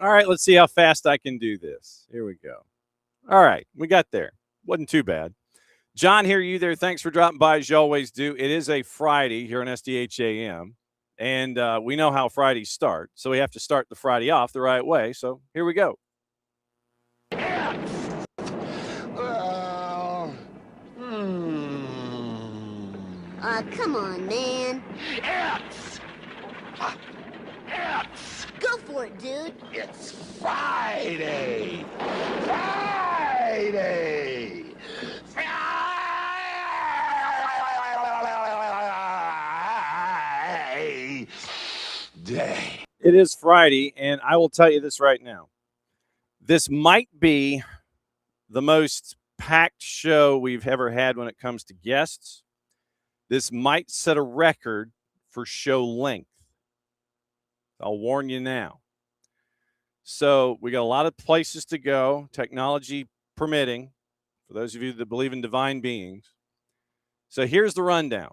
All right, let's see how fast I can do this. Here we go. All right, we got there. Wasn't too bad. John, here, you there. Thanks for dropping by, as you always do. It is a Friday here on SDH AM, and we know how Fridays start, so we have to start the Friday off the right way. So here we go. Come on, man. Go for it, dude. It's Friday. Friday. Friday. It is Friday, and I will tell you this right now. This might be the most packed show we've ever had when it comes to guests. This might set a record for show length. I'll warn you now. So we got a lot of places to go, technology permitting, for those of you that believe in divine beings. So here's the rundown.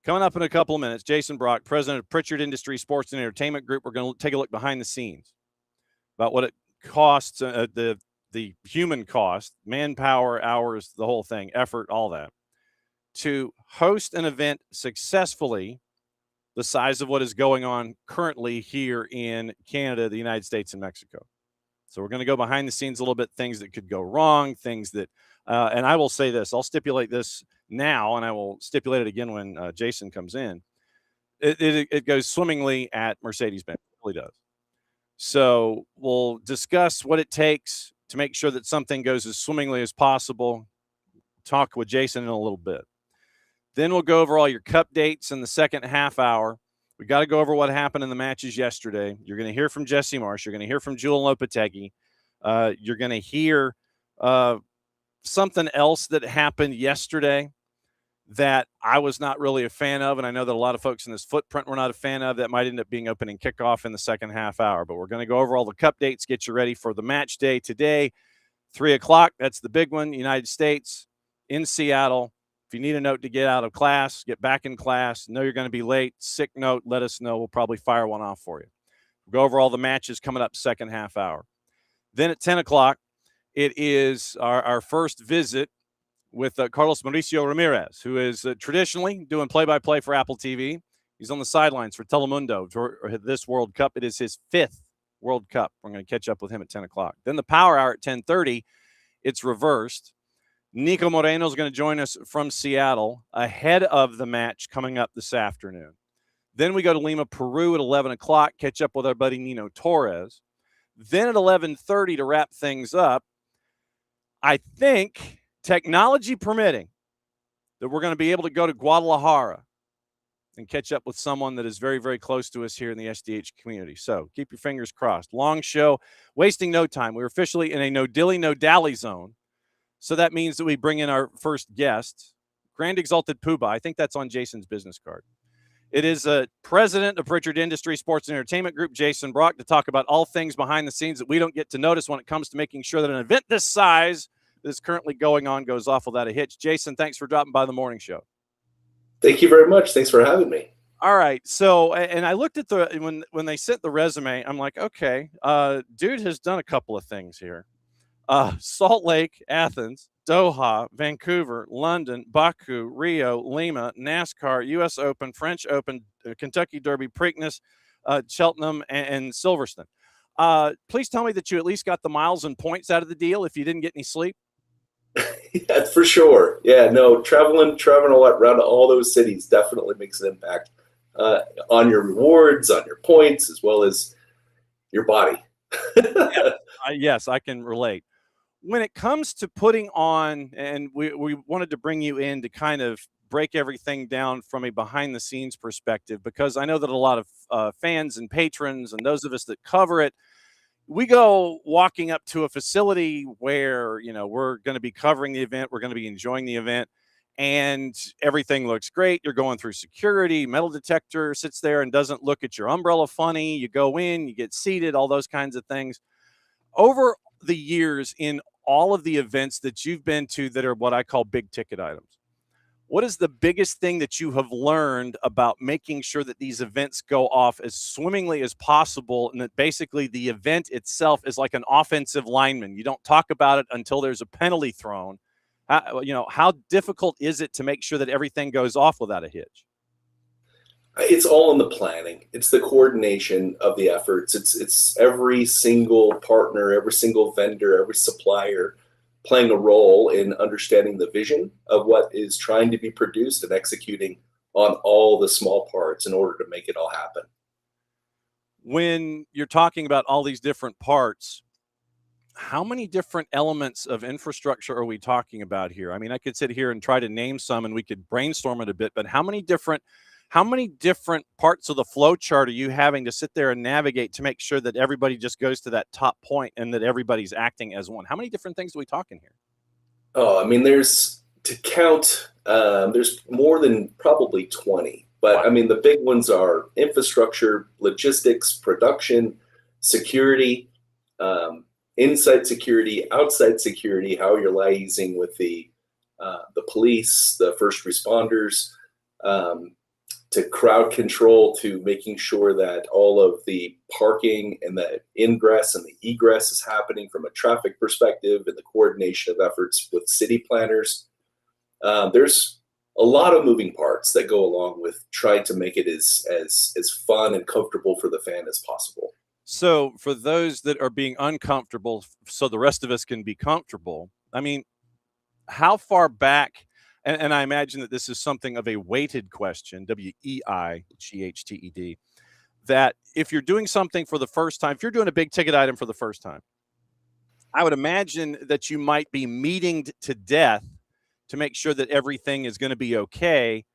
Coming up in a couple of minutes, Jason Brock, president of Pritchard Industries Sports and Entertainment Group. We're going to take a look behind the scenes about what it costs, the human cost, manpower, hours, the whole thing, effort, all that, to host an event successfully the size of what is going on currently here in Canada, the United States, and Mexico. So we're going to go behind the scenes a little bit, things that could go wrong, things that, and I will say this, I'll stipulate this now, and I will stipulate it again when Jason comes in. It goes swimmingly at Mercedes-Benz. It really does. So we'll discuss what it takes to make sure that something goes as swimmingly as possible. Talk with Jason in a little bit. Then we'll go over all your cup dates in the second half hour. We got to go over what happened in the matches yesterday. You're going to hear from Jesse Marsh. You're going to hear from Jewel Lopetegui. You're going to hear something else that happened yesterday that I was not really a fan of, and I know that a lot of folks in this footprint were not a fan of. That might end up being opening kickoff in the second half hour. But we're going to go over all the cup dates, get you ready for the match day today, 3 o'clock. That's the big one, United States in Seattle. If you need a note to get out of class, get back in class, know you're going to be late, sick note, let us know. We'll probably fire one off for you. We'll go over all the matches coming up second half hour. Then at 10 o'clock, it is our first visit with Carlos Mauricio Ramirez, who is traditionally doing play-by-play for AppleTV. He's on the sidelines for Telemundo for this World Cup. It is his 5th World Cup. We're going to catch up with him at 10 o'clock. Then the Power Hour at 10:30, it's reversed. Nico Moreno is going to join us from Seattle ahead of the match coming up this afternoon. Then we go to Lima, Peru at 11 o'clock, catch up with our buddy Nino Torres. Then at 11:30 to wrap things up, I think, technology permitting, that we're going to be able to go to Guadalajara and catch up with someone that is very, very close to us here in the SDH community. So keep your fingers crossed. Long show, wasting no time. We're officially in a no dilly, no dally zone. So that means that we bring in our first guest, Grand Exalted Poobah. I think that's on Jason's business card. It is a president of Pritchard Industries Sports and Entertainment Group, Jason Brock, to talk about all things behind the scenes that we don't get to notice when it comes to making sure that an event this size that is currently going on goes off without a hitch. Jason, thanks for dropping by the morning show. Thank you very much. Thanks for having me. All right. So, and I looked at when they sent the resume, I'm like, okay, dude has done a couple of things here. Salt Lake, Athens, Doha, Vancouver, London, Baku, Rio, Lima, NASCAR, U.S. Open, French Open, Kentucky Derby, Preakness, Cheltenham, and Silverstone. Please tell me that you at least got the miles and points out of the deal if you didn't get any sleep. Yeah, for sure. Yeah, no, traveling around all those cities definitely makes an impact on your rewards, on your points, as well as your body. Yes, I can relate. When it comes to putting on, and we wanted to bring you in to kind of break everything down from a behind-the-scenes perspective, because I know that a lot of fans and patrons and those of us that cover it, we go walking up to a facility where, we're going to be covering the event, we're going to be enjoying the event, and everything looks great. You're going through security, metal detector sits there and doesn't look at your umbrella funny. You go in, you get seated, all those kinds of things. Over the years, in all of the events that you've been to that are what I call big ticket items, what is the biggest thing that you have learned about making sure that these events go off as swimmingly as possible, and that basically the event itself is like an offensive lineman? You don't talk about it until there's a penalty thrown. How difficult is it to make sure that everything goes off without a hitch? It's all in the planning. It's the coordination of the efforts. It's every single partner, every single vendor, every supplier playing a role in understanding the vision of what is trying to be produced and executing on all the small parts in order to make it all happen. When you're talking about all these different parts, how many different elements of infrastructure are we talking about here? I mean, I could sit here and try to name some and we could brainstorm it a bit, but how many different parts of the flow chart are you having to sit there and navigate to make sure that everybody just goes to that top point and that everybody's acting as one? How many different things do we talk in here? Oh, I mean, there's more than probably 20, but Wow. I mean, the big ones are infrastructure, logistics, production, security, inside security, outside security, how you're liaising with the police, the first responders, to crowd control, to making sure that all of the parking and the ingress and the egress is happening from a traffic perspective, and the coordination of efforts with city planners. There's a lot of moving parts that go along with trying to make it as fun and comfortable for the fan as possible. So for those that are being uncomfortable, so the rest of us can be comfortable, I mean, how far back, and I imagine that this is something of a weighted question, WEIGHTED, that if you're doing something for the first time, if you're doing a big ticket item for the first time, I would imagine that you might be meeting to death to make sure that everything is going to be okay.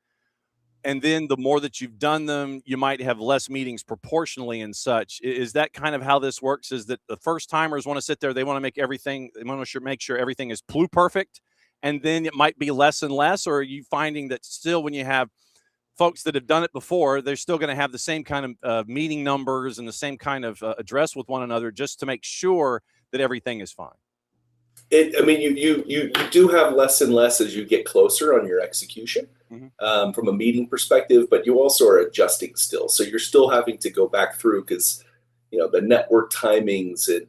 And then the more that you've done them, you might have less meetings proportionally and such. Is that kind of how this works? Is that the first timers want to sit there, they want to make sure everything is perfect, and then it might be less and less? Or are you finding that still, when you have folks that have done it before, they're still going to have the same kind of meeting numbers and the same kind of address with one another just to make sure that everything is fine? I mean, you do have less and less as you get closer on your execution, from a meeting perspective, but you also are adjusting still. So you're still having to go back through, because the network timings and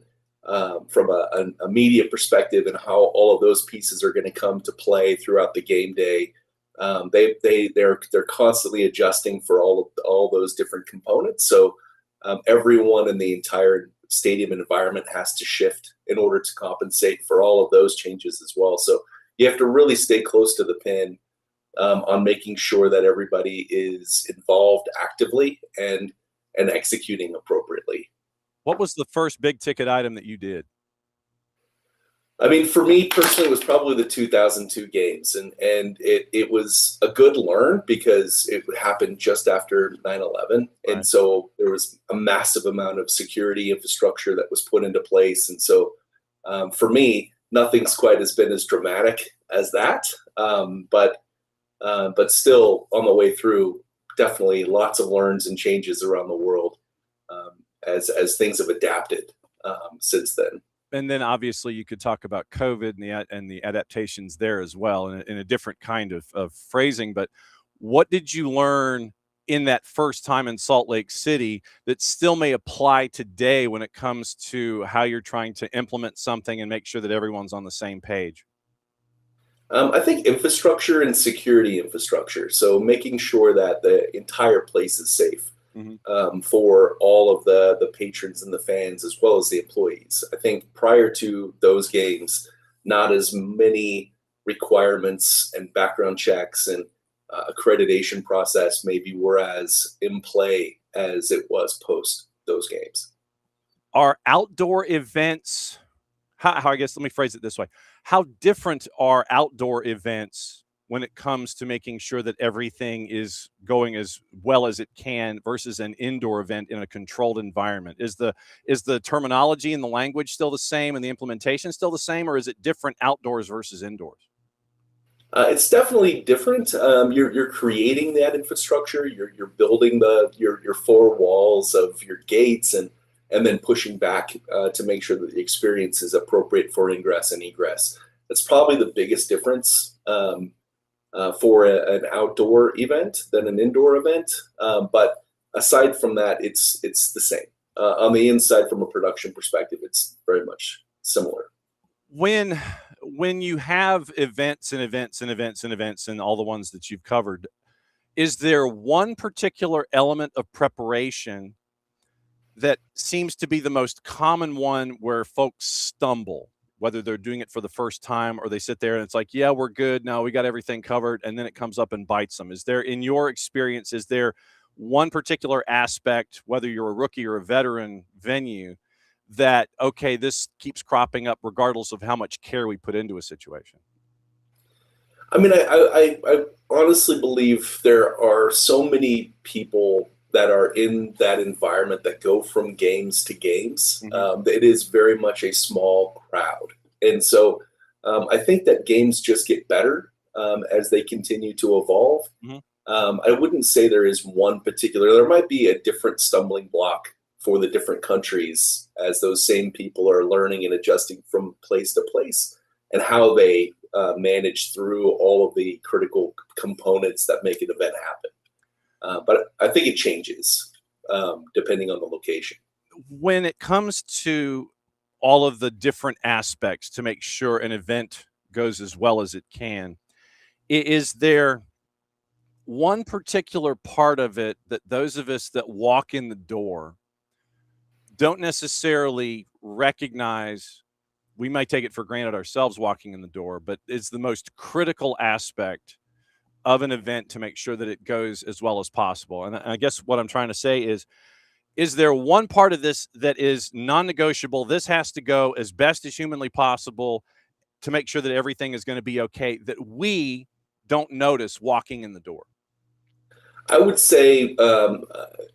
from a media perspective, and how all of those pieces are going to come to play throughout the game day. They're constantly adjusting for all those different components. So everyone in the entire stadium environment has to shift in order to compensate for all of those changes as well. So you have to really stay close to the pin on making sure that everybody is involved actively and executing appropriately. What was the first big ticket item that you did? I mean, for me personally, it was probably the 2002 games, and it was a good learn because it happened just after 9/11, Right. and so there was a massive amount of security infrastructure that was put into place, and so for me, nothing's quite been as dramatic as that, but still on the way through, definitely lots of learns and changes around the world as things have adapted since then. And then obviously you could talk about COVID and the adaptations there as well, in a different kind of phrasing. But what did you learn in that first time in Salt Lake City that still may apply today when it comes to how you're trying to implement something and make sure that everyone's on the same page? I think infrastructure and security infrastructure. So making sure that the entire place is safe. For all of the patrons and the fans, as well as the employees. I think prior to those games, not as many requirements and background checks and accreditation process maybe were as in play as it was post those games. Are outdoor events, I guess, let me phrase it this way. How different are outdoor events when it comes to making sure that everything is going as well as it can versus an indoor event in a controlled environment? Is the terminology and the language still the same and the implementation still the same, or is it different outdoors versus indoors? It's definitely different. You're creating that infrastructure. You're building your four walls of your gates and then pushing back to make sure that the experience is appropriate for ingress and egress. That's probably the biggest difference for an outdoor event than an indoor event. But aside from that, it's the same. On the inside, from a production perspective, it's very much similar. When you have events and events and events and events and all the ones that you've covered, is there one particular element of preparation that seems to be the most common one where folks stumble, whether they're doing it for the first time or they sit there and it's like, yeah, we're good. No, we got everything covered. And then it comes up and bites them. Is there, in your experience, is there one particular aspect, whether you're a rookie or a veteran venue, that, okay, this keeps cropping up regardless of how much care we put into a situation? I mean, I honestly believe there are so many people that are in that environment that go from games to games. Mm-hmm. It is very much a small crowd. And so I think that games just get better as they continue to evolve. Mm-hmm. I wouldn't say there is one particular, there might be a different stumbling block for the different countries as those same people are learning and adjusting from place to place, and how they manage through all of the critical components that make an event happen. But I think it changes depending on the location. When it comes to all of the different aspects to make sure an event goes as well as it can, is there one particular part of it that those of us that walk in the door don't necessarily recognize? We might take it for granted ourselves walking in the door, but it's the most critical aspect of an event to make sure that it goes as well as possible. And I guess what I'm trying to say is there one part of this that is non-negotiable? This has to go as best as humanly possible to make sure that everything is going to be okay, that we don't notice walking in the door? I would say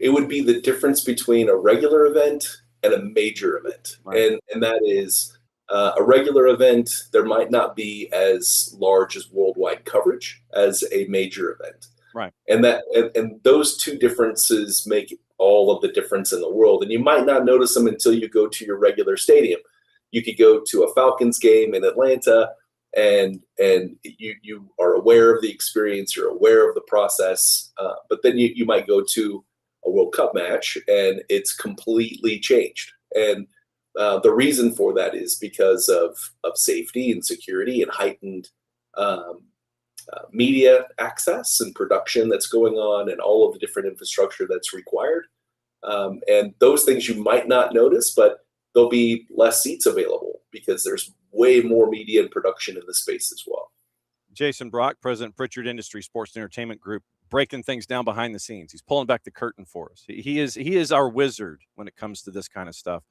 it would be the difference between a regular event and a major event. Right. And that is a regular event, there might not be as large as worldwide coverage as a major event. Right. And those two differences make all of the difference in the world. And you might not notice them until you go to your regular stadium. You could go to a Falcons game in Atlanta and you are aware of the experience, you're aware of the process, but then you might go to a World Cup match and it's completely changed. And the reason for that is because of safety and security and heightened media access and production that's going on and all of the different infrastructure that's required. And those things you might not notice, but there'll be less seats available because there's way more media and production in the space as well. Jason Brock, President, Pritchard Industries Sports and Entertainment Group, breaking things down behind the scenes. He's pulling back the curtain for us. He is our wizard when it comes to this kind of stuff,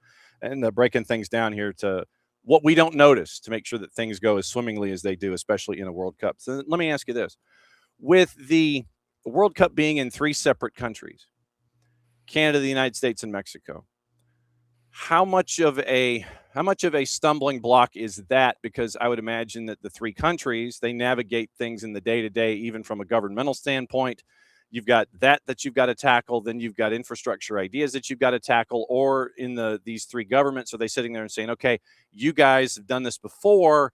and breaking things down here to what we don't notice to make sure that things go as swimmingly as they do, especially in a World Cup. So let me ask you this. With the World Cup being in 3 separate countries, Canada, the United States, and Mexico, how much of a stumbling block is that? Because I would imagine that the 3 countries, they navigate things in the day-to-day, even from a governmental standpoint. You've got that you've got to tackle. Then you've got infrastructure ideas that you've got to tackle. Or in these 3 governments, are they sitting there and saying, okay, you guys have done this before.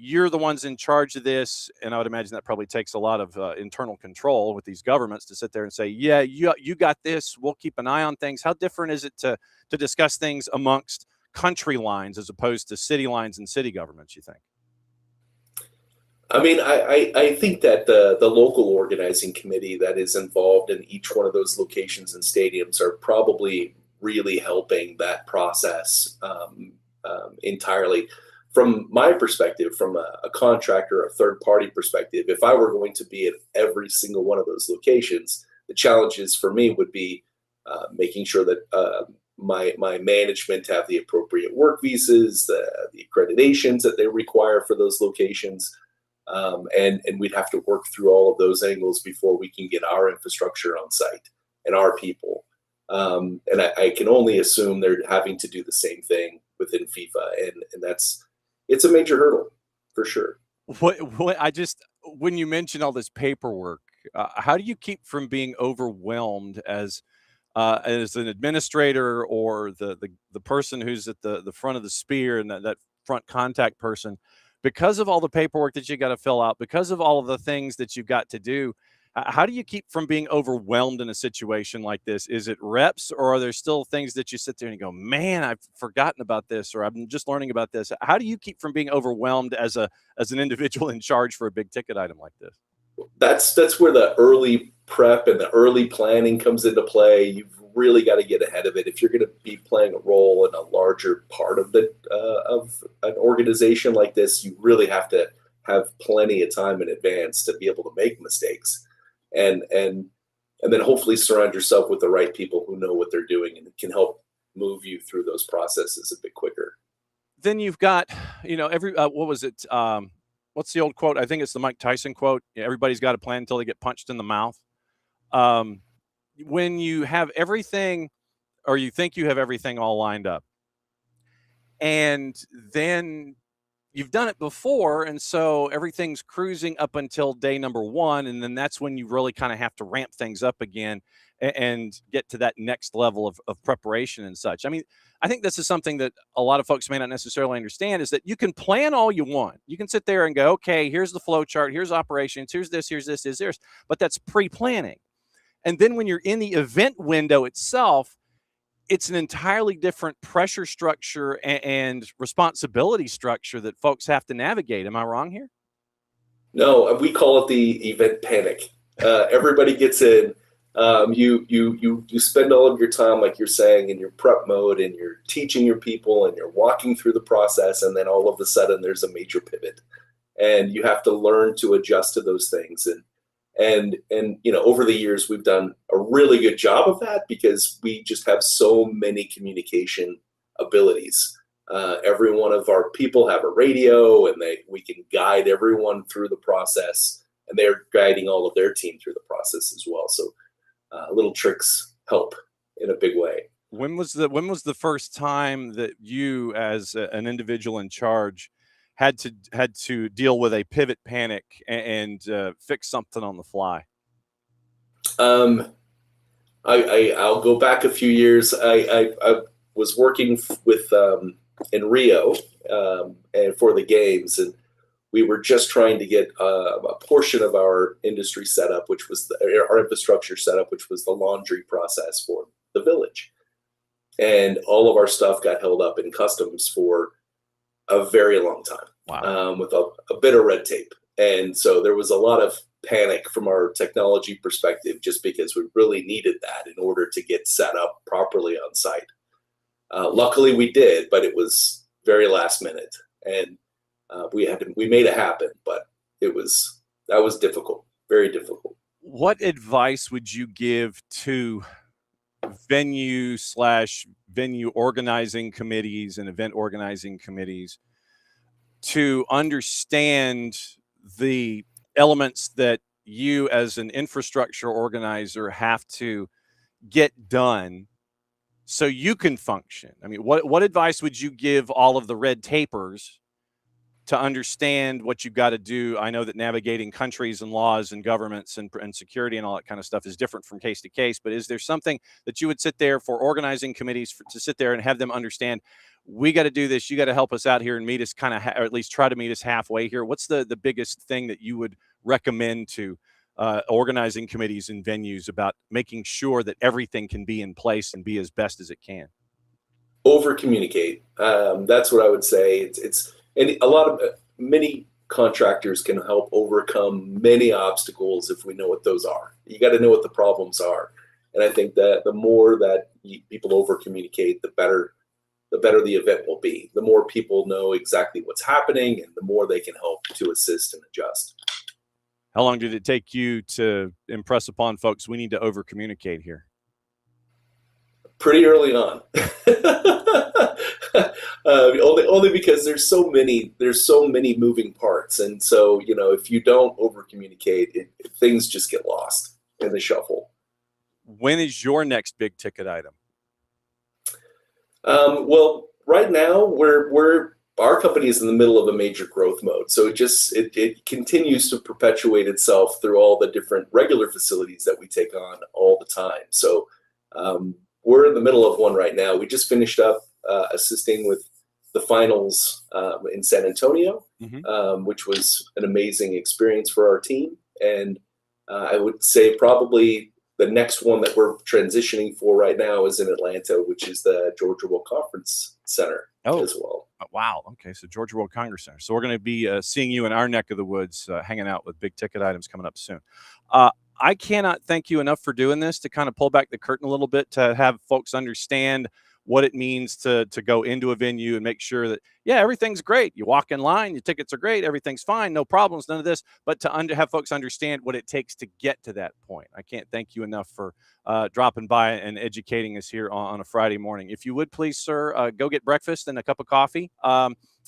You're the ones in charge of this. And I would imagine that probably takes a lot of internal control with these governments to sit there and say, yeah, you got this. We'll keep an eye on things. How different is it to discuss things amongst country lines as opposed to city lines and city governments, you think? I mean, I think that the local organizing committee that is involved in each one of those locations and stadiums are probably really helping that process entirely. From my perspective, from a contractor, a third-party perspective, if I were going to be at every single one of those locations, the challenges for me would be making sure that my management have the appropriate work visas, the accreditations that they require for those locations. And we'd have to work through all of those angles before we can get our infrastructure on site and our people. And I can only assume they're having to do the same thing within FIFA, and it's a major hurdle for sure. When you mention all this paperwork, how do you keep from being overwhelmed as an administrator or the person who's at the front of the spear and that front contact person, because of all the paperwork that you got to fill out, because of all of the things that you've got to do? How do you keep from being overwhelmed in a situation like this? Is it reps, or are there still things that you sit there and you go, man, I've forgotten about this, or I'm just learning about this? How do you keep from being overwhelmed as an individual in charge for a big ticket item like this? That's where the early prep and the early planning comes into play. You've really got to get ahead of it if you're going to be playing a role in a larger part of of an organization like this. You really have to have plenty of time in advance to be able to make mistakes, and then hopefully surround yourself with the right people who know what they're doing and can help move you through those processes a bit quicker. Then you've got, what was it? What's the old quote? I think it's the Mike Tyson quote. Everybody's got a plan until they get punched in the mouth. When you have everything, or you think you have everything all lined up, and then you've done it before, and so everything's cruising up until day number 1, and then that's when you really kind of have to ramp things up again and get to that next level of preparation and such. I mean, I think this is something that a lot of folks may not necessarily understand, is that you can plan all you want. You can sit there and go, okay, here's the flow chart, here's operations, here's this, here's this, but that's pre-planning. And then when you're in the event window itself, it's an entirely different pressure structure and responsibility structure that folks have to navigate. Am I wrong here? No, we call it the event panic. Everybody gets in. You spend all of your time, like you're saying, in your prep mode, and you're teaching your people, and you're walking through the process, and then all of a sudden there's a major pivot, and you have to learn to adjust to those things. And over the years, we've done a really good job of that because we just have so many communication abilities. Every one of our people have a radio, and we can guide everyone through the process, and they're guiding all of their team through the process as well. So little tricks help in a big way. When was the first time that you, as an individual in charge, had to deal with a pivot panic and fix something on the fly? I'll go back a few years. I was working with in Rio and for the games, and we were just trying to get a portion of our industry set up, which was our infrastructure set up, which was the laundry process for the village. And all of our stuff got held up in customs for a very long time. Wow. With a bit of red tape. And so there was a lot of panic from our technology perspective, just because we really needed that in order to get set up properly on site. Luckily we did, but it was very last minute, and we made it happen, but that was difficult, very difficult. What advice would you give to venue organizing committees and event organizing committees to understand the elements that you as an infrastructure organizer have to get done so you can function? I mean, what advice would you give all of the red tapers to understand what you've got to do? I know that navigating countries and laws and governments and security and all that kind of stuff is different from case to case, but is there something that you would sit there for organizing committees to sit there and have them understand, we got to do this, you got to help us out here and meet us or at least try to meet us halfway here? What's the biggest thing that you would recommend to organizing committees and venues about making sure that everything can be in place and be as best as it can? Over communicate. That's what I would say. And many contractors can help overcome many obstacles if we know what those are. You got to know what the problems are. And I think that the more that people over communicate, the better the event will be. The more people know exactly what's happening, and the more they can help to assist and adjust. How long did it take you to impress upon folks we need to over communicate here? Pretty early on. Only because there's so many moving parts. parts. And so, if you don't over communicate, things just get lost in the shuffle. When is your next big ticket item? Well, right now our company is in the middle of a major growth mode. So it continues to perpetuate itself through all the different regular facilities that we take on all the time. So we're in the middle of one right now. We just finished up assisting with the finals in San Antonio, which was an amazing experience for our team. And I would say probably the next one that we're transitioning for right now is in Atlanta, which is the Georgia World Conference Center as well. Wow. Okay. So Georgia World Congress Center. So we're going to be seeing you in our neck of the woods, hanging out with big ticket items coming up soon. I cannot thank you enough for doing this, to kind of pull back the curtain a little bit, to have folks understand what it means to go into a venue and make sure that, everything's great. You walk in line, your tickets are great, everything's fine, no problems, none of this. But to have folks understand what it takes to get to that point. I can't thank you enough for dropping by and educating us here on a Friday morning. If you would please, sir, go get breakfast and a cup of coffee,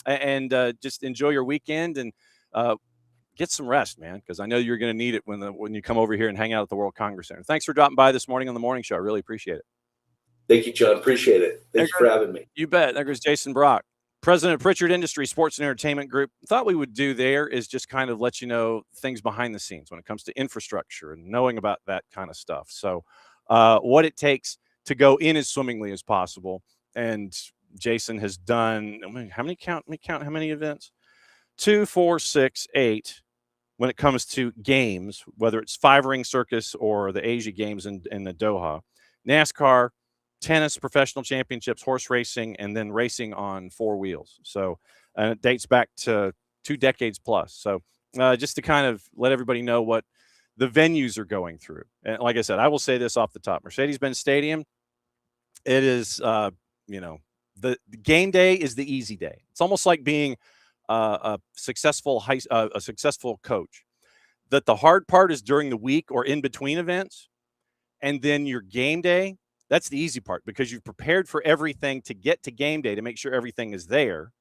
and just enjoy your weekend and get some rest, man, because I know you're going to need it when you come over here and hang out at the World Congress Center. Thanks for dropping by this morning on the morning show. I really appreciate it. Thank you, John. Appreciate it. Thanks for having me. You bet. There goes Jason Brock, president of Pritchard Industries Sports and Entertainment Group. Thought we would do there is just kind of let you know things behind the scenes when it comes to infrastructure and knowing about that kind of stuff. So what it takes to go in as swimmingly as possible. And Jason has done, how many events? 2, 4, 6, 8. When it comes to games, whether it's Five Ring Circus or the Asia Games in the Doha, NASCAR, tennis, professional championships, horse racing, and then racing on 4 wheels. So it dates back to 2 decades plus. So just to kind of let everybody know what the venues are going through. And like I said, I will say this off the top. Mercedes-Benz Stadium, it is, the game day is the easy day. It's almost like being a successful coach. That the hard part is during the week or in between events, and then your game day. That's the easy part, because you've prepared for everything to get to game day to make sure everything is there,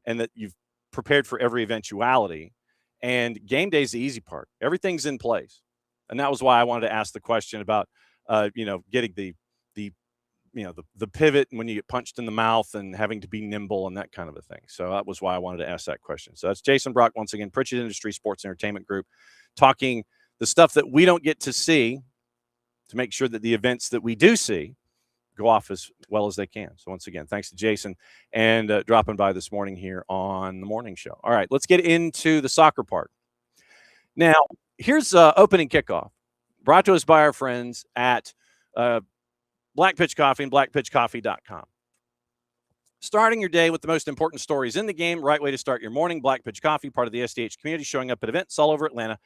and that you've prepared for every eventuality. And game day is the easy part. Everything's in place, and that was why I wanted to ask the question about, getting the pivot when you get punched in the mouth and having to be nimble and that kind of a thing. So that was why I wanted to ask that question. So that's Jason Brock, once again, Pritchard Industries Sports Entertainment Group, talking the stuff that we don't get to see to make sure that the events that we do see go off as well as they can. So once again, thanks to Jason and dropping by this morning here on the morning show. All right, let's get into the soccer part. Now, here's opening kickoff, brought to us by our friends at Black Pitch Coffee and blackpitchcoffee.com. Starting your day with the most important stories in the game, right way to start your morning. Black Pitch Coffee, part of the SDH community, showing up at events all over Atlanta.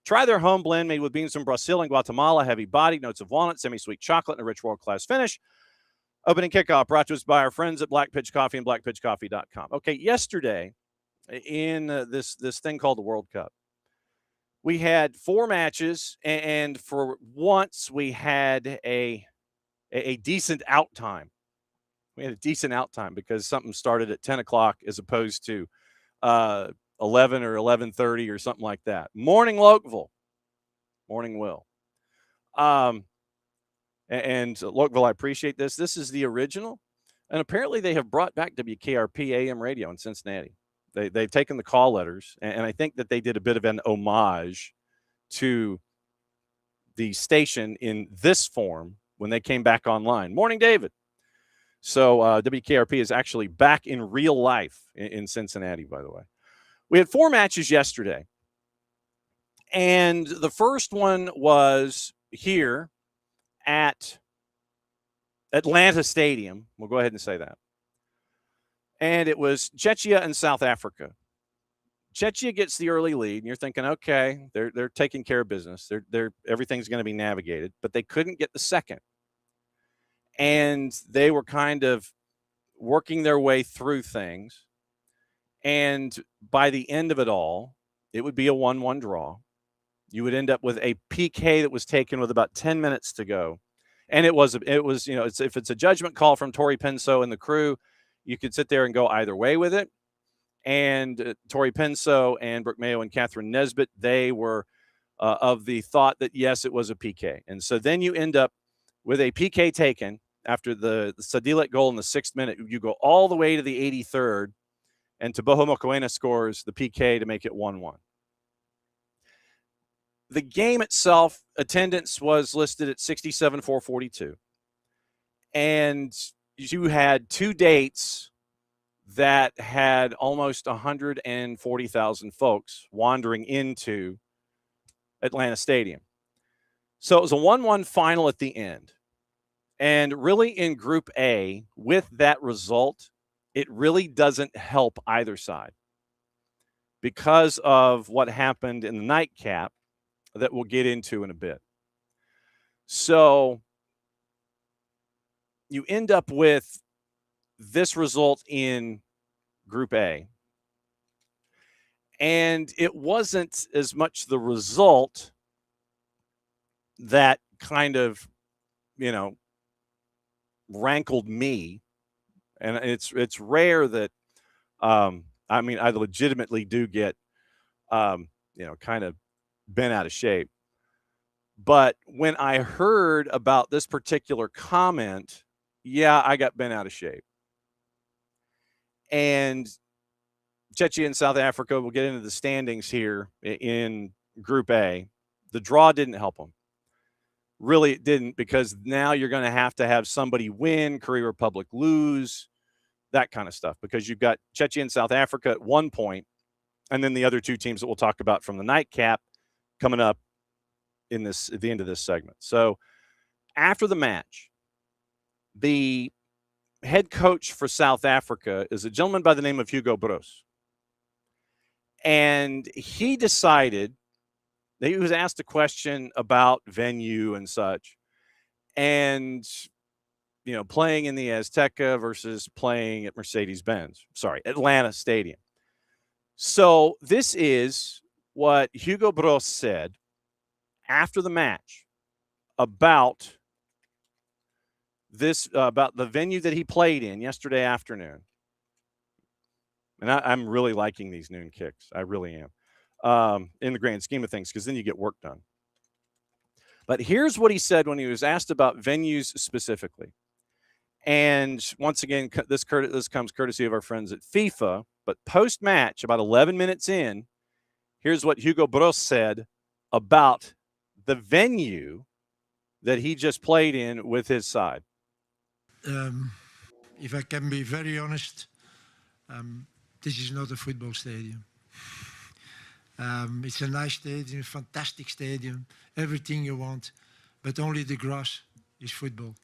Try their home blend made with beans from Brazil and Guatemala, heavy bodied, notes of walnut, semi-sweet chocolate, and a rich world-class finish. Opening kickoff brought to us by our friends at Black Pitch Coffee and blackpitchcoffee.com. Okay, yesterday in this thing called the World Cup, we had 4 matches, and for once we had a decent out time. We had a decent out time because something started at 10 o'clock as opposed to 11 or 11:30 or something like that. Morning Lokeville. Morning Will. And Lokeville, I appreciate this. This is the original. And apparently they have brought back WKRP AM radio in Cincinnati. They've taken the call letters, and I think that they did a bit of an homage to the station in this form when they came back online. Morning, David. So WKRP is actually back in real life in Cincinnati, by the way. We had 4 matches yesterday. And the first one was here at Atlanta Stadium. We'll go ahead and say that. And it was Czechia and South Africa. Czechia gets the early lead, and you're thinking, okay, they're taking care of business. Everything's going to be navigated, but they couldn't get the second. And they were kind of working their way through things. And by the end of it all, it would be a 1-1 draw. You would end up with a PK that was taken with about 10 minutes to go. And it was, if it's a judgment call from Tori Penso and the crew, you could sit there and go either way with it. And Tori Penso and Brooke Mayo and Catherine Nesbitt, they were of the thought that, yes, it was a PK. And so then you end up with a PK taken after the Sadilet goal in the 6th minute. You go all the way to the 83rd, and Taboho Mokoena scores the PK to make it 1-1. The game itself, attendance was listed at 67,442. And you had 2 dates that had almost 140,000 folks wandering into Atlanta Stadium. So it was a 1-1 final at the end. And really in Group A, with that result, it really doesn't help either side because of what happened in the nightcap that we'll get into in a bit. So you end up with this result in Group A. And it wasn't as much the result that kind of, rankled me. And it's rare that, I legitimately do get, kind of bent out of shape. But when I heard about this particular comment, yeah, I got bent out of shape. And Czechia and South Africa, we'll get into the standings here in Group A. The draw didn't help them. Really, it didn't, because now you're going to have somebody win, Korea Republic lose, that kind of stuff, because you've got Czechia and South Africa at 1 point, and then the other 2 teams that we'll talk about from the nightcap coming up at the end of this segment. So after the match, the head coach for South Africa is a gentleman by the name of Hugo Broos. And he decided that he was asked a question about venue and such, and, playing in the Azteca versus playing at Atlanta Stadium. So this is what Hugo Broos said after the match about about the venue that he played in yesterday afternoon. And I'm really liking these noon kicks. I really am, in the grand scheme of things, because then you get work done. But here's what he said when he was asked about venues specifically. And once again, this comes courtesy of our friends at FIFA. But post-match, about 11 minutes in, here's what Hugo Broos said about the venue that he just played in with his side. If I can be very honest, this is not a football stadium. It's a nice stadium, fantastic stadium, everything you want, but only the grass is football.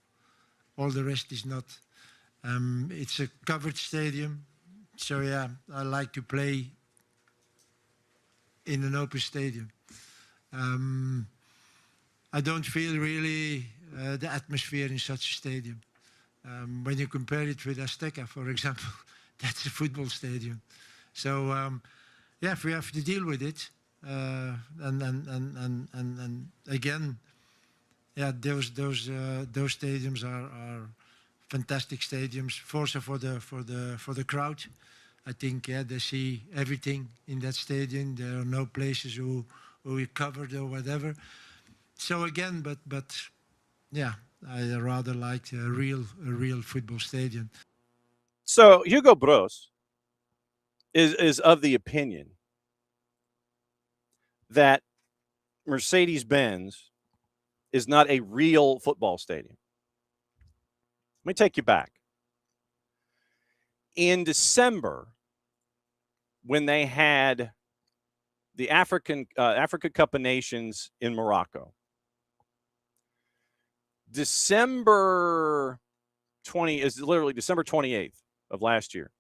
All the rest is not. It's a covered stadium, so yeah, I like to play in an open stadium. I don't feel really the atmosphere in such a stadium. When you compare it with Azteca, for example, that's a football stadium. So yeah, we have to deal with it. And again, yeah, those stadiums are fantastic stadiums. Also for the crowd, I think, yeah, they see everything in that stadium. There are no places who are covered or whatever. So again, but yeah, I rather like a real football stadium. So Hugo Broos is of the opinion that Mercedes-Benz is not a real football stadium. Let me take you back. In December, when they had the Africa Cup of Nations in Morocco, December 28th of last year,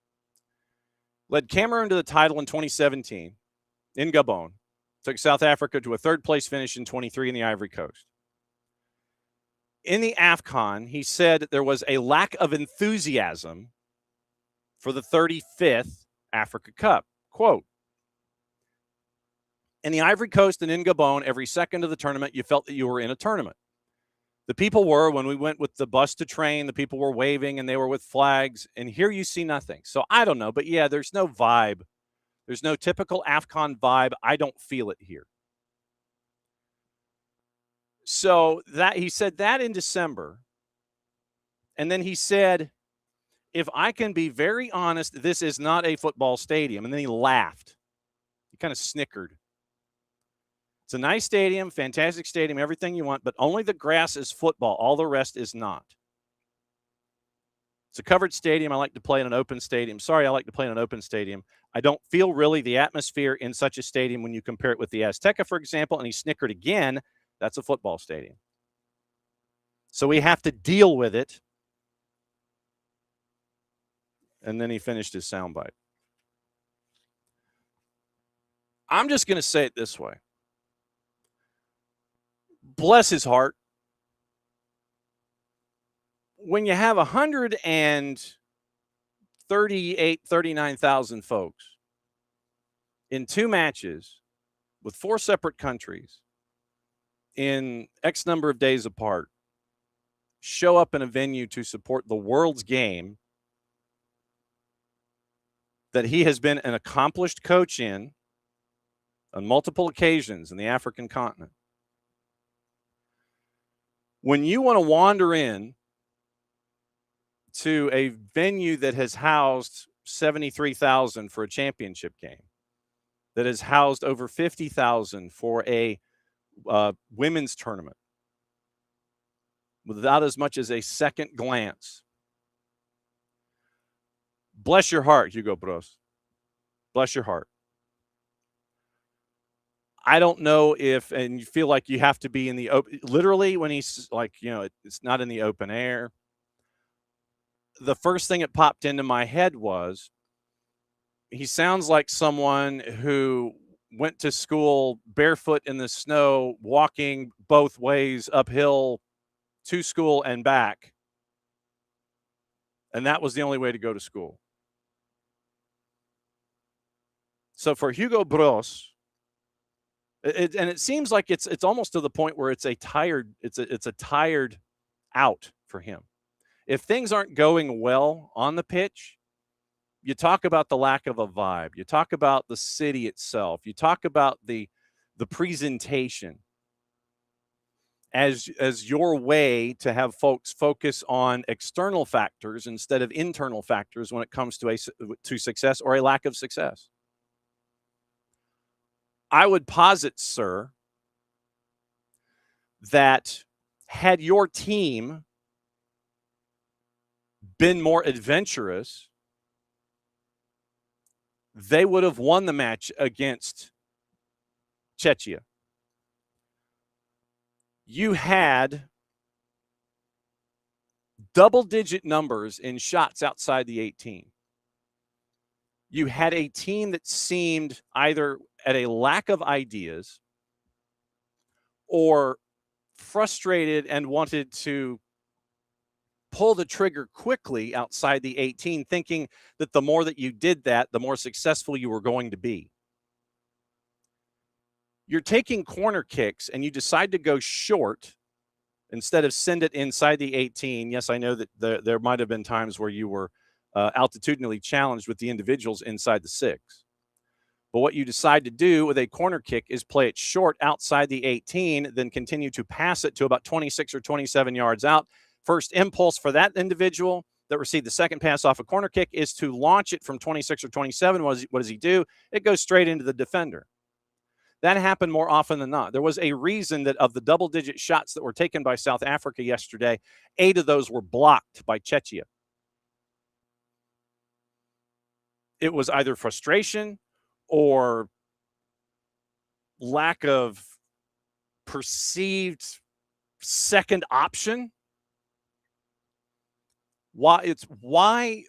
led Cameroon to the title in 2017 in Gabon, took South Africa to a 3rd place finish in 23 in the Ivory Coast. In the AFCON, he said that there was a lack of enthusiasm for the 35th Africa Cup. Quote, in the Ivory Coast and in Gabon, every second of the tournament, you felt that you were in a tournament. The people were, when we went with the bus to train, the people were waving and they were with flags, and here you see nothing. So I don't know, but yeah, there's no vibe. There's no typical AFCON vibe. I don't feel it here. So that he said that in December. And then he said, if I can be very honest, this is not a football stadium. And then he laughed. He kind of snickered. It's a nice stadium, fantastic stadium, everything you want, but only the grass is football. All the rest is not. It's a covered stadium. I like to play in an open stadium. Sorry, I like to play in an open stadium. I don't feel really the atmosphere in such a stadium when you compare it with the Azteca, for example, and he snickered again. That's a football stadium. So we have to deal with it. And then he finished his soundbite. I'm just going to say it this way. Bless his heart. When you have 39,000 folks in 2 matches with 4 separate countries in X number of days apart, show up in a venue to support the world's game that he has been an accomplished coach in on multiple occasions in the African continent. When you want to wander in to a venue that has housed 73,000 for a championship game, that has housed over 50,000 for a women's tournament, without as much as a second glance, bless your heart, Hugo Bros. Bless your heart. I don't know if, and you feel like you have to be in the open, literally when he's like, it's not in the open air. The first thing that popped into my head was, he sounds like someone who went to school barefoot in the snow, walking both ways uphill to school and back. And that was the only way to go to school. So for Hugo Bros, and it seems like it's almost to the point where it's a tired out for him. If things aren't going well on the pitch, you talk about the lack of a vibe. You talk about the city itself. You talk about the presentation as your way to have folks focus on external factors instead of internal factors when it comes to success or a lack of success. I would posit, sir, that had your team been more adventurous, they would have won the match against Czechia. You had double-digit numbers in shots outside the 18. You had a team that seemed either at a lack of ideas or frustrated and wanted to pull the trigger quickly outside the 18, thinking that the more that you did that, the more successful you were going to be. You're taking corner kicks and you decide to go short instead of send it inside the 18. Yes, I know that there might have been times where you were altitudinally challenged with the individuals inside the 6. But what you decide to do with a corner kick is play it short outside the 18, then continue to pass it to about 26 or 27 yards out. First impulse for that individual that received the second pass off a corner kick is to launch it from 26 or 27. What does he do? It goes straight into the defender. That happened more often than not. There was a reason that of the double-digit shots that were taken by South Africa yesterday, 8 of those were blocked by Czechia. It was either frustration or lack of perceived second option. Why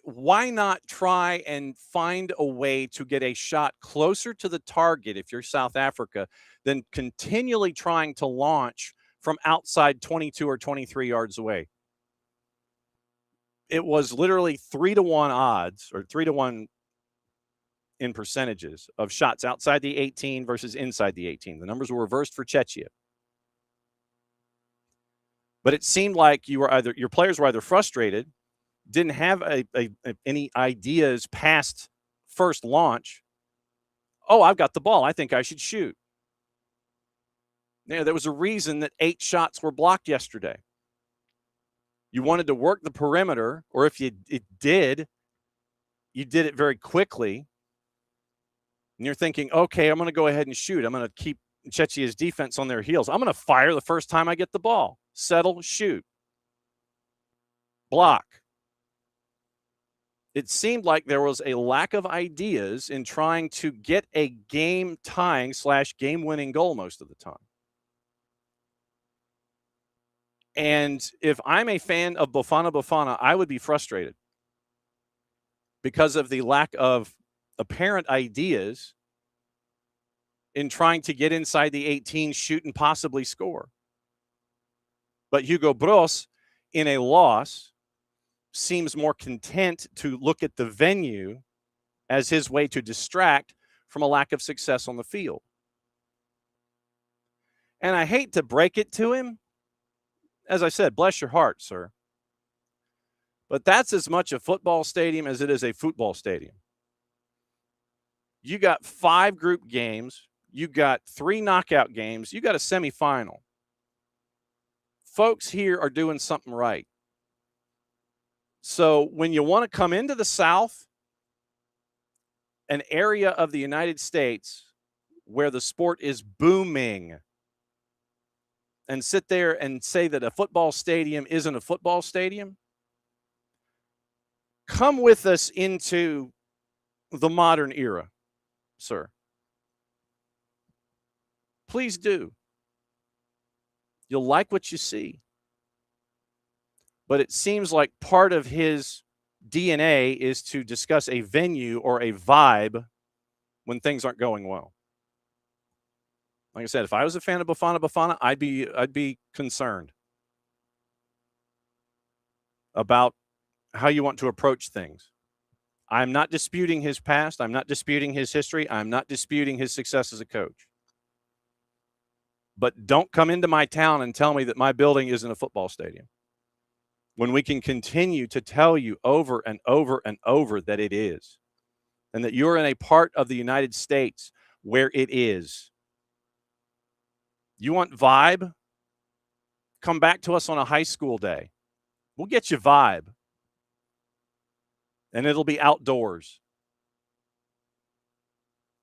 not try and find a way to get a shot closer to the target if you're South Africa than continually trying to launch from outside 22 or 23 yards away? It was literally 3-to-1 odds, or 3-to-1 in percentages of shots outside the 18 versus inside the 18. The numbers were reversed for Czechia. But it seemed like your players were either frustrated, didn't have any ideas past first launch. Oh, I've got the ball. I think I should shoot. There was a reason that 8 shots were blocked yesterday. You wanted to work the perimeter, or if you did it very quickly. And you're thinking, okay, I'm going to go ahead and shoot. I'm going to keep Czechia's defense on their heels. I'm going to fire the first time I get the ball. Settle, shoot. Block. It seemed like there was a lack of ideas in trying to get a game-tying / game-winning goal most of the time. And if I'm a fan of Bafana, I would be frustrated because of the lack of apparent ideas in trying to get inside the 18, shoot, and possibly score. But Hugo Bros, in a loss, seems more content to look at the venue as his way to distract from a lack of success on the field. And I hate to break it to him. As I said, bless your heart, sir. But that's as much a football stadium as it is a football stadium. You got 5 group games. You got 3 knockout games. You got a semifinal. Folks here are doing something right. So when you want to come into the South, an area of the United States where the sport is booming, and sit there and say that a football stadium isn't a football stadium, come with us into the modern era, sir. Please do. You'll like what you see. But it seems like part of his DNA is to discuss a venue or a vibe when things aren't going well. Like I said, if I was a fan of Bafana, I'd be concerned about how you want to approach things. I'm not disputing his past. I'm not disputing his history. I'm not disputing his success as a coach. But don't come into my town and tell me that my building isn't a football stadium, when we can continue to tell you over and over and over that it is, and that you're in a part of the United States where it is. You want vibe? Come back to us on a high school day. We'll get you vibe. And it'll be outdoors.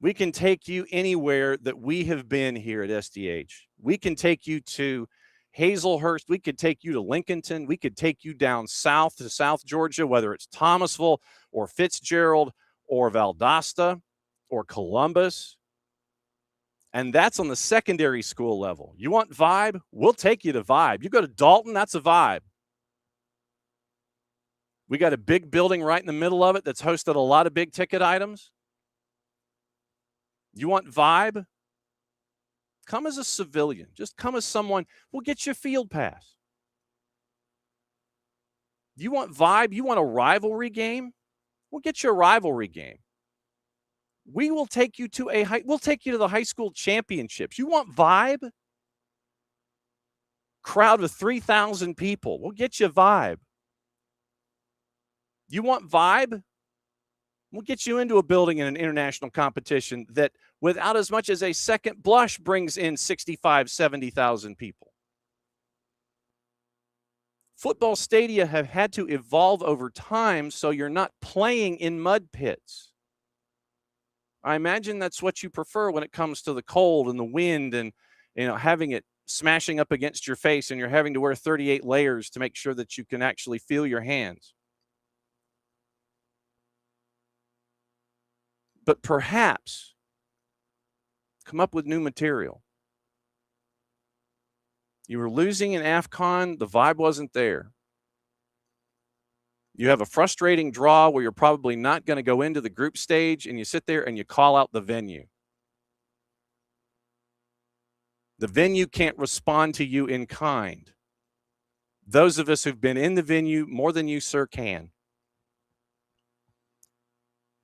We can take you anywhere that we have been here at SDH. We can take you to Hazelhurst. We could take you to Lincolnton. We could take you down south to South Georgia, whether it's Thomasville or Fitzgerald or Valdosta or Columbus. And that's on the secondary school level. You want vibe? We'll take you to vibe. You go to Dalton, that's a vibe. We got a big building right in the middle of it that's hosted a lot of big ticket items. You want vibe? Come as a civilian. Just come as someone. We'll get you a field pass. You want vibe? You want a rivalry game? We'll get you a rivalry game. We will take you to we'll take you to the high school championships. You want vibe? Crowd of 3,000 people. We'll get you vibe. You want vibe? We'll get you into a building in an international competition that, without as much as a second blush, brings in 65, 70,000 people. Football stadia have had to evolve over time so you're not playing in mud pits. I imagine that's what you prefer when it comes to the cold and the wind and, having it smashing up against your face and you're having to wear 38 layers to make sure that you can actually feel your hands. But perhaps come up with new material. You were losing in AFCON. The vibe wasn't there. You have a frustrating draw where you're probably not going to go into the group stage, and you sit there and you call out the venue. The venue can't respond to you in kind. Those of us who've been in the venue more than you, sir, can.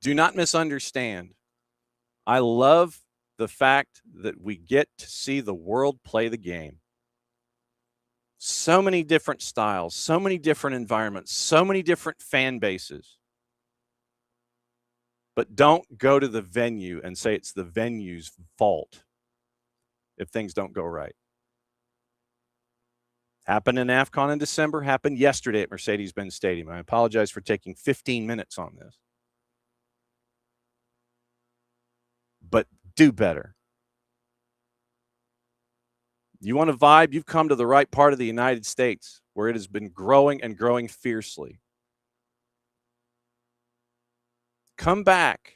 Do not misunderstand. I love the fact that we get to see the world play the game. So many different styles, so many different environments, so many different fan bases. But don't go to the venue and say it's the venue's fault if things don't go right. Happened in AFCON in December, happened yesterday at Mercedes-Benz Stadium. I apologize for taking 15 minutes on this. But do better. You want to vibe? You've come to the right part of the United States where it has been growing and growing fiercely. Come back.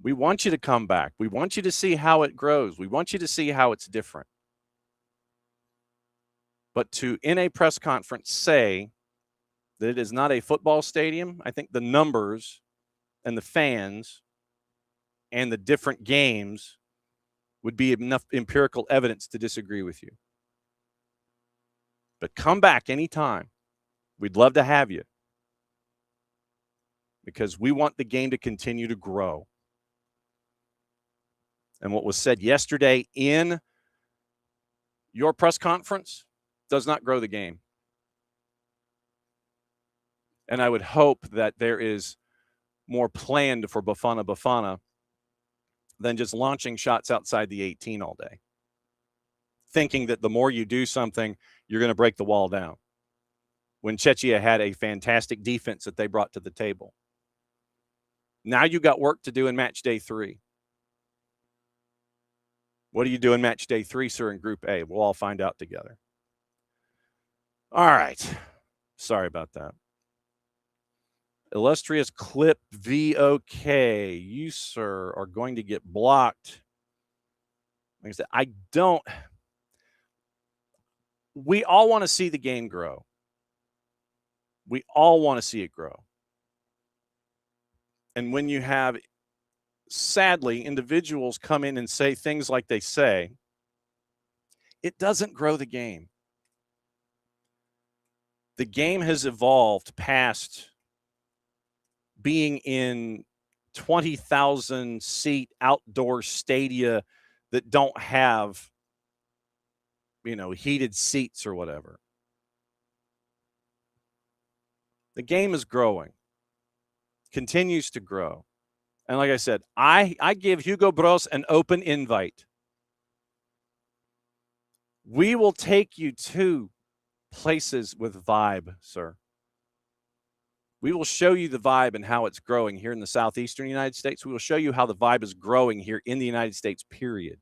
We want you to come back. We want you to see how it grows. We want you to see how it's different. But to, in a press conference, say that it is not a football stadium, I think the numbers and the fans and the different games would be enough empirical evidence to disagree with you. But come back anytime. We'd love to have you because we want the game to continue to grow. And what was said yesterday in your press conference does not grow the game. And I would hope that there is more planned for Bafana than just launching shots outside the 18 all day, thinking that the more you do something, you're going to break the wall down. When Czechia had a fantastic defense that they brought to the table. Now you got work to do in match day 3. What do you do in match day 3, sir, in Group A? We'll all find out together. All right. Sorry about that. Illustrious Clip VOK. You, sir, are going to get blocked. Like I said, we all want to see the game grow. We all want to see it grow. And when you have, sadly, individuals come in and say things like they say, it doesn't grow the game. The game has evolved past being in 20,000 seat outdoor stadia that don't have, heated seats or whatever. The game is growing, continues to grow. And like I said, I give Hugo Bros an open invite. We will take you to places with vibe, sir. We will show you the vibe and how it's growing here in the southeastern United States. We will show you how the vibe is growing here in the United States, period.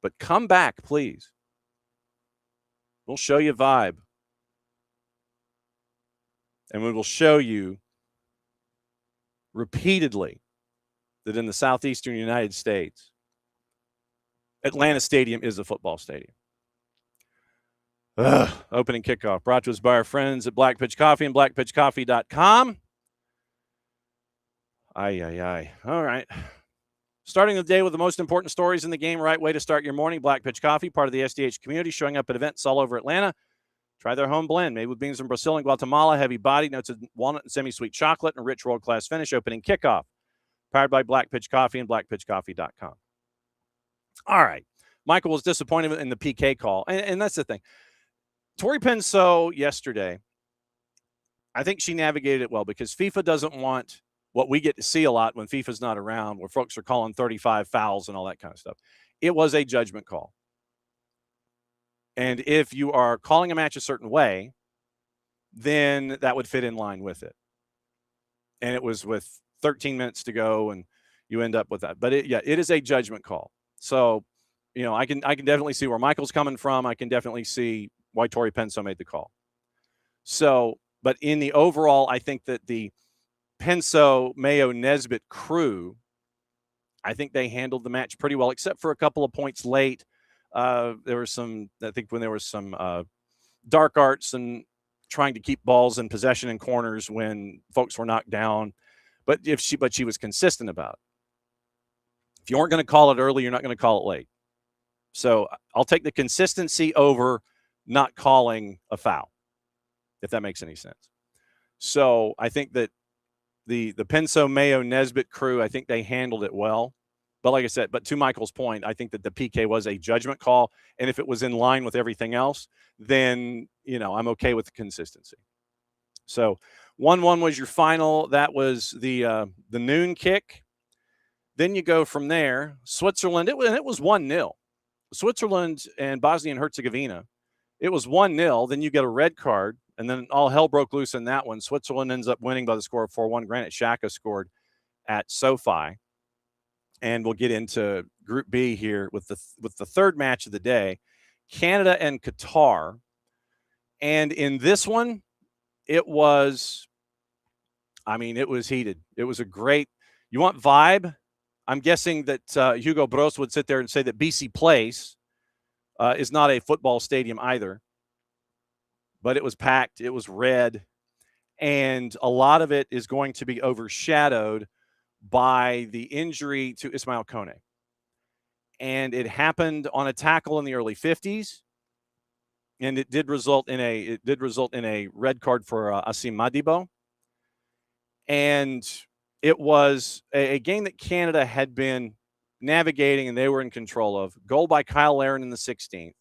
But come back, please. We'll show you vibe. And we will show you repeatedly that in the southeastern United States, Atlanta Stadium is a football stadium. Opening kickoff brought to us by our friends at Black Pitch Coffee and blackpitchcoffee.com. Aye. All right. Starting the day with the most important stories in the game, right way to start your morning. Black Pitch Coffee, part of the SDH community, showing up at events all over Atlanta. Try their home blend, made with beans from Brazil and Guatemala, heavy body, notes of walnut and semi-sweet chocolate, and a rich world-class finish. Opening kickoff, powered by Black Pitch Coffee and blackpitchcoffee.com. All right. Michael was disappointed in the PK call, and that's the thing. Tori Penso yesterday, I think she navigated it well because FIFA doesn't want what we get to see a lot when FIFA's not around, where folks are calling 35 fouls and all that kind of stuff. It was a judgment call. And if you are calling a match a certain way, then that would fit in line with it. And it was with 13 minutes to go, and you end up with that. But it is a judgment call. So, I can definitely see where Michael's coming from. I can definitely see why Tori Penso made the call. So, but in the overall, I think that the Penso, Mayo, Nesbitt crew, I think they handled the match pretty well, except for a couple of points late. There was some, I think when there was some dark arts and trying to keep balls in possession in corners when folks were knocked down. But she was consistent about it. If you weren't going to call it early, you're not going to call it late. So I'll take the consistency over not calling a foul, if that makes any sense. So I think that the Penso, Mayo, Nesbitt crew, I think they handled it well. But like I said, but to Michael's point, I think that the PK was a judgment call. And if it was in line with everything else, then, I'm okay with the consistency. So 1-1 was your final. That was the noon kick. Then you go from there. Switzerland, it was 1-0. Switzerland and Bosnia and Herzegovina, it was 1-0. Then you get a red card, and then all hell broke loose in that one. Switzerland ends up winning by the score of 4-1. Granit Xhaka scored at SoFi. And we'll get into Group B here with the third match of the day, Canada and Qatar. And in this one, it was heated. It was a great – you want vibe? I'm guessing that Hugo Broos would sit there and say that BC Place is not a football stadium either. But it was packed. It was red. And a lot of it is going to be overshadowed by the injury to Ismail Kone. And it happened on a tackle in the early 50s. And it did result in a red card for Asim Madibo. And it was a game that Canada had been navigating and they were in control of. Goal by Kyle Larin in the 16th.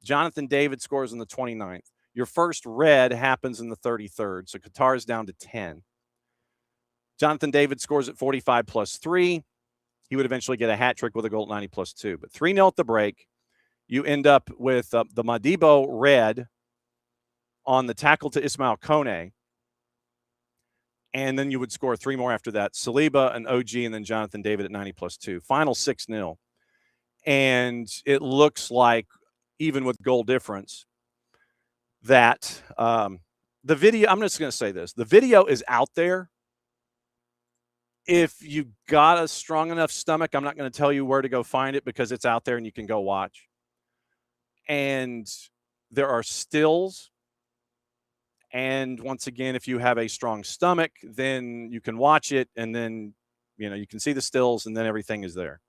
Jonathan David scores in the 29th. Your first red happens in the 33rd. So Qatar is down to 10. Jonathan David scores at 45 plus 3. He would eventually get a hat trick with a goal at 90 plus 2. But 3-0 at the break. You end up with the Madibo red on the tackle to Ismail Kone. And then you would score 3 more after that. Saliba, an OG, and then Jonathan David at 90 plus 2. Final 6-0. And it looks like, even with goal difference, that the video, I'm just going to say this. The video is out there. If you got a strong enough stomach, I'm not going to tell you where to go find it because it's out there and you can go watch. And there are stills. And once again, if you have a strong stomach, then you can watch it and then, you can see the stills and then everything is there.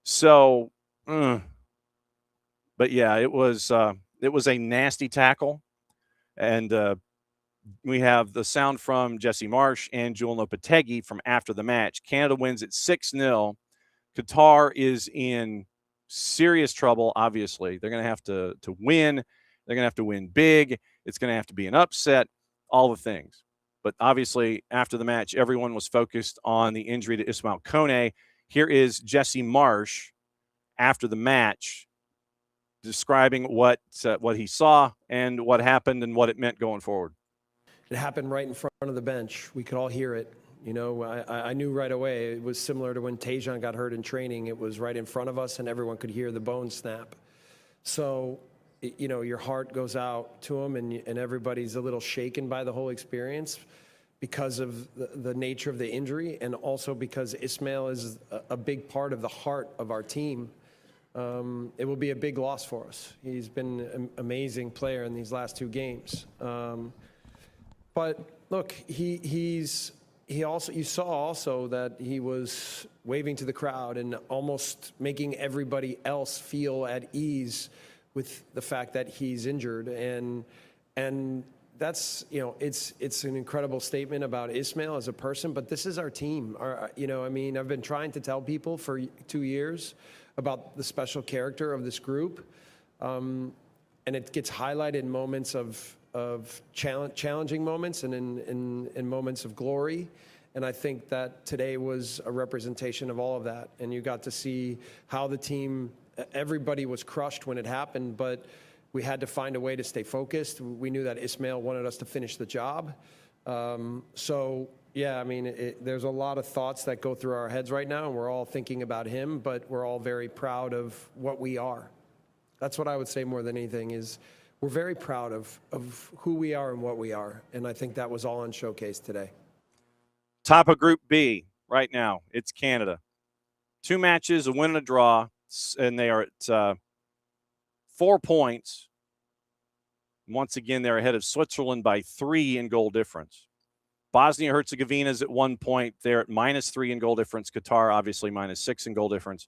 So, but yeah, it was a nasty tackle. And we have the sound from Jesse Marsh and Joel Lopetegui from after the match. Canada wins at 6-0. Qatar is in serious trouble, obviously. They're going to have to win. They're going to have to win big. It's going to have to be an upset, all the things. But obviously, after the match, everyone was focused on the injury to Ismail Kone. Here is Jesse Marsh after the match describing what he saw and what happened and what it meant going forward. It happened right in front of the bench. We could all hear it. I knew right away. It was similar to when Tajon got hurt in training. It was right in front of us, and everyone could hear the bone snap. So, your heart goes out to him, and everybody's a little shaken by the whole experience because of the nature of the injury, and also because Ismail is a big part of the heart of our team. It will be a big loss for us. He's been an amazing player in these last 2 games. But look, you saw also that he was waving to the crowd and almost making everybody else feel at ease with the fact that he's injured. And that's, it's an incredible statement about Ismail as a person, but this is our team. I've been trying to tell people for 2 years about the special character of this group. And it gets highlighted in moments of challenging moments and in moments of glory. And I think that today was a representation of all of that. And you got to see how the team, everybody was crushed when it happened, but we had to find a way to stay focused. We knew that Ismail wanted us to finish the job. There's a lot of thoughts that go through our heads right now, and we're all thinking about him, but we're all very proud of what we are. That's what I would say more than anything is we're very proud of who we are and what we are. And I think that was all on showcase today. Top of Group B right now, it's Canada. 2 matches, a win and a draw, and they are at 4 points. Once again, they're ahead of Switzerland by 3 in goal difference. Bosnia-Herzegovina is at 1 point. They're at -3 in goal difference. Qatar, obviously, -6 in goal difference,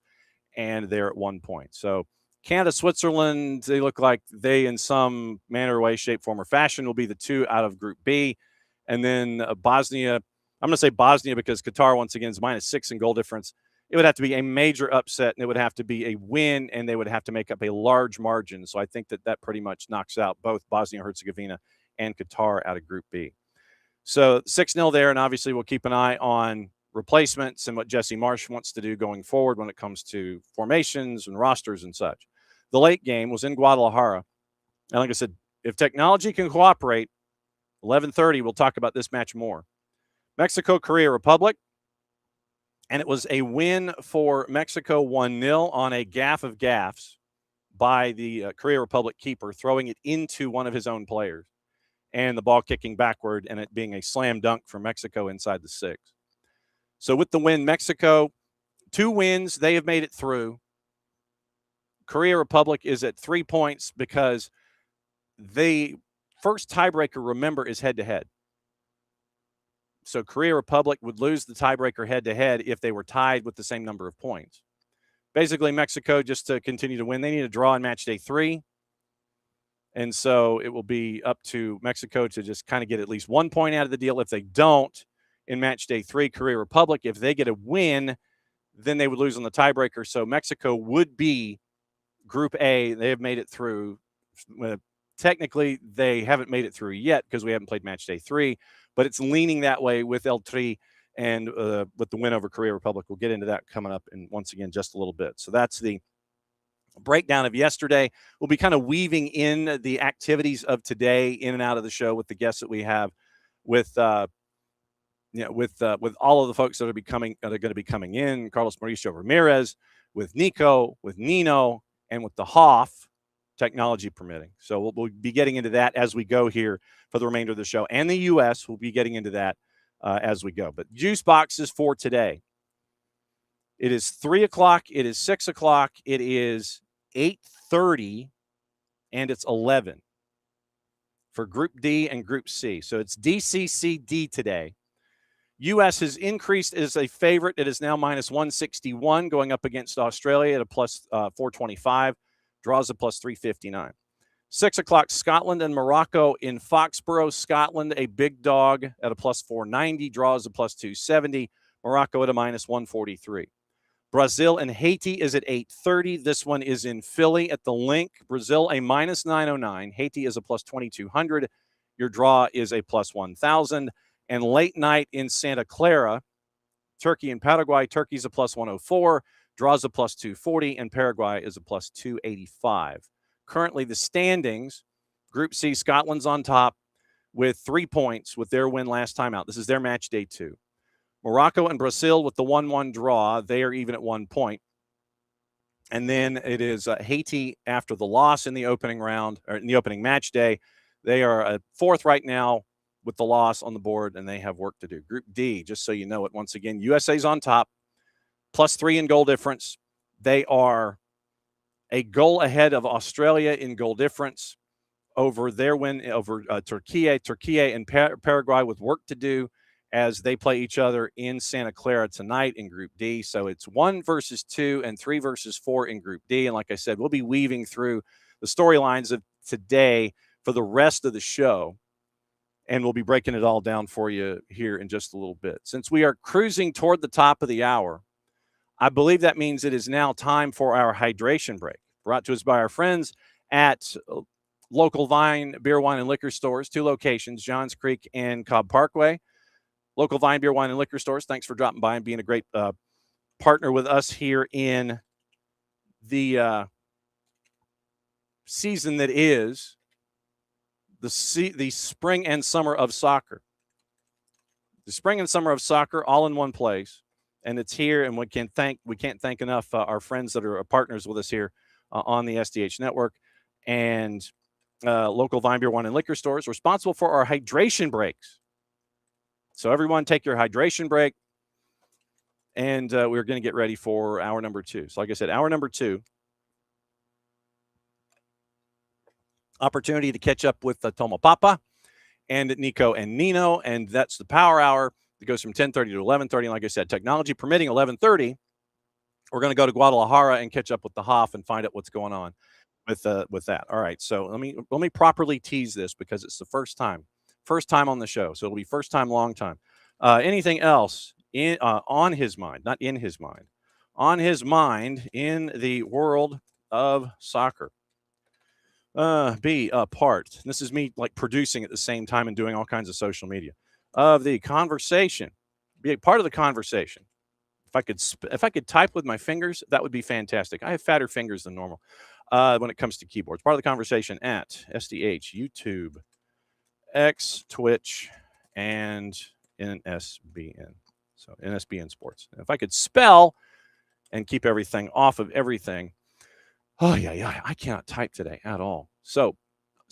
and they're at 1 point. So Canada, Switzerland, they look like they, in some manner, way, shape, form, or fashion, will be the 2 out of Group B. And then Bosnia, I'm going to say Bosnia because Qatar, once again, is -6 in goal difference. it would have to be a major upset, and it would have to be a win, and they would have to make up a large margin. So I think that pretty much knocks out both Bosnia-Herzegovina and Qatar out of Group B. So 6-0 there, and obviously we'll keep an eye on replacements and what Jesse Marsh wants to do going forward when it comes to formations and rosters and such. The late game was in Guadalajara. And like I said, if technology can cooperate, 11:30, we'll talk about this match more. Mexico, Korea Republic. And it was a win for Mexico 1-0 on a gaff of gaffes by the Korea Republic keeper, throwing it into one of his own players. And the ball kicking backward and it being a slam dunk for Mexico inside the 6. So with the win, Mexico, 2 wins, they have made it through. Korea Republic is at 3 points because the first tiebreaker, remember, is head-to-head. So Korea Republic would lose the tiebreaker head-to-head if they were tied with the same number of points. Basically, Mexico, just to continue to win, they need a draw in match day 3. And so it will be up to Mexico to just kind of get at least 1 point out of the deal. If they don't, in match day 3, Korea Republic, if they get a win, then they would lose on the tiebreaker. So Mexico would be Group A. They have made it through. Technically, they haven't made it through yet because we haven't played match day 3, but it's leaning that way with El Tri and with the win over Korea Republic. We'll get into that coming up in, once again, just a little bit. So that's the breakdown of yesterday. We'll be kind of weaving in the activities of today in and out of the show with the guests that we have with all of the folks that are going to be coming in, Carlos Mauricio Ramirez, with Nico, with Nino, and with the Hoff, technology permitting. So we'll be getting into that as we go here for the remainder of the show. And the U.S. will be getting into that as we go. But juice boxes for today. It is 3 o'clock. It is 6 o'clock. It is 8:30, and it's 11 for Group D and Group C. So it's DCCD today. U.S. has increased as a favorite. It is now minus 161 going up against Australia at a plus 425. Draws a plus 359. 6 o'clock, Scotland and Morocco in Foxborough. Scotland, a big dog at a plus 490. Draws a plus 270. Morocco at a minus 143. Brazil and Haiti is at 8:30. This one is in Philly at the Link. Brazil a minus 909. Haiti is a plus 2200. Your draw is a plus 1000. And late night in Santa Clara, Turkey and Paraguay. Turkey's a plus 104. Draws a plus 240, and Paraguay is a plus 285. Currently, the standings, Group C, Scotland's on top with 3 points with their win last time out. This is their match day 2. Morocco and Brazil with the 1-1 draw. They are even at 1 point. And then it is Haiti after the loss in the opening round, or in the opening match day. They are at 4th right now with the loss on the board, and they have work to do. Group D, just so you know it, once again, USA's on top. Plus 3 in goal difference. They are a goal ahead of Australia in goal difference over their win over Turkey. Turkey and Paraguay with work to do as they play each other in Santa Clara tonight in Group D. So it's 1 versus 2 and 3 versus 4 in Group D. And like I said, we'll be weaving through the storylines of today for the rest of the show. And we'll be breaking it all down for you here in just a little bit. Since we are cruising toward the top of the hour, I believe that means it is now time for our hydration break, brought to us by our friends at local Vine Beer, Wine, and Liquor Stores, 2 locations, Johns Creek and Cobb Parkway. Local Vine Beer, Wine, and Liquor Stores, thanks for dropping by and being a great partner with us here in the season that is the spring and summer of soccer. The spring and summer of soccer all in one place. And it's here, and we can't thank enough our friends that are partners with us here on the SDH network and local Vine Beer, Wine, and Liquor Stores responsible for our hydration breaks. So everyone take your hydration break, and we're going to get ready for hour number 2. So like I said, hour number 2, opportunity to catch up with Tomo Papa and Nico and Nino, and that's the power hour. It goes from 10:30 to 11:30. And like I said, technology permitting, 11:30, we're going to go to Guadalajara and catch up with the Hoff and find out what's going on with that. All right, so let me properly tease this because it's the first time on the show, so it'll be first time, long time. Anything else on his mind, not in his mind, on his mind in the world of soccer? Be a part. This is me like producing at the same time and doing all kinds of social media of the conversation. Be a part of the conversation. If I could type with my fingers, that would be fantastic. I have fatter fingers than normal when it comes to keyboards. Part of the conversation at SDH, YouTube, X, Twitch, and NSBN. So NSBN Sports. If I could spell and keep everything off of everything, oh yeah, I cannot type today at all. So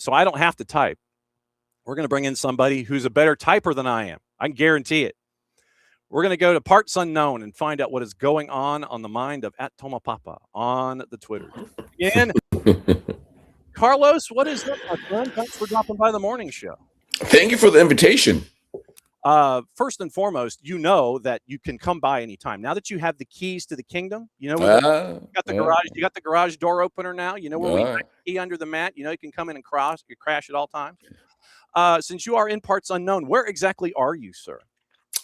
I don't have to type. We're going to bring in somebody who's a better typer than I am. I can guarantee it. We're going to go to Parts Unknown and find out what is going on the mind of @Tomapapa on the Twitter. Again, Carlos, what is up, my friend? Thanks for dropping by the morning show. Thank you for the invitation. First and foremost, you know that you can come by anytime. Now that you have the keys to the kingdom, you know you got the garage. You got the garage door opener now. You know where we put the key under the mat. You know you can come in and crash at all times. Since you are in Parts Unknown, where exactly are you, sir?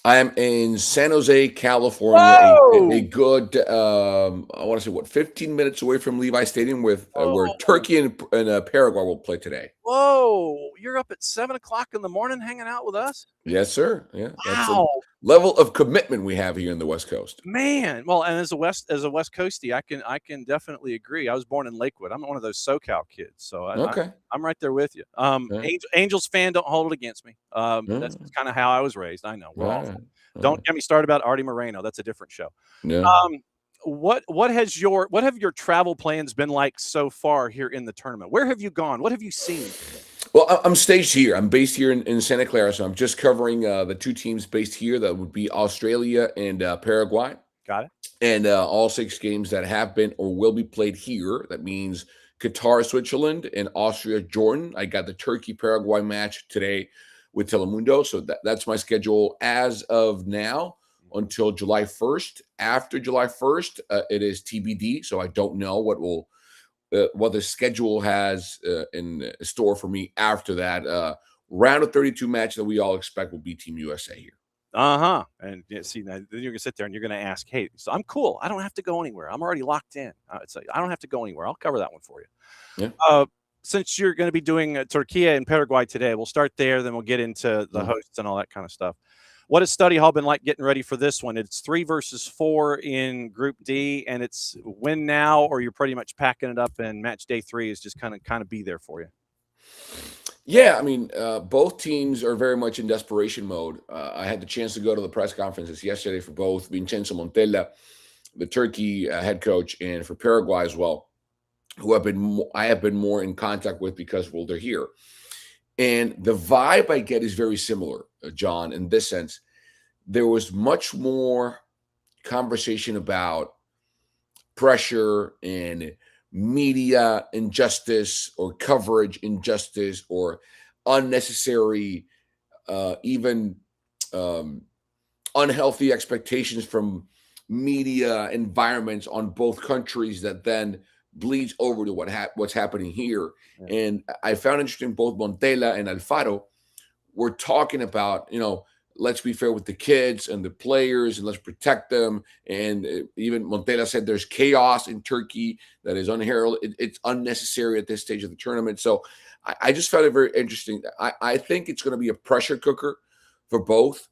I am in San Jose, California. A good, I want to say, 15 minutes away from Levi Stadium, with where Turkey and Paraguay will play today. Whoa! You're up at 7 o'clock in the morning, hanging out with us. Yes, sir. Yeah, that's wow. the level of commitment we have here in the West Coast. Man, well, and as a West Coastie, I can definitely agree. I was born in Lakewood. I'm one of those SoCal kids, so I'm right there with you. Angels fan, don't hold it against me. That's kind of how I was raised. I know. We're all don't get me started about Artie Moreno. That's a different show. Yeah. What have your travel plans been like so far here in the tournament? Where have you gone? What have you seen? Well, I'm staged here. I'm based here in Santa Clara, so I'm just covering the two teams based here. That would be Australia and Paraguay. Got it. And all 6 games that have been or will be played here. That means Qatar, Switzerland, and Austria, Jordan. I got the Turkey-Paraguay match today with Telemundo. So that's my schedule as of now until July 1st. After July 1st, it is TBD. So I don't know what the schedule has in store for me after that. Round of 32 match that we all expect will be Team USA here. And see, now then you're gonna sit there and you're gonna ask, hey, so I'm cool. I don't have to go anywhere. I'm already locked in. So I don't have to go anywhere. I'll cover that one for you. Yeah. Since you're going to be doing Turkey and Paraguay today, we'll start there. Then we'll get into the hosts and all that kind of stuff. What has study hall been like getting ready for this one? It's 3 versus 4 in Group D, and it's win now, or you're pretty much packing it up, and match day 3 is just kind of be there for you. Yeah, I mean, both teams are very much in desperation mode. I had the chance to go to the press conferences yesterday for both Vincenzo Montella, the Turkey head coach, and for Paraguay as well, who I have been more in contact with because, well, they're here. And the vibe I get is very similar, John, in this sense. There was much more conversation about pressure and media injustice or coverage injustice or unnecessary, even unhealthy expectations from media environments on both countries that then bleeds over to what's happening here. Yeah. And I found interesting both Montella and Alfaro were talking about, let's be fair with the kids and the players and let's protect them. And even Montella said there's chaos in Turkey that is unheralded. It's unnecessary at this stage of the tournament. So I just found it very interesting. I think it's going to be a pressure cooker for both,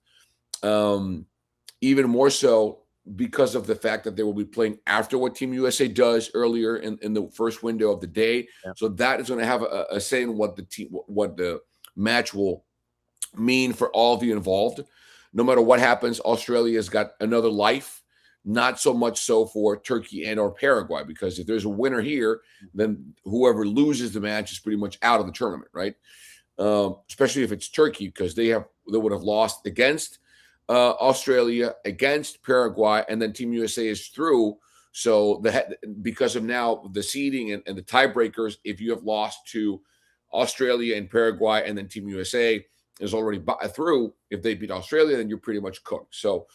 even more so because of the fact that they will be playing after what Team USA does earlier in the first window of the day. Yeah. So that is going to have a say in what the match will mean for all of the involved. No matter what happens, Australia's got another life, not so much so for Turkey and or Paraguay, because if there's a winner here, then whoever loses the match is pretty much out of the tournament, right? Especially if it's Turkey, because they would have lost against Australia, against Paraguay, and then Team USA is through. So because of now the seeding and the tiebreakers, if you have lost to Australia and Paraguay, and then Team USA is already through, if they beat Australia, then you're pretty much cooked. So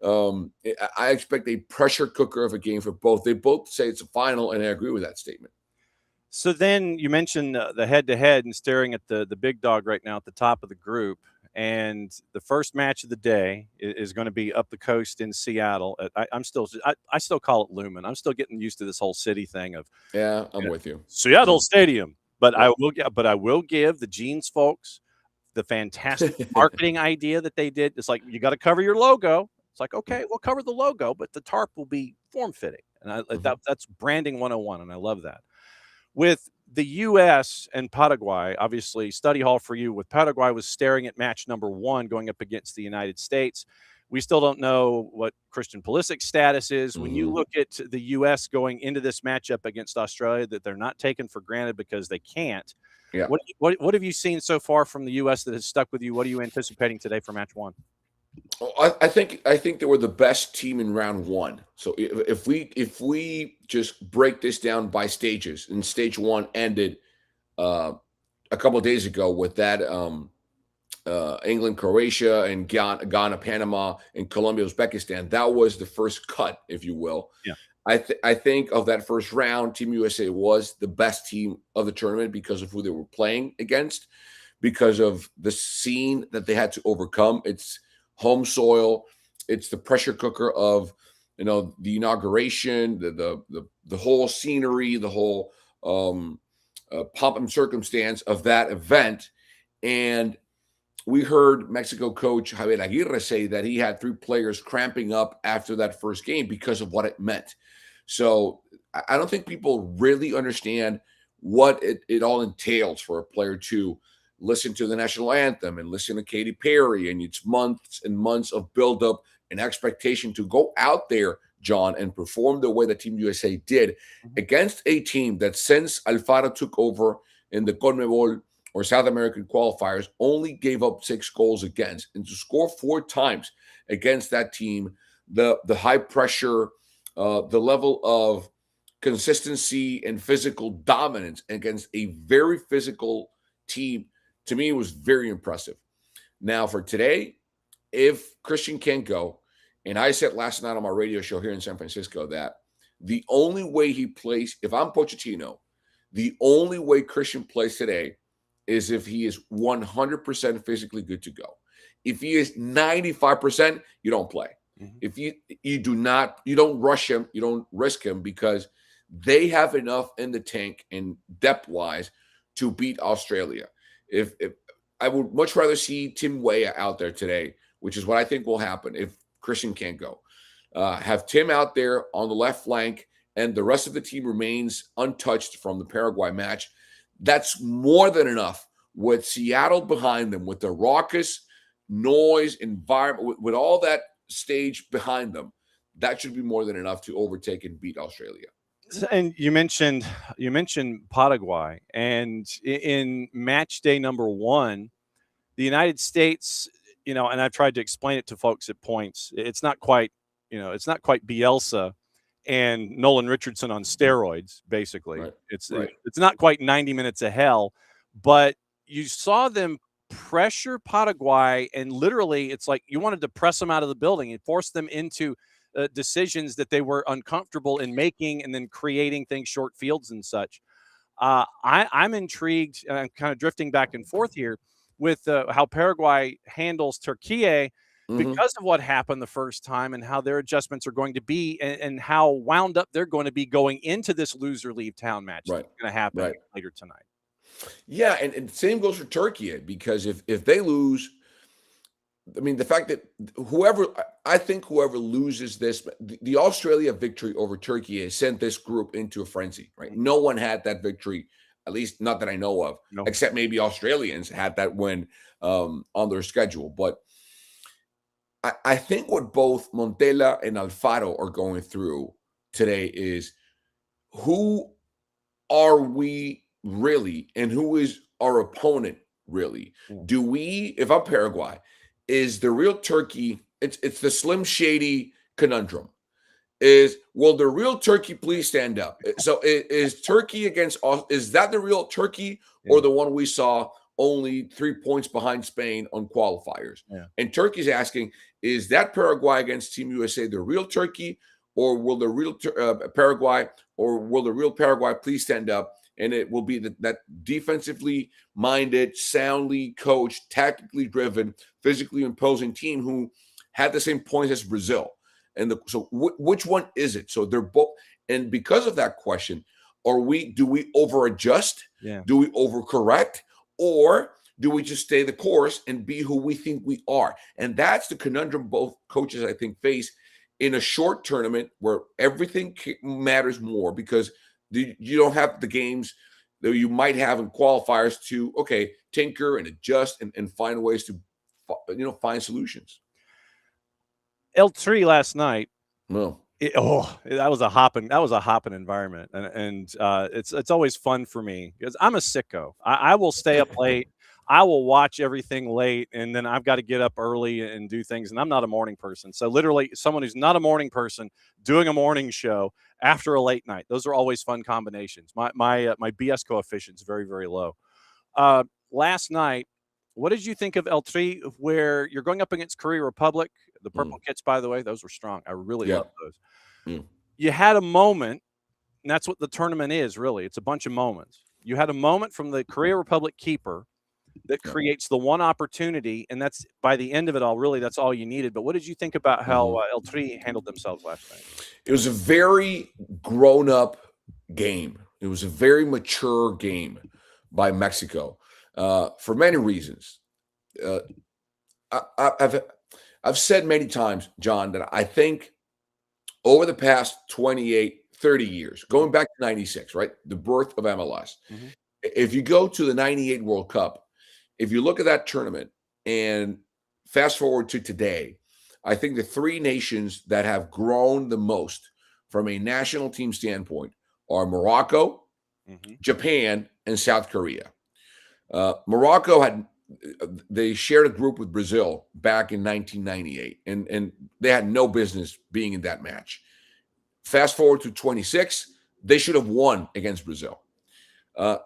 I expect a pressure cooker of a game for both. They both say it's a final, and I agree with that statement. So then you mentioned the head-to-head and staring at the big dog right now at the top of the group. and the first match of the day is going to be up the coast in Seattle. I still call it Lumen. I'm still getting used to this whole city thing of I'm with you. Seattle Stadium. But I will give the jeans folks the fantastic marketing idea that they did. It's like, you got to cover your logo. It's like, okay, we'll cover the logo, but the tarp will be form fitting, and that's branding 101, and I love that. With the U.S. and Paraguay, obviously, study hall for you. With Paraguay was staring at match number 1 going up against the United States. We still don't know what Christian Pulisic's status is. When you look at the U.S. going into this matchup against Australia, that they're not taken for granted because they can't. Yeah. What have you seen so far from the U.S. that has stuck with you? What are you anticipating today for match 1? I think they were the best team in round 1. So if we just break this down by stages, and stage 1 ended a couple of days ago with that England, Croatia, and Ghana, Panama, and Colombia, Uzbekistan. That was the first cut, if you will. Yeah. I think of that first round, Team USA was the best team of the tournament because of who they were playing against, because of the scene that they had to overcome. It's home soil. It's the pressure cooker of, the inauguration, the whole scenery, the whole pomp and circumstance of that event. And we heard Mexico coach Guadahala-ira say that he had 3 players cramping up after that first game because of what it meant. So I don't think people really understand what it all entails for a player to listen to the national anthem and listen to Katy Perry, and it's months and months of buildup and expectation to go out there, John, and perform the way that Team USA did against a team that, since Alfaro took over in the CONMEBOL or South American qualifiers, only gave up 6 goals against, and to score 4 times against that team, the high pressure, the level of consistency and physical dominance against a very physical team, to me, was very impressive. Now, for today, if Christian can't go, and I said last night on my radio show here in San Francisco that the only way he plays, if I'm Pochettino, the only way Christian plays today is if he is 100% physically good to go. If he is 95%, you don't play. If you don't rush him, you don't risk him, because they have enough in the tank and depth-wise to beat Australia. If I would much rather see Tim Weah out there today, which is what I think will happen if Christian can't go. Have Tim out there on the left flank, and the rest of the team remains untouched from the Paraguay match. That's more than enough with Seattle behind them, with the raucous noise environment, with all that stage behind them. That should be more than enough to overtake and beat Australia. And you mentioned Paraguay, and in match day number 1, the United States, and I've tried to explain it to folks at points. It's not quite Bielsa and Nolan Richardson on steroids, basically. Right. It's not quite 90 minutes of hell, but you saw them pressure Paraguay, and literally it's like you wanted to press them out of the building and force them into decisions that they were uncomfortable in making, and then creating things, short fields and such. I'm intrigued, and I'm kind of drifting back and forth here with how Paraguay handles Turkey, because of what happened the first time, and how their adjustments are going to be, and how wound up they're going to be going into this loser leave town match that's going to happen later tonight. Yeah, and the same goes for Turkey, because if they lose, I mean, the fact that whoever loses this, the Australia victory over Turkey has sent this group into a frenzy, right? No one had that victory, at least not that I know of, except maybe Australians had that win on their schedule. But I think what both Montella and Alfaro are going through today is, who are we really, and who is our opponent really? Do we, if I'm Paraguay, is the real Turkey, it's the Slim Shady conundrum. Will the real Turkey please stand up? So is Turkey is that the real Turkey, or the one we saw only 3 points behind Spain on qualifiers? And Turkey's asking, is that Paraguay against Team USA the real Turkey, or will the real Paraguay please stand up and it will be that defensively minded, soundly coached, tactically driven, physically imposing team who had the same points as Brazil. And which one is it? So they're both, and because of that question, do we over adjust? Yeah. Do we overcorrect? Or do we just stay the course and be who we think we are? And that's the conundrum both coaches, I think, face in a short tournament where everything matters more because you don't have the games that you might have in qualifiers to, tinker and adjust and find ways to, find solutions. L3 last night. No. That was a hopping environment, and it's always fun for me because I'm a sicko. I will stay up late. I will watch everything late, and then I've got to get up early and do things. And I'm not a morning person, so literally, someone who's not a morning person doing a morning show after a late night. Those are always fun combinations. My BS coefficient is very, very low. Last night, what did you think of L3, where you're going up against Korea Republic? The purple kits, by the way, those were strong. I really love those. You had a moment, and that's what the tournament is, really. It's a bunch of moments. You had a moment from the Korea Republic keeper that creates the one opportunity, and that's by the end of it all, really, that's all you needed. But what did you think about how L3 handled themselves last night? It was a very grown-up game. It was a very mature game by Mexico for many reasons. I've said many times, John, that I think over the past 28, 30 years, going back to 96, right, the birth of MLS, if you go to the 98 World Cup, if you look at that tournament and fast forward to today, I think the three nations that have grown the most from a national team standpoint are Morocco, Japan, and South Korea. Morocco they shared a group with Brazil back in 1998, and they had no business being in that match. Fast forward to 26, they should have won against Brazil.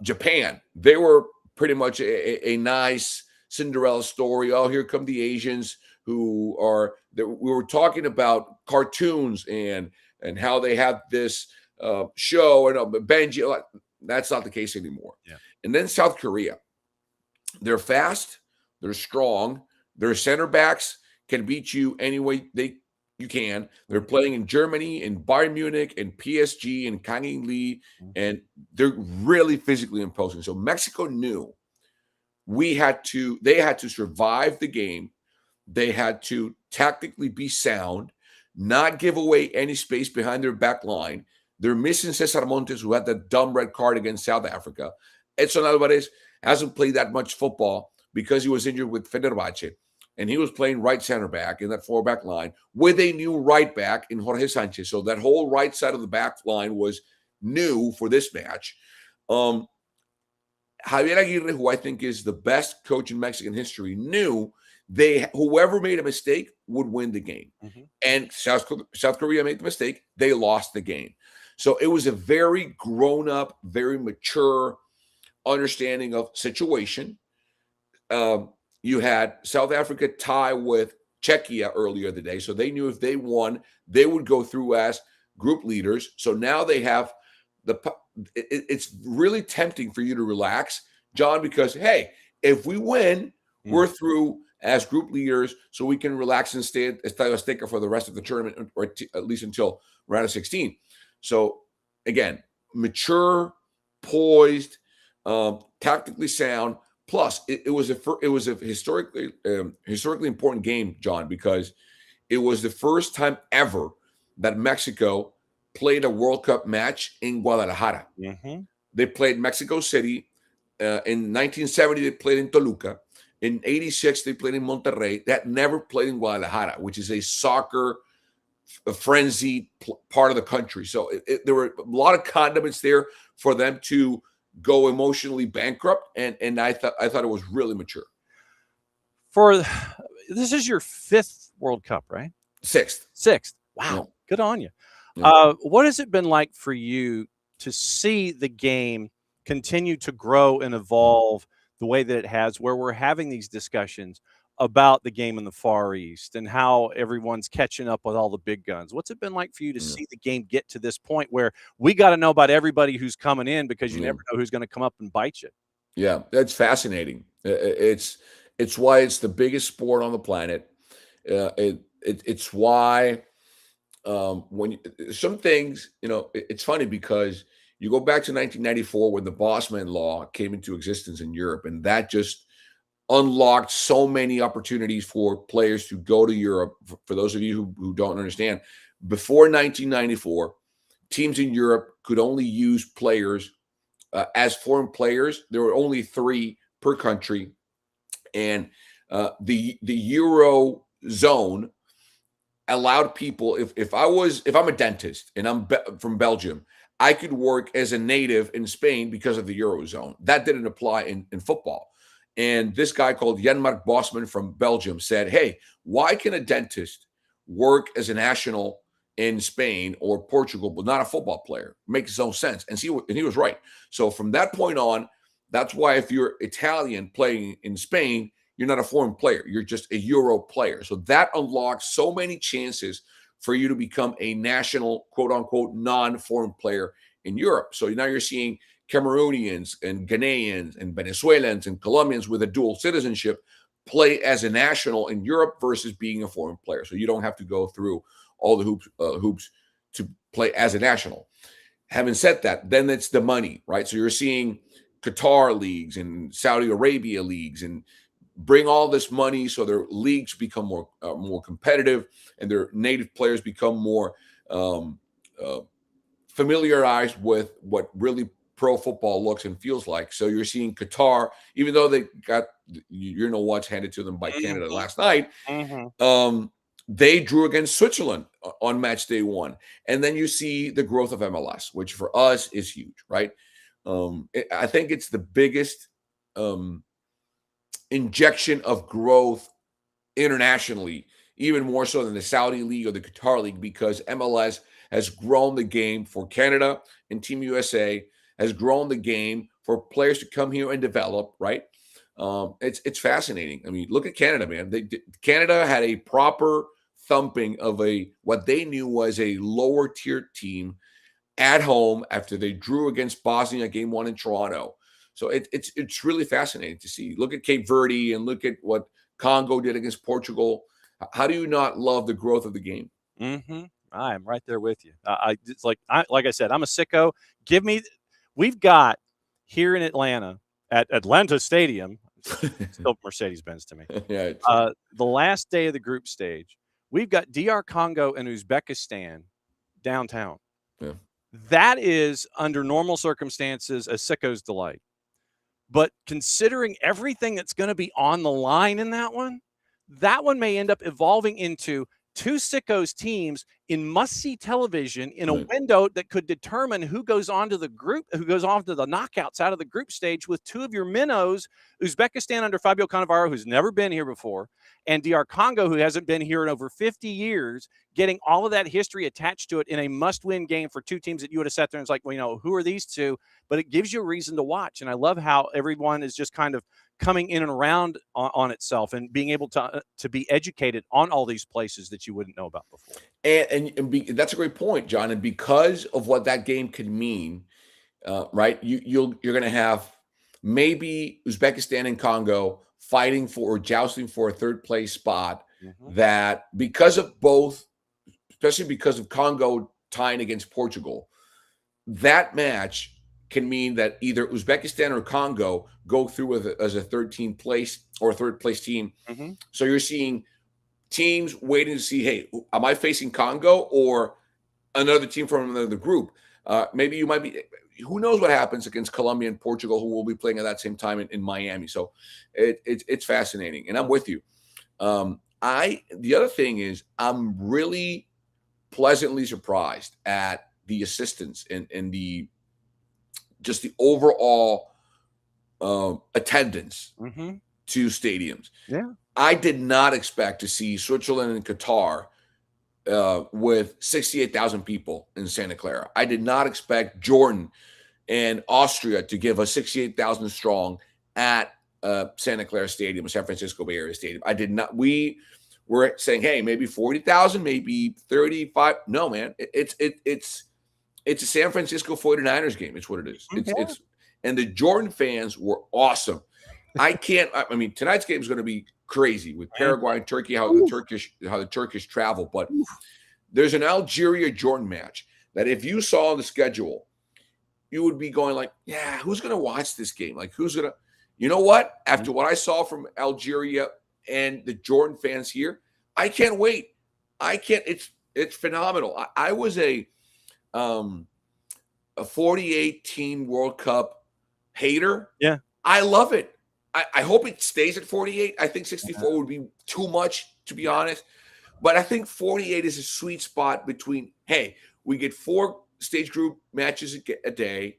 Japan, they were pretty much a nice Cinderella story. Oh, here come the Asians who are – we were talking about cartoons and how they have this show. And Benji, that's not the case anymore. Yeah. And then South Korea. They're fast. They're strong. Their center backs can beat you any way you can. They're playing in Germany, in Bayern Munich, in PSG, in Kangin Lee, and they're really physically imposing. So Mexico knew they had to survive the game. They had to tactically be sound, not give away any space behind their back line. They're missing Cesar Montes, who had that dumb red card against South Africa. Edson Alvarez hasn't played that much football because he was injured with Fenerbahce, and he was playing right center back in that four-back line with a new right back in Jorge Sanchez. So that whole right side of the back line was new for this match. Javier Aguirre, who I think is the best coach in Mexican history, knew whoever made a mistake would win the game. And South Korea made the mistake. They lost the game. So it was a very grown-up, very mature understanding of situation. You had South Africa tie with Czechia earlier the day, so they knew if they won, they would go through as group leaders. So now they have it's really tempting for you to relax, John, because, hey, if we win, we're through as group leaders, so we can relax and stay at Estadio Azteca for the rest of the tournament, or at least until round of 16. So, again, mature, poised, tactically sound. Plus, it was a historically important game, John, because it was the first time ever that Mexico played a World Cup match in Guadalajara. They played Mexico City. In 1970, they played in Toluca. In 86, they played in Monterrey. They had never played in Guadalajara, which is a soccer frenzied part of the country. So there were a lot of condiments there for them to go emotionally bankrupt, and I thought it was really mature. This is your fifth World Cup, right? Sixth. Wow, Yeah. Good on you. Yeah. What has it been like for you to see the game continue to grow and evolve the way that it has, where we're having these discussions about the game in the Far East and how everyone's catching up with all the big guns. What's it been like for you to see the game get to this point where we got to know about everybody who's coming in, because you never know who's going to come up and bite you? Yeah, that's fascinating. It's why it's the biggest sport on the planet. It's why when some things, it's funny because you go back to 1994 when the Bossman Law came into existence in Europe, and that just unlocked so many opportunities for players to go to Europe. For those of you who don't understand, before 1994, teams in Europe could only use players as foreign players. There were only 3 per country, and the Euro zone allowed people. If I'm a dentist and I'm from Belgium, I could work as a native in Spain because of the Eurozone. That didn't apply in football. And this guy called Jan-Marc Bosman from Belgium said, hey, why can a dentist work as a national in Spain or Portugal, but not a football player? Makes no sense. And he was right. So from that point on, that's why if you're Italian playing in Spain, you're not a foreign player. You're just a Euro player. So that unlocks so many chances for you to become a national, quote unquote, non-foreign player in Europe. So now you're seeing Cameroonians and Ghanaians and Venezuelans and Colombians with a dual citizenship play as a national in Europe versus being a foreign player. So you don't have to go through all the hoops to play as a national. Having said that, then it's the money, right? So you're seeing Qatar leagues and Saudi Arabia leagues and bring all this money so their leagues become more competitive and their native players become more familiarized with what really pro football looks and feels like. So you're seeing Qatar, even though they got what's handed to them by Canada last night, they drew against Switzerland on match day 1. And then you see the growth of MLS, which for us is huge, right? I think it's the biggest injection of growth internationally, even more so than the Saudi League or the Qatar League, because MLS has grown the game for Canada, and Team USA has grown the game for players to come here and develop, right? It's fascinating. I mean, look at Canada, man. Canada had a proper thumping of what they knew was a lower tier team at home after they drew against Bosnia game 1 in Toronto. So it's really fascinating to see. Look at Cape Verde and look at what Congo did against Portugal. How do you not love the growth of the game? I am right there with you. It's like I said, I'm a sicko. We've got here in Atlanta at Atlanta Stadium, still Mercedes-Benz to me. Yeah. The last day of the group stage, we've got DR Congo and Uzbekistan downtown. Yeah. That is, under normal circumstances, a sicko's delight. But considering everything that's going to be on the line in that one may end up evolving into 2 sickos teams in must-see television in a window that could determine who goes on to the knockouts out of the group stage, with 2 of your minnows, Uzbekistan under Fabio Cannavaro, who's never been here before, and DR Congo, who hasn't been here in over 50 years, getting all of that history attached to it in a must-win game for 2 teams that you would have sat there and it's like, well, who are these 2? But it gives you a reason to watch. And I love how everyone is just kind of coming in and around on itself and being able to be educated on all these places that you wouldn't know about before. That's a great point, John. And because of what that game could mean, right? You're going to have maybe Uzbekistan and Congo fighting for or jousting for a 3rd place spot. That because of both, especially because of Congo tying against Portugal, that match can mean that either Uzbekistan or Congo go through as a 13th place or 3rd place team. So you're seeing teams waiting to see, hey, am I facing Congo or another team from another group? Maybe you might be. Who knows what happens against Colombia and Portugal, who will be playing at that same time in Miami. So it's fascinating, and I'm with you. The other thing is I'm really pleasantly surprised at the assistance and the overall attendance to stadiums. Yeah. I did not expect to see Switzerland and Qatar with 68,000 people in Santa Clara. I did not expect Jordan and Austria to give us 68,000 strong at Santa Clara Stadium, San Francisco Bay Area Stadium. I did not. We were saying, hey, maybe 40,000, maybe 35. No, man, it's a San Francisco 49ers game. It's what it is. It's and the Jordan fans were awesome. I mean, tonight's game is going to be crazy with Paraguay and Turkey, how the Turkish travel. But there's an Algeria Jordan match that if you saw the schedule, you would be going like, yeah, who's going to watch this game? Like, who's going to, you know what? After what I saw from Algeria and the Jordan fans here, I can't wait. It's phenomenal. I was a 48-team World Cup hater. Yeah. I love it. I hope it stays at 48. I think 64 would be too much, to be honest. But I think 48 is a sweet spot between, hey, we get 4 stage group matches a day.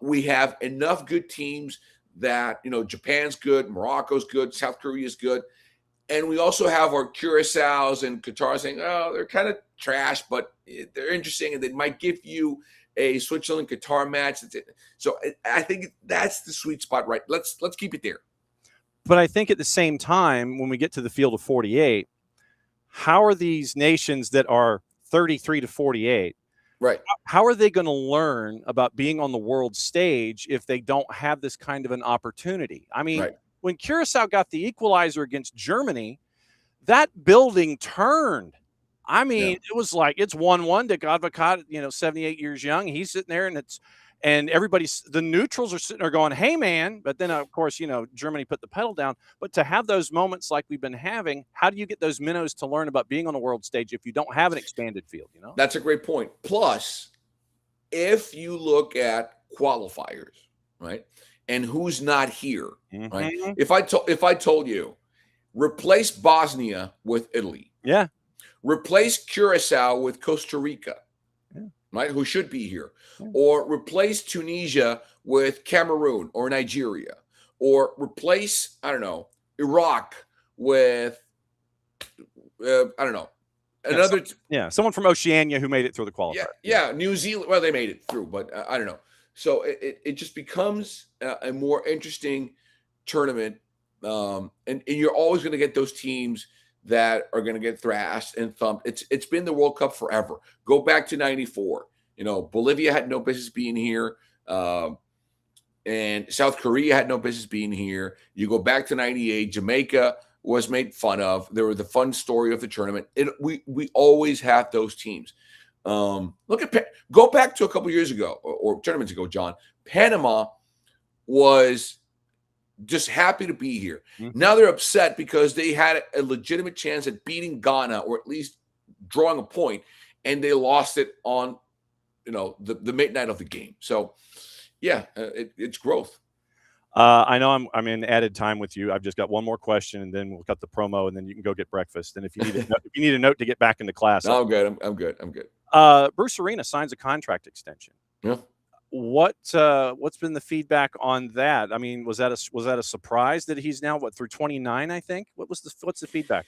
We have enough good teams that, Japan's good, Morocco's good, South Korea's good. And we also have our Curaçaos and Qatar saying, oh, they're kind of trash, but they're interesting, and they might give you a Switzerland-Qatar match. So I think that's the sweet spot, right? Let's keep it there. But I think at the same time, when we get to the field of 48, how are these nations that are 33 to 48, right? How are they going to learn about being on the world stage if they don't have this kind of an opportunity? I mean, when Curaçao got the equalizer against Germany, that building turned. I mean, it was like it's 1-1 to Guadahala-ira, 78 years young. He's sitting there, and the neutrals are sitting there going, "Hey, man!" But then, of course, Germany put the pedal down. But to have those moments like we've been having, how do you get those minnows to learn about being on the world stage if you don't have an expanded field? That's a great point. Plus, if you look at qualifiers, right, and who's not here, right? If I told you, replace Bosnia with Italy, replace Curaçao with Costa Rica, right? Who should be here, or replace Tunisia with Cameroon or Nigeria, or replace Iraq with someone from Oceania who made it through the qualifier. New Zealand. Well, they made it through, but I don't know. So it just becomes a more interesting tournament, and you're always going to get those teams that are going to get thrashed and thumped. It's been the World Cup forever. Go back to '94. Bolivia had no business being here, and South Korea had no business being here. You go back to '98. Jamaica was made fun of. They were the fun story of the tournament. We always have those teams. Go back to a couple years ago or tournaments ago, John. Panama was just happy to be here. Now they're upset because they had a legitimate chance at beating Ghana or at least drawing a point, and they lost it on, the midnight of the game. So, it's growth. I know I'm in added time with you. I've just got one more question, and then we'll cut the promo, and then you can go get breakfast. And if you need a note to get back into class, I'm good. I'm good. Bruce Arena signs a contract extension. Yeah. What's been the feedback on that? I mean, was that a surprise that he's now through 29? I think. What's the feedback?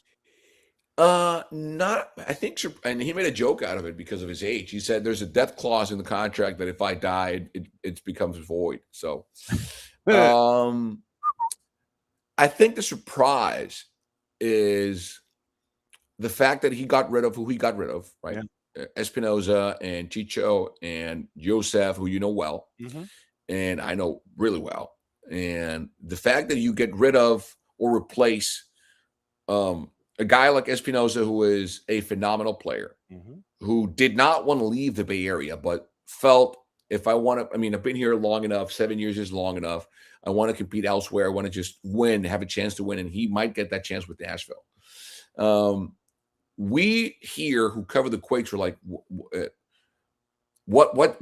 Not. I think, and he made a joke out of it because of his age. He said there's a death clause in the contract that if I die, it becomes void. So, I think the surprise is the fact that he got rid of who he got rid of, right? Yeah. Espinoza and Chicho and Joseph, who you know well, and I know really well. And the fact that you get rid of or replace a guy like Espinoza, who is a phenomenal player, who did not want to leave the Bay Area, but felt if I want to, I've been here long enough, 7 years is long enough. I want to compete elsewhere. I want to just win, have a chance to win, and he might get that chance with Nashville. We here who cover the Quakes were like, what?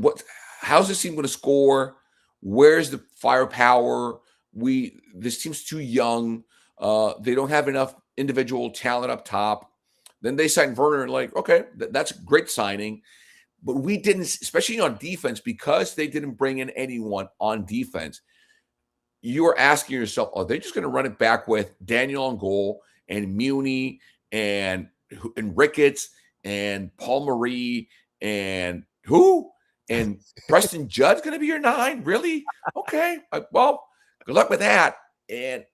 How's this team going to score? Where's the firepower? This team's too young. They don't have enough individual talent up top. Then they signed Werner, like, okay, that's a great signing. But we didn't, especially on defense, because they didn't bring in anyone on defense. You are asking yourself, are they just going to run it back with Daniel on goal and Muni and Ricketts and Paul Marie and who? And Preston Judd's going to be your 9? Really? Okay. Well, good luck with that. And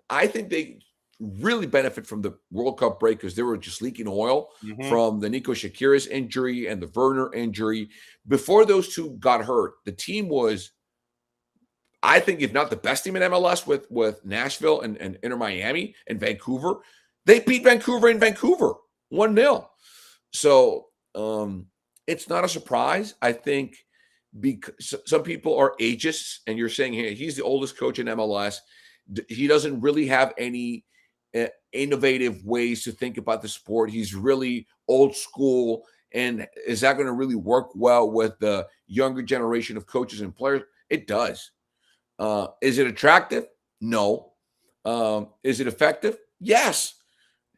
I think they really benefit from the World Cup break because they were just leaking oil from the Nico Shakira's injury and the Werner injury. Before those two got hurt, the team was, I think, if not the best team in MLS with Nashville and Inter Miami and Vancouver. They beat Vancouver in Vancouver 1-0. So it's not a surprise. I think because some people are ageist, and you're saying, hey, he's the oldest coach in MLS. He doesn't really have any innovative ways to think about the sport. He's really old school. And is that going to really work well with the younger generation of coaches and players? It does. Is it attractive? No. Is it effective? Yes.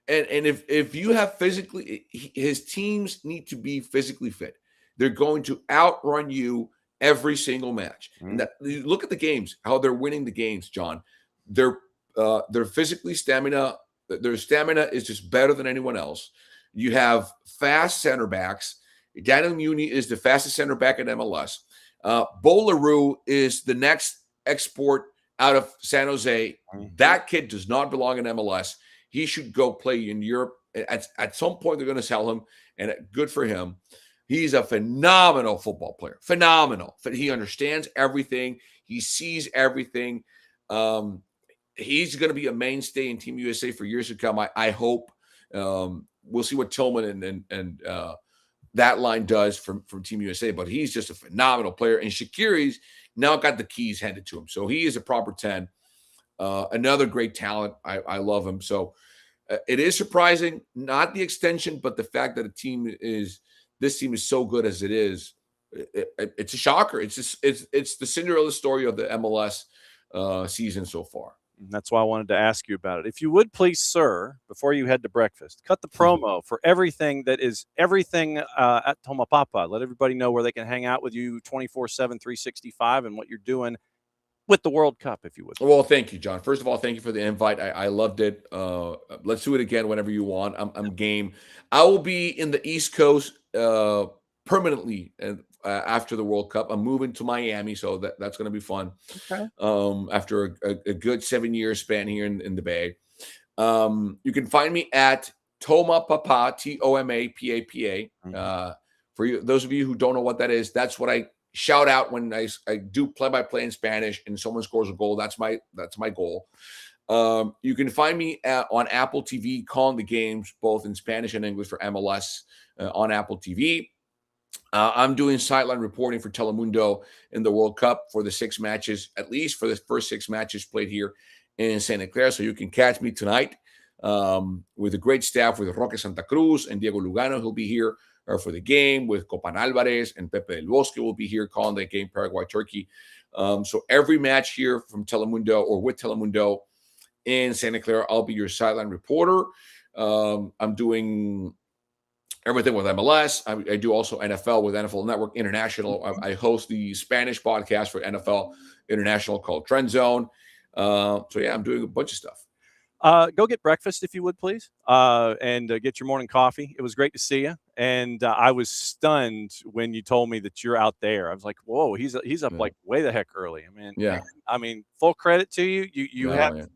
And if you have physically, his teams need to be physically fit. They're going to outrun you every single match. And that, you look at the games, how they're winning the games, John. They're physically stamina. Their stamina is just better than anyone else. You have fast center backs. Daniel Muni is the fastest center back in MLS. Bo LaRue is the next export out of San Jose. That kid does not belong in MLS. He should go play in Europe. At some point, they're going to sell him, and good for him. He's a phenomenal football player. Phenomenal. He understands everything. He sees everything. He's going to be a mainstay in Team USA for years to come. I hope. We'll see what Tillman and that line does from Team USA, but he's just a phenomenal player. And Shaqiri's now got the keys handed to him, so he is a proper 10. Another great talent. I love him. So it is surprising, not the extension, but the fact that this team is so good as it is. It's a shocker. It's the Cinderella story of the MLS season so far. And that's why I wanted to ask you about it. If you would please, sir, before you head to breakfast, cut the promo for everything that is everything at Toma Papa. Let everybody know where they can hang out with you 24/7, 365, and what you're doing with the World Cup, if you would. Well, thank you, John. First of all, thank you for the invite. I loved it. Let's do it again whenever you want. I'm game. I will be in the East Coast permanently after the World Cup. I'm moving to Miami, so that's going to be fun. Okay. After a good 7-year span here in the Bay. You can find me at Toma Papa, TOMAPAPA. For you, those of you who don't know what that is, that's what I shout out when I do play-by-play in Spanish and someone scores a goal. That's my goal. You can find me on Apple TV calling the games both in Spanish and English for MLS on Apple TV. I'm doing sideline reporting for Telemundo in the World Cup for the 6 matches, at least for the first 6 matches played here in Santa Clara. So you can catch me tonight with a great staff with Roque Santa Cruz and Diego Lugano. He'll be here for the game with Copan Alvarez, and Pepe del Bosque will be here calling the game, Paraguay-Turkey. So every match here from Telemundo or with Telemundo in Santa Clara, I'll be your sideline reporter. I'm doing everything with MLS. I do also NFL with NFL Network International. I host the Spanish podcast for NFL International called Trend Zone. So yeah, I'm doing a bunch of stuff. Go get breakfast if you would, please, and get your morning coffee. It was great to see you, and I was stunned when you told me that you're out there. I was like, "Whoa, he's up like way the heck early." I mean, full credit to you. You have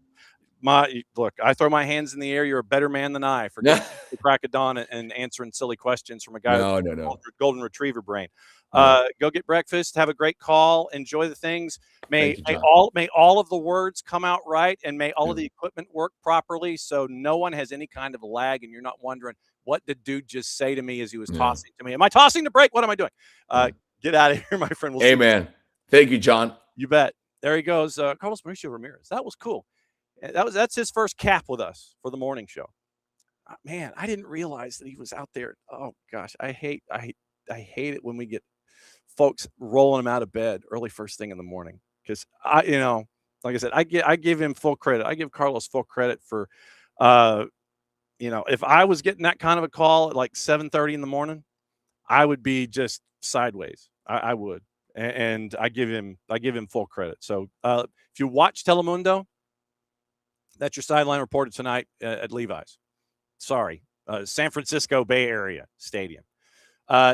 my look. I throw my hands in the air. You're a better man than I for the crack of dawn and answering silly questions from a guy with golden retriever brain. Go get breakfast. Have a great call. Enjoy the things. May all of the words come out right, and may all of the equipment work properly, so no one has any kind of lag, and you're not wondering what did dude just say to me as he was tossing to me. Am I tossing the break? What am I doing? Get out of here, my friend. We'll Amen. Thank you, John. You bet. There he goes, Carlos Mauricio Ramirez. That was cool. That's his first cap with us for the morning show. Man, I didn't realize that he was out there. Oh gosh, I hate it when we get folks rolling him out of bed early first thing in the morning, because like I said, I give him full credit. I give Carlos full credit for, if I was getting that kind of a call at like 7:30 in the morning, I would be just sideways. I would, and I give him full credit. So if you watch Telemundo, that's your sideline reporter tonight at Levi's. Sorry, San Francisco Bay Area Stadium.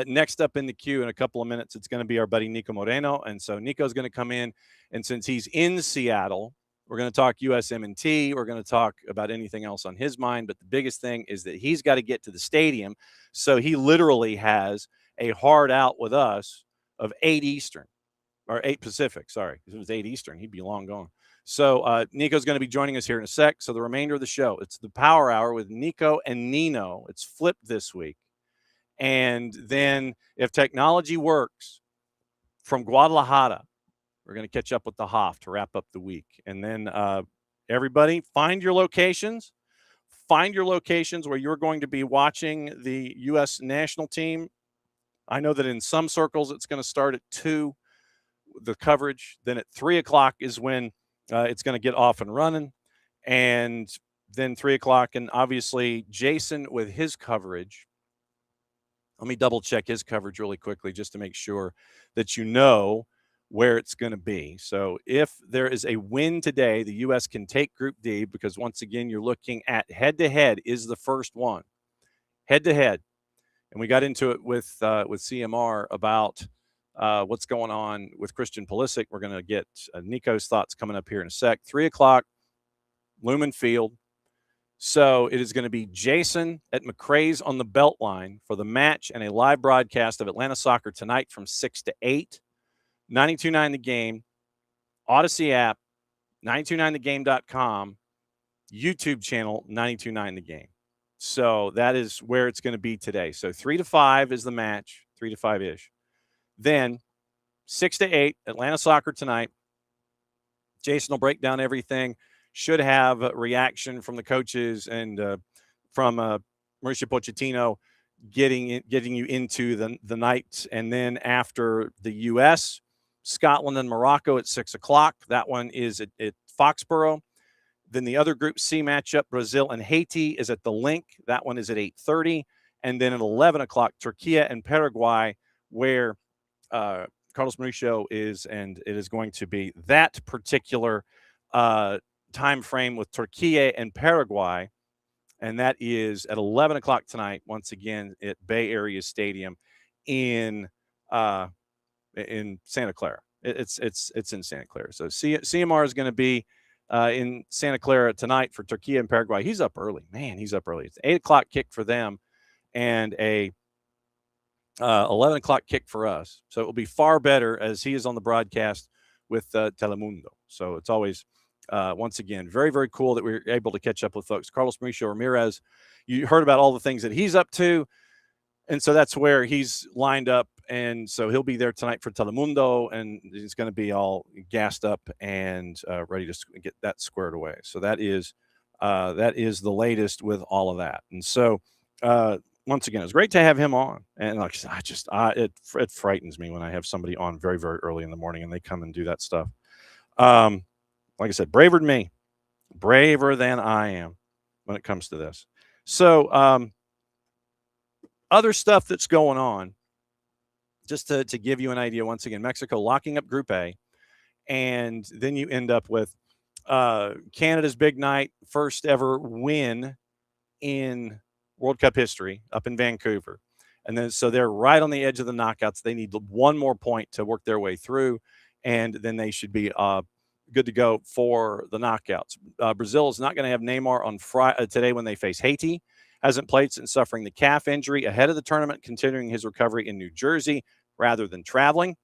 Next up in the queue in a couple of minutes, it's going to be our buddy Nico Moreno. And so Nico's going to come in. And since he's in Seattle, We're going to talk USM&T. We're going to talk about anything else on his mind. But the biggest thing is that he's got to get to the stadium. So he literally has a hard out with us of 8 Eastern or 8 Pacific. Sorry. If it was 8 Eastern, he'd be long gone. So Nico's going to be joining us here in a sec. So the remainder of the show, it's the Power Hour with Nico and Nino. It's flipped this week. And then if technology works, from Guadalajara, we're going to catch up with the Hoff to wrap up the week. And then everybody, find your locations. Find your locations where you're going to be watching the U.S. national team. I know that in some circles it's going to start at 2, the coverage. Then at 3 o'clock is when it's going to get off and running. And then 3 o'clock, and obviously Jason with his coverage. Let me double check his coverage really quickly just to make sure that you know where it's going to be. So if there is a win today, the U.S. can take Group D, because once again, you're looking at head-to-head is the first one. Head-to-head. And we got into it with CMR about what's going on with Christian Pulisic. We're going to get Nico's thoughts coming up here in a sec. 3 o'clock, Lumen Field. So it is going to be Jason at McRae's on the Beltline for the match and a live broadcast of Atlanta Soccer tonight from 6 to 8. 92.9 The Game, Odyssey app, 929thegame.com, YouTube channel, 92.9 The Game. So that is where it's going to be today. So 3 to 5 is the match, 3 to 5-ish. Then 6 to 8, Atlanta Soccer tonight. Jason will break down everything. Should have a reaction from the coaches and from Mauricio Pochettino getting you into the night. And then after the U.S., Scotland and Morocco at 6 o'clock. That one is at Foxborough. Then the other Group C matchup, Brazil and Haiti, is at the Link. That one is at 8:30. And then at 11 o'clock, Turkey and Paraguay, where Carlos Mauricio is, and it is going to be that particular time frame with Turkey and Paraguay. And that is at 11 o'clock tonight, once again, at Bay Area Stadium in Santa Clara. It's in Santa Clara. So CMR is going to be in Santa Clara tonight for Turkey and Paraguay. He's up early. Man, he's up early. It's 8 o'clock kick for them and a 11 o'clock kick for us. So it will be far better as he is on the broadcast with Telemundo. So it's always, once again, very, very cool that we're able to catch up with folks. Carlos Mauricio Ramirez, you heard about all the things that he's up to. And so that's where he's lined up. And so he'll be there tonight for Telemundo, and he's going to be all gassed up and ready to get that squared away. So that is the latest with all of that. And so once again, it's great to have him on. And like I said, it frightens me when I have somebody on very, very early in the morning and they come and do that stuff. Like I said, braver than me, braver than I am when it comes to this. So other stuff that's going on, just to give you an idea, once again, Mexico locking up Group A, and then you end up with Canada's big night, first ever win in World Cup history up in Vancouver. And then so they're right on the edge of the knockouts. They need one more point to work their way through, and then they should be good to go for the knockouts. Brazil is not going to have Neymar on Friday today when they face Haiti. Hasn't played since suffering the calf injury ahead of the tournament, continuing his recovery in New Jersey rather than traveling.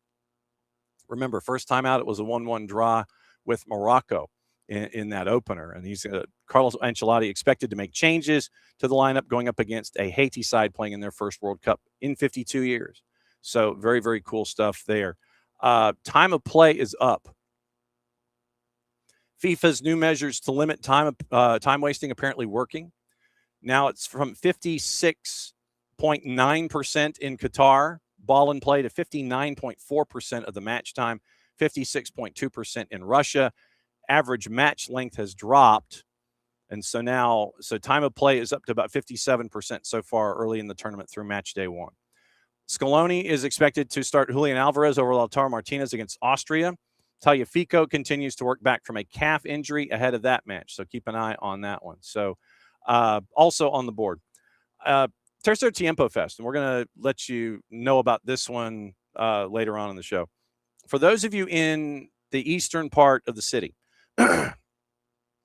Remember, first time out, it was a 1-1 draw with Morocco in that opener. And he's Carlos Ancelotti expected to make changes to the lineup going up against a Haiti side playing in their first World Cup in 52 years. So very, very cool stuff there. Time of play is up. FIFA's new measures to limit time wasting apparently working. Now it's from 56.9% in Qatar, ball in play, to 59.4% of the match time, 56.2% in Russia. Average match length has dropped. And so now, time of play is up to about 57% so far early in the tournament through match day 1. Scaloni is expected to start Julian Alvarez over Lautaro Martinez against Austria. Tagliafico continues to work back from a calf injury ahead of that match. So keep an eye on that one. So also on the board, Tercer Tiempo Fest. And we're going to let you know about this one later on in the show. For those of you in the eastern part of the city,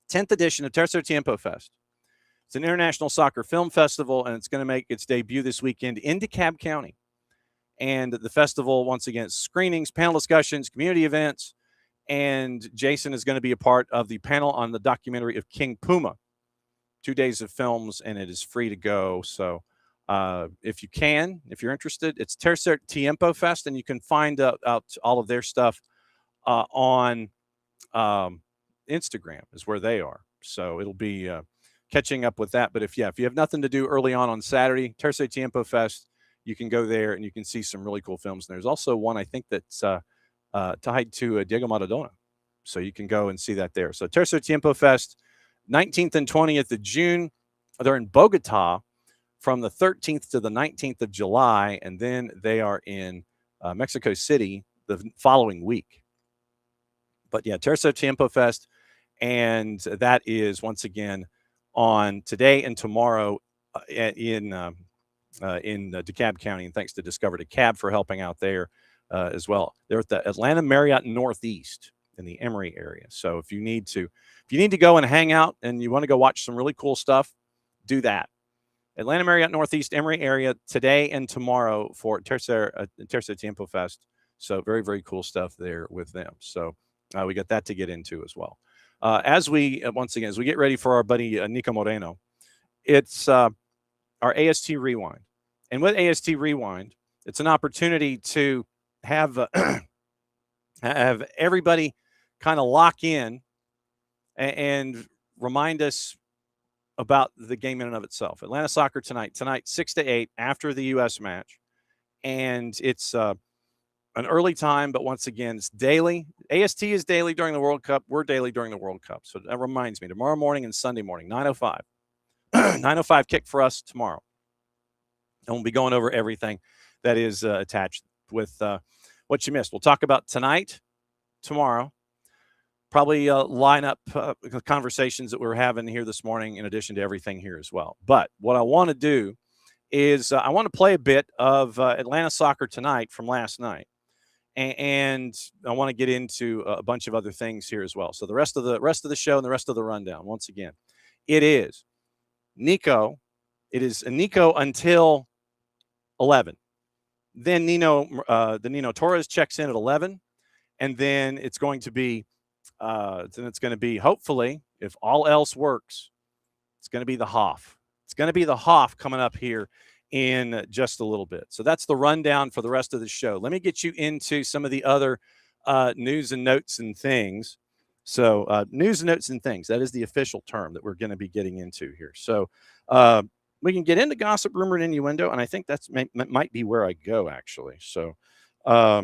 10th edition of Tercer Tiempo Fest. It's an international soccer film festival, and it's going to make its debut this weekend in DeKalb County. And the festival, once again, screenings, panel discussions, community events, and Jason is going to be a part of the panel on the documentary of King Puma. 2 days of films, and it is free to go. So if you're interested, it's Tercer Tiempo Fest, and you can find out all of their stuff on Instagram is where they are. So it'll be catching up with that. But if you have nothing to do early on Saturday, Tercer Tiempo Fest, you can go there and you can see some really cool films. And there's also one, I think, that's tied to Diego Maradona. So you can go and see that there. So Tercer Tiempo Fest, 19th and 20th of June. They're in Bogota from the 13th to the 19th of July. And then they are in Mexico City the following week. But yeah, Tercer Tiempo Fest. And that is, once again, on today and tomorrow in DeKalb County. And thanks to Discover DeKalb for helping out there as well. They're at the Atlanta Marriott Northeast in the Emory area. So if you need to go and hang out and you want to go watch some really cool stuff, do that. Atlanta Marriott Northeast Emory area today and tomorrow for Tercer Tiempo Fest. So very, very cool stuff there with them. So we got that to get into as well. As we get ready for our buddy Nico Moreno, it's our AST Rewind. And with AST Rewind, it's an opportunity to have everybody kind of lock in and remind us about the game in and of itself. Atlanta Soccer tonight 6 to 8 after the U.S. match. And it's an early time, but once again, it's daily. AST is daily during the World Cup. We're daily during the World Cup. So that reminds me, tomorrow morning and Sunday morning, 9:05. 9:05 kick for us tomorrow. And we'll be going over everything that is attached with what you missed. We'll talk about tonight, tomorrow, probably line up conversations that we're having here this morning in addition to everything here as well. But what I want to do is I want to play a bit of Atlanta Soccer Tonight from last night. And I want to get into a bunch of other things here as well. So the rest of the show and the rest of the rundown, once again, it is Nico. It is Nico until 11. Then Nino Torres checks in at 11, and then it's going to be hopefully, if all else works, it's going to be the Hoff. It's going to be the Hoff coming up here in just a little bit. So that's the rundown for the rest of the show. Let me get you into some of the other news and notes and things. So news and notes and things, that is the official term that we're going to be getting into here. So we can get into gossip, rumor, and innuendo, and I think that might be where I go, actually. So let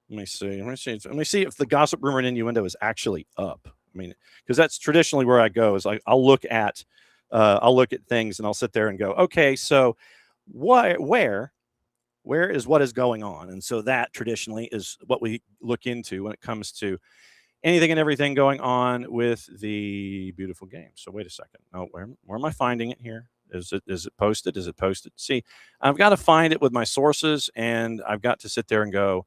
me see. Let me see if the gossip, rumor, and innuendo is actually up. I mean, because that's traditionally where I go. Is I'll look at things and I'll sit there and go, okay, so where is what is going on? And so that traditionally is what we look into when it comes to anything and everything going on with the beautiful game. So wait a second. Oh, where am I finding it here? Is it posted? Is it posted? See, I've got to find it with my sources, and I've got to sit there and go,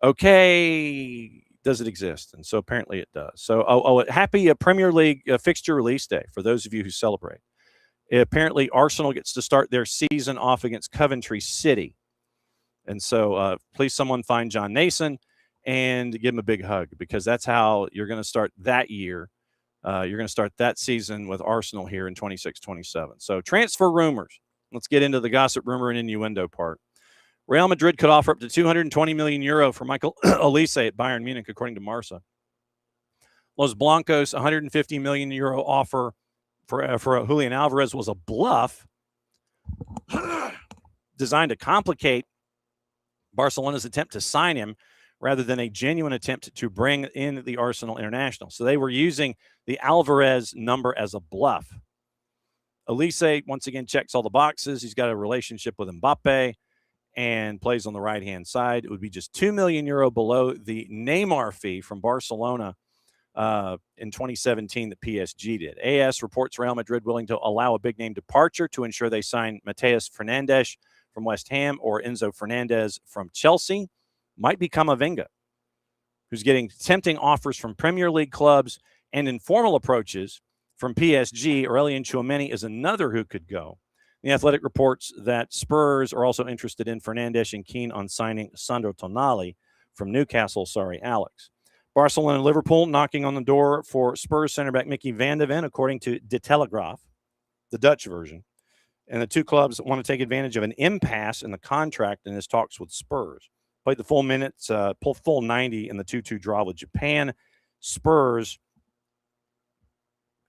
okay, does it exist? And so apparently it does. So, happy Premier League fixture release day for those of you who celebrate. Apparently, Arsenal gets to start their season off against Coventry City. And so please someone find John Nason and give him a big hug, because that's how you're going to start that year. You're going to start that season with Arsenal here in 26-27. So transfer rumors. Let's get into the gossip, rumor, and innuendo part. Real Madrid could offer up to 220 million euro for Michael Olise at Bayern Munich, according to Marca. Los Blancos, 150 million euro offer for Julian Alvarez was a bluff designed to complicate Barcelona's attempt to sign him rather than a genuine attempt to bring in the Arsenal international. So they were using the Alvarez number as a bluff. Olise, once again, checks all the boxes. He's got a relationship with Mbappe and plays on the right-hand side. It would be just 2 million euro below the Neymar fee from Barcelona in 2017 that PSG did. AS reports Real Madrid willing to allow a big-name departure to ensure they sign Mateus Fernandes from West Ham or Enzo Fernandez from Chelsea. Might be Camavinga, who's getting tempting offers from Premier League clubs and informal approaches from PSG. Aurelien Tchouameni is another who could go. The Athletic reports that Spurs are also interested in Fernandes and keen on signing Sandro Tonali from Newcastle. Sorry, Alex. Barcelona and Liverpool knocking on the door for Spurs center back Mickey van de Ven, according to De Telegraaf, the Dutch version. And the two clubs want to take advantage of an impasse in the contract in his talks with Spurs. Played the full minutes, full 90 in the 2-2 draw with Japan. Spurs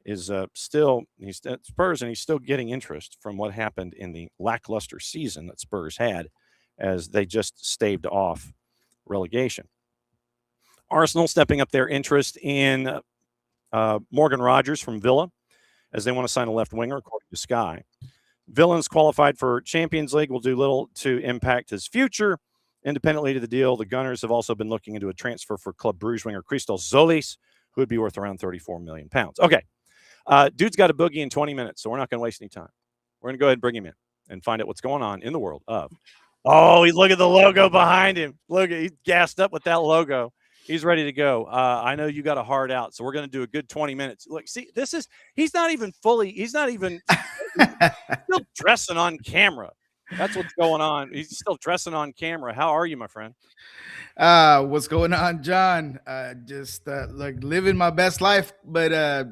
is he's still getting interest from what happened in the lackluster season that Spurs had as they just staved off relegation. Arsenal stepping up their interest in Morgan Rogers from Villa as they want to sign a left winger, according to Sky. Villa's qualified for Champions League, will do little to impact his future. Independently to the deal, the Gunners have also been looking into a transfer for Club Brugge winger Christos Zolis, who would be worth around £34 million. Okay. Dude's got a boogie in 20 minutes, so we're not going to waste any time. We're going to go ahead and bring him in and find out what's going on in the world of. Oh, look at the logo behind him. Look, he's gassed up with that logo. He's ready to go. I know you got a hard out, so we're going to do a good 20 minutes. Look, see, he's not even still dressing on camera. That's what's going on. He's still dressing on camera. How are you, my friend? What's going on, John? Just like living my best life, but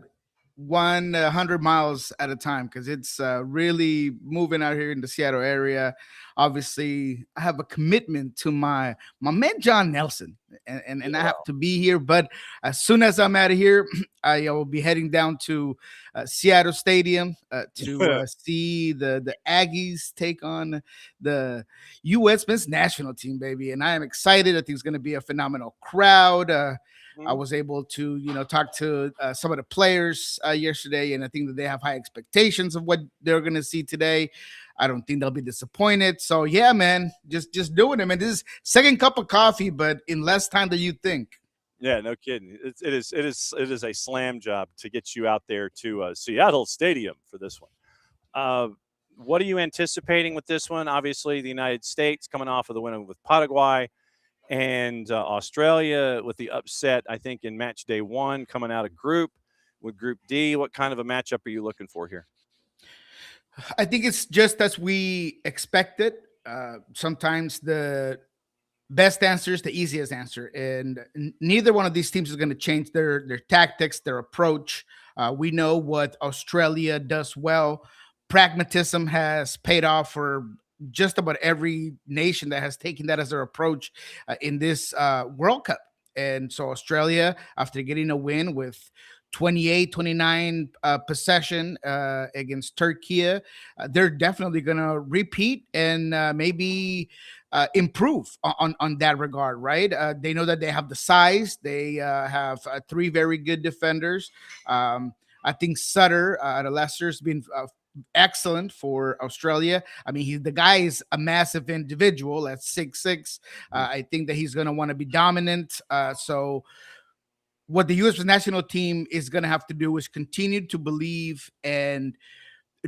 100 miles at a time, because it's really moving out here in the Seattle area. Obviously, I have a commitment to my man John Nelson, and I have to be here. But as soon as I'm out of here, I will be heading down to Seattle Stadium to see the Aggies take on the U.S. men's national team, baby. And I am excited. I think it's going to be a phenomenal crowd. I was able to, talk to some of the players yesterday, and I think that they have high expectations of what they're going to see today. I don't think they'll be disappointed. So yeah, man, just doing it, man. This is second cup of coffee, but in less time than you think. Yeah, no kidding. It is a slam job to get you out there to Seattle Stadium for this one. What are you anticipating with this one? Obviously, the United States coming off of the win with Paraguay. And Australia with the upset, I think, in match day one, coming out of Group D. What kind of a matchup are you looking for here? I think it's just as we expected. Sometimes the best answer is the easiest answer. And neither one of these teams is going to change their tactics, their approach. We know what Australia does well. Pragmatism has paid off for just about every nation that has taken that as their approach in this World Cup. And so Australia, after getting a win with 28-29 possession against Turkey, they're definitely going to repeat and maybe improve on that regard, right? They know that they have the size. They have three very good defenders. I think Sutter at Leicester has been excellent for Australia. I mean, the guy is a massive individual at 6'6". I think that he's going to want to be dominant. So what the U.S. national team is going to have to do is continue to believe and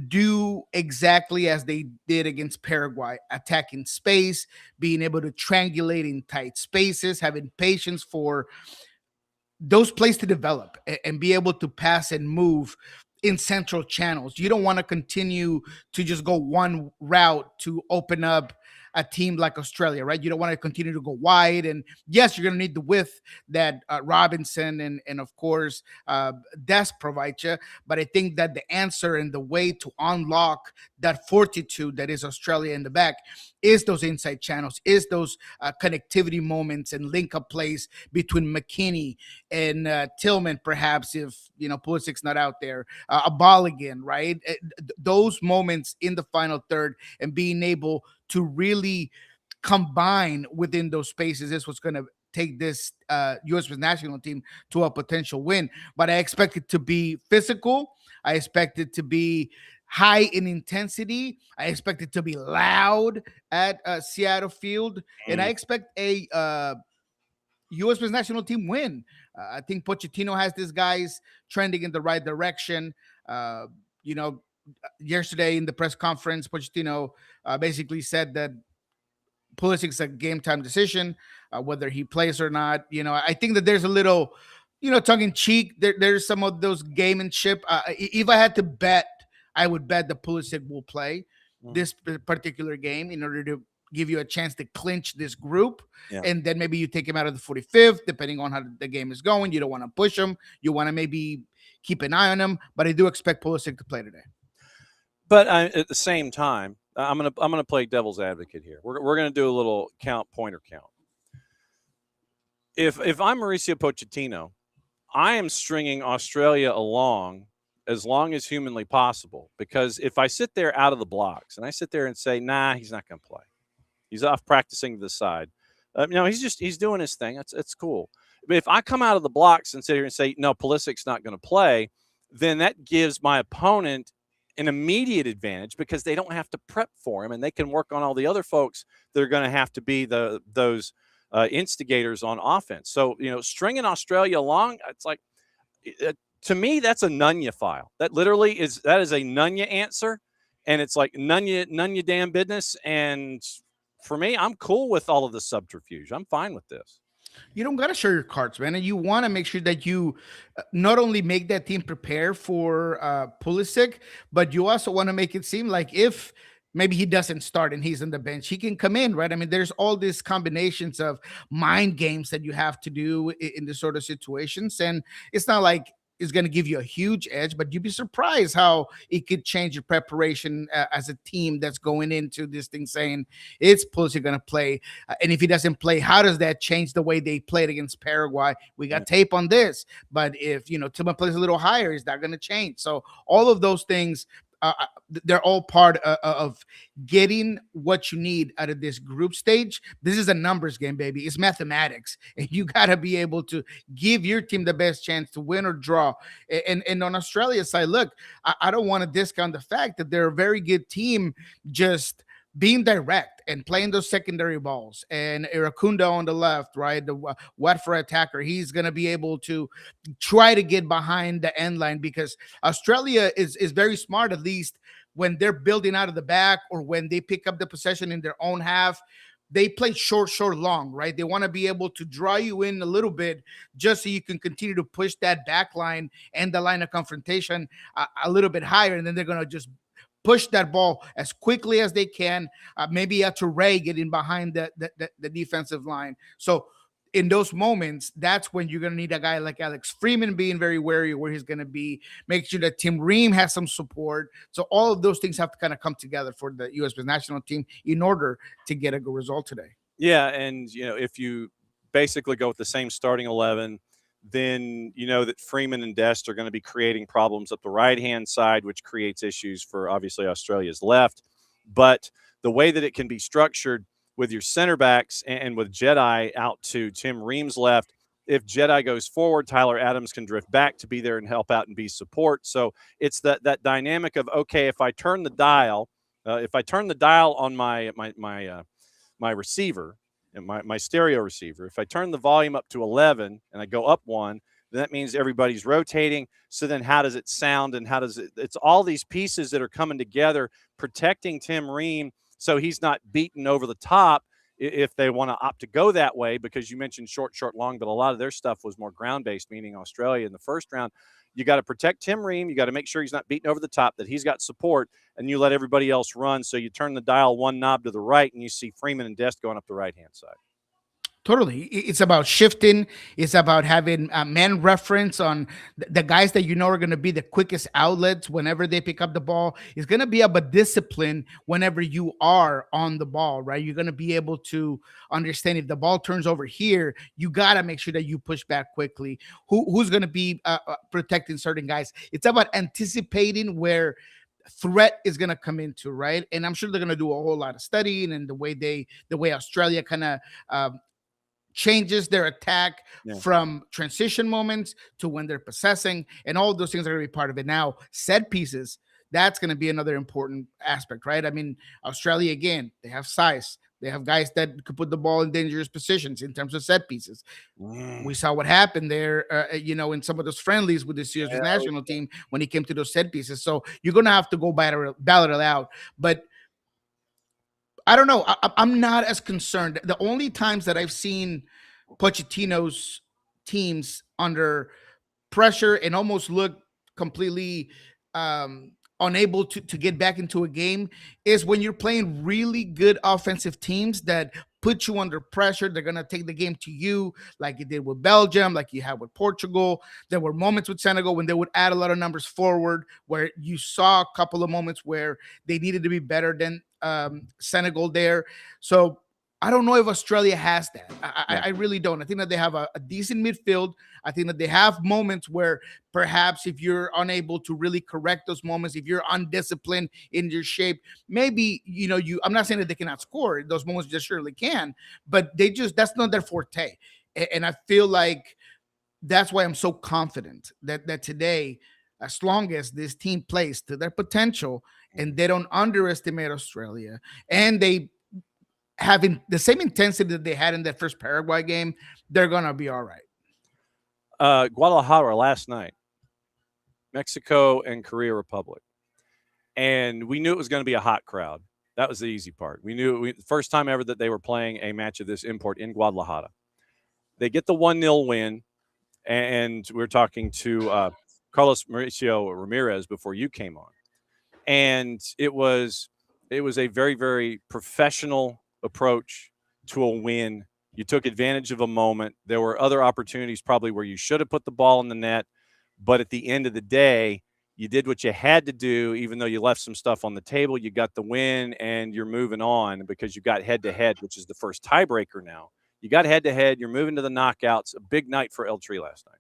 do exactly as they did against Paraguay, attacking space, being able to triangulate in tight spaces, having patience for those plays to develop and be able to pass and move in central channels. You don't want to continue to just go one route to open up a team like Australia, right? You don't want to continue to go wide. And yes, you're going to need the width that Robinson and of course, Des provide you. But I think that the answer and the way to unlock that fortitude that is Australia in the back is those inside channels, is those connectivity moments and link-up plays between McKinney and Tillman, perhaps, if, Pulisic's not out there, a ball again, right? Those moments in the final third and being able to really combine within those spaces is what's going to take this U.S. national team to a potential win. But I expect it to be physical. I expect it to be high in intensity. I expect it to be loud at Seattle Field. And I expect a U.S. national team win. I think Pochettino has these guys trending in the right direction. Yesterday in the press conference, Pochettino basically said that Pulisic's a game time decision, whether he plays or not. I think that there's a little tongue in cheek, there's some of those gamemanship. If I had to bet, I would bet the Pulisic will play this particular game in order to give you a chance to clinch this group. Yeah. And then maybe you take him out of the 45th, depending on how the game is going. You don't want to push him. You want to maybe keep an eye on him. But I do expect Pulisic to play today. But at the same time, I'm gonna play devil's advocate here. We're gonna do a little pointer count. If I'm Mauricio Pochettino, I am stringing Australia along as long as humanly possible, because if I sit there out of the blocks and I sit there and say, nah, he's not going to play, he's off practicing to the side, he's doing his thing. It's cool. But if I come out of the blocks and sit here and say, no, Pulisic's not going to play, then that gives my opponent an immediate advantage, because they don't have to prep for him and they can work on all the other folks that are going to have to be those instigators on offense. So, stringing Australia along, it's like, to me, that's a Nunya file. That literally is a Nunya answer. And it's like Nunya damn business. And for me, I'm cool with all of the subterfuge. I'm fine with this. You don't got to show your cards, man. And you want to make sure that you not only make that team prepare for Pulisic, but you also want to make it seem like if maybe he doesn't start and he's on the bench, he can come in, right? I mean, there's all these combinations of mind games that you have to do in this sort of situations. And it's not like it's going to give you a huge edge, but you'd be surprised how it could change your preparation as a team that's going into this thing saying it's Pulisic going to play. And if he doesn't play, how does that change the way they played against Paraguay? We got tape on this, but if, Tillman plays a little higher, is that going to change? So all of those things, they're all part of getting what you need out of this group stage. This is a numbers game, baby. It's mathematics, and you got to be able to give your team the best chance to win or draw. And on Australia's side, look, I don't want to discount the fact that they're a very good team, just being direct and playing those secondary balls. And Iracunda on the left, right, the Watford attacker, he's going to be able to try to get behind the end line, because Australia is very smart, at least when they're building out of the back or when they pick up the possession in their own half. They play short, long, right? They want to be able to draw you in a little bit just so you can continue to push that back line and the line of confrontation a little bit higher. And then they're going to just push that ball as quickly as they can, maybe a Touré getting behind the defensive line. So in those moments, that's when you're going to need a guy like Alex Freeman being very wary where he's going to be, make sure that Tim Ream has some support. So all of those things have to kind of come together for the U.S. national team in order to get a good result today. Yeah, and, if you basically go with the same starting 11, then that Freeman and Dest are going to be creating problems up the right-hand side, which creates issues for obviously Australia's left. But the way that it can be structured with your center backs and with Jedi out to Tim Ream's left, if Jedi goes forward, Tyler Adams can drift back to be there and help out and be support. So it's that dynamic of, okay, if I turn the dial on my receiver, and my stereo receiver, if I turn the volume up to 11 and I go up one, then that means everybody's rotating. So then how does it sound, and it's all these pieces that are coming together, protecting Tim Ream so he's not beaten over the top if they want to opt to go that way, because you mentioned short, long, but a lot of their stuff was more ground-based, meaning Australia in the first round. You got to protect Tim Ream. You got to make sure he's not beaten over the top, that he's got support, and you let everybody else run. So you turn the dial one knob to the right, and you see Freeman and Dest going up the right-hand side. Totally. It's about shifting. It's about having a man reference on the guys that are going to be the quickest outlets whenever they pick up the ball. It's going to be about discipline whenever you are on the ball, right? You're going to be able to understand if the ball turns over here, you got to make sure that you push back quickly. Who's going to be protecting certain guys? It's about anticipating where threat is going to come into, right? And I'm sure they're going to do a whole lot of studying, and the way Australia kind of changes their attack from transition moments to when they're possessing, and all of those things are going to be part of it. Now, set pieces, that's going to be another important aspect, right? I mean, Australia, again, they have size. They have guys that could put the ball in dangerous positions in terms of set pieces. We saw what happened there, in some of those friendlies with the U.S. national team when it came to those set pieces. So you're going to have to go battle it out. But I don't know. I'm not as concerned. The only times that I've seen Pochettino's teams under pressure and almost look completely unable to get back into a game is when you're playing really good offensive teams that put you under pressure. They're going to take the game to you like you did with Belgium, like you had with Portugal. There were moments with Senegal when they would add a lot of numbers forward where you saw a couple of moments where they needed to be better than Senegal there. So I don't know if Australia has that. I really don't. I think that they have a decent midfield. I think that they have moments where perhaps if you're unable to really correct those moments, if you're undisciplined in your shape, maybe, I'm not saying that they cannot score. Those moments just surely can, but that's not their forte. And I feel like that's why I'm so confident that today, as long as this team plays to their potential and they don't underestimate Australia and they having the same intensity that they had in that first Paraguay game, they're going to be all right. Guadalajara last night, Mexico and Korea Republic. And we knew it was going to be a hot crowd. That was the easy part. We knew the first time ever that they were playing a match of this import in Guadalajara. They get the 1-0 win. And we were talking to Carlos Mauricio Ramirez before you came on. And it was a very, very professional approach to a win. You took advantage of a moment. There were other opportunities probably where you should have put the ball in the net, but at the end of the day, you did what you had to do. Even though you left some stuff on the table, you got the win and you're moving on because you got head-to-head, which is the first tiebreaker now. You got head-to-head. You're moving to the knockouts. A big night for El Tri last night.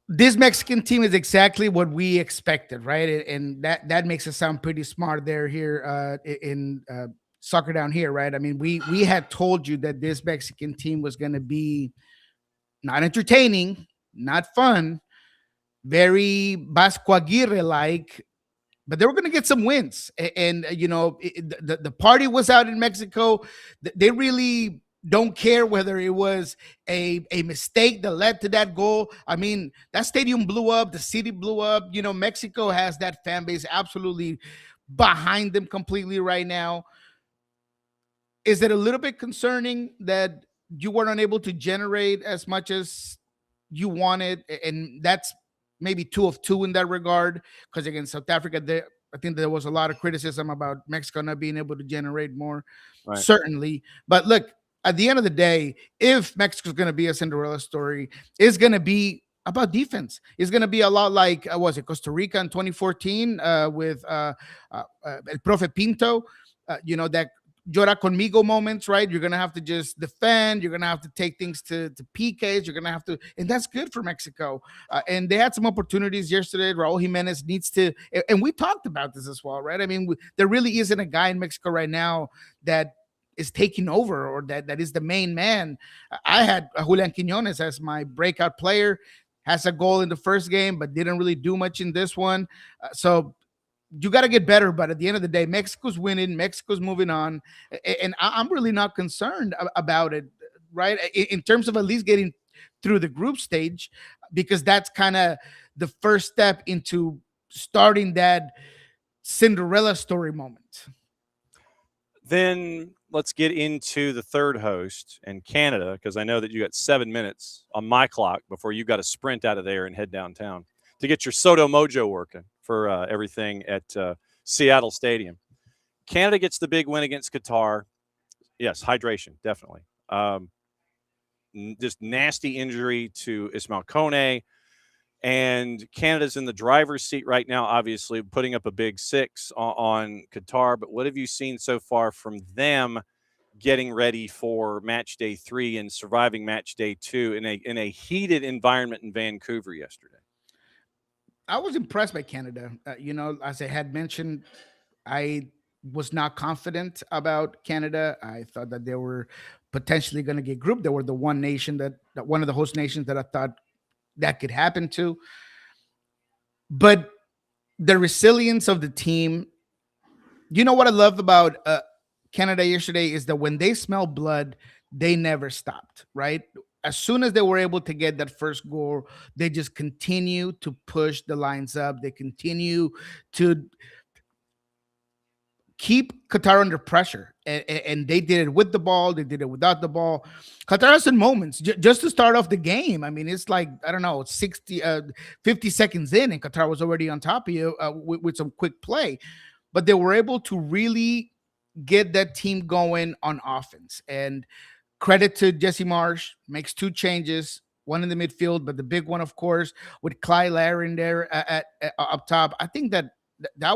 This Mexican team is exactly what we expected, right? And that makes us sound pretty smart here in Soccer Down Here, right? I mean, we had told you that this Mexican team was going to be not entertaining, not fun, very Vasco Aguirre-like, but they were going to get some wins. And the party was out in Mexico. They really don't care whether it was a mistake that led to that goal. I mean, that stadium blew up. The city blew up. Mexico has that fan base absolutely behind them completely right now. Is it a little bit concerning that you weren't unable to generate as much as you wanted? And that's maybe 2 of 2 in that regard, because against South Africa, I think there was a lot of criticism about Mexico not being able to generate more, right. Certainly. But look, at the end of the day, if Mexico's going to be a Cinderella story, it's going to be about defense. It's going to be a lot like, Costa Rica in 2014 with El Profe Pinto, that llora conmigo moments, right? You're going to have to just defend. You're going to have to take things to PKs. You're going to have to, and that's good for Mexico. And they had some opportunities yesterday. Raul Jimenez needs to, and we talked about this as well, right? I mean, there really isn't a guy in Mexico right now that is taking over or that is the main man. I had Julian Quiñones as my breakout player, has a goal in the first game, but didn't really do much in this one. So you got to get better. But at the end of the day, Mexico's winning. Mexico's moving on. And I'm really not concerned about it, right? In terms of at least getting through the group stage, because that's kind of the first step into starting that Cinderella story moment. Then let's get into the third host and Canada, because I know that you got 7 minutes on my clock before you got to sprint out of there and head downtown to get your Soto Mojo working for everything at Seattle Stadium. Canada gets the big win against Qatar. Yes, hydration, definitely. Just nasty injury to Ismail Kone. And Canada's in the driver's seat right now, obviously, putting up a big 6 on Qatar. But what have you seen so far from them getting ready for match day 3 and surviving match day 2 in a heated environment in Vancouver yesterday? I was impressed by Canada. As I had mentioned, I was not confident about Canada. I thought that they were potentially going to get grouped. They were the one nation that one of the host nations that I thought that could happen to. But the resilience of the team, what I love about Canada yesterday is that when they smell blood, they never stopped, right? As soon as they were able to get that first goal, they just continue to push the lines up. They continue to keep Qatar under pressure. And they did it with the ball. They did it without the ball. Qatar has some moments just to start off the game. I mean, it's like, I don't know, 50 seconds in, and Qatar was already on top of you with some quick play. But they were able to really get that team going on offense. And credit to Jesse Marsh, makes 2 changes, one in the midfield, but the big one, of course, with Guadahala-ira in there at up top. I think that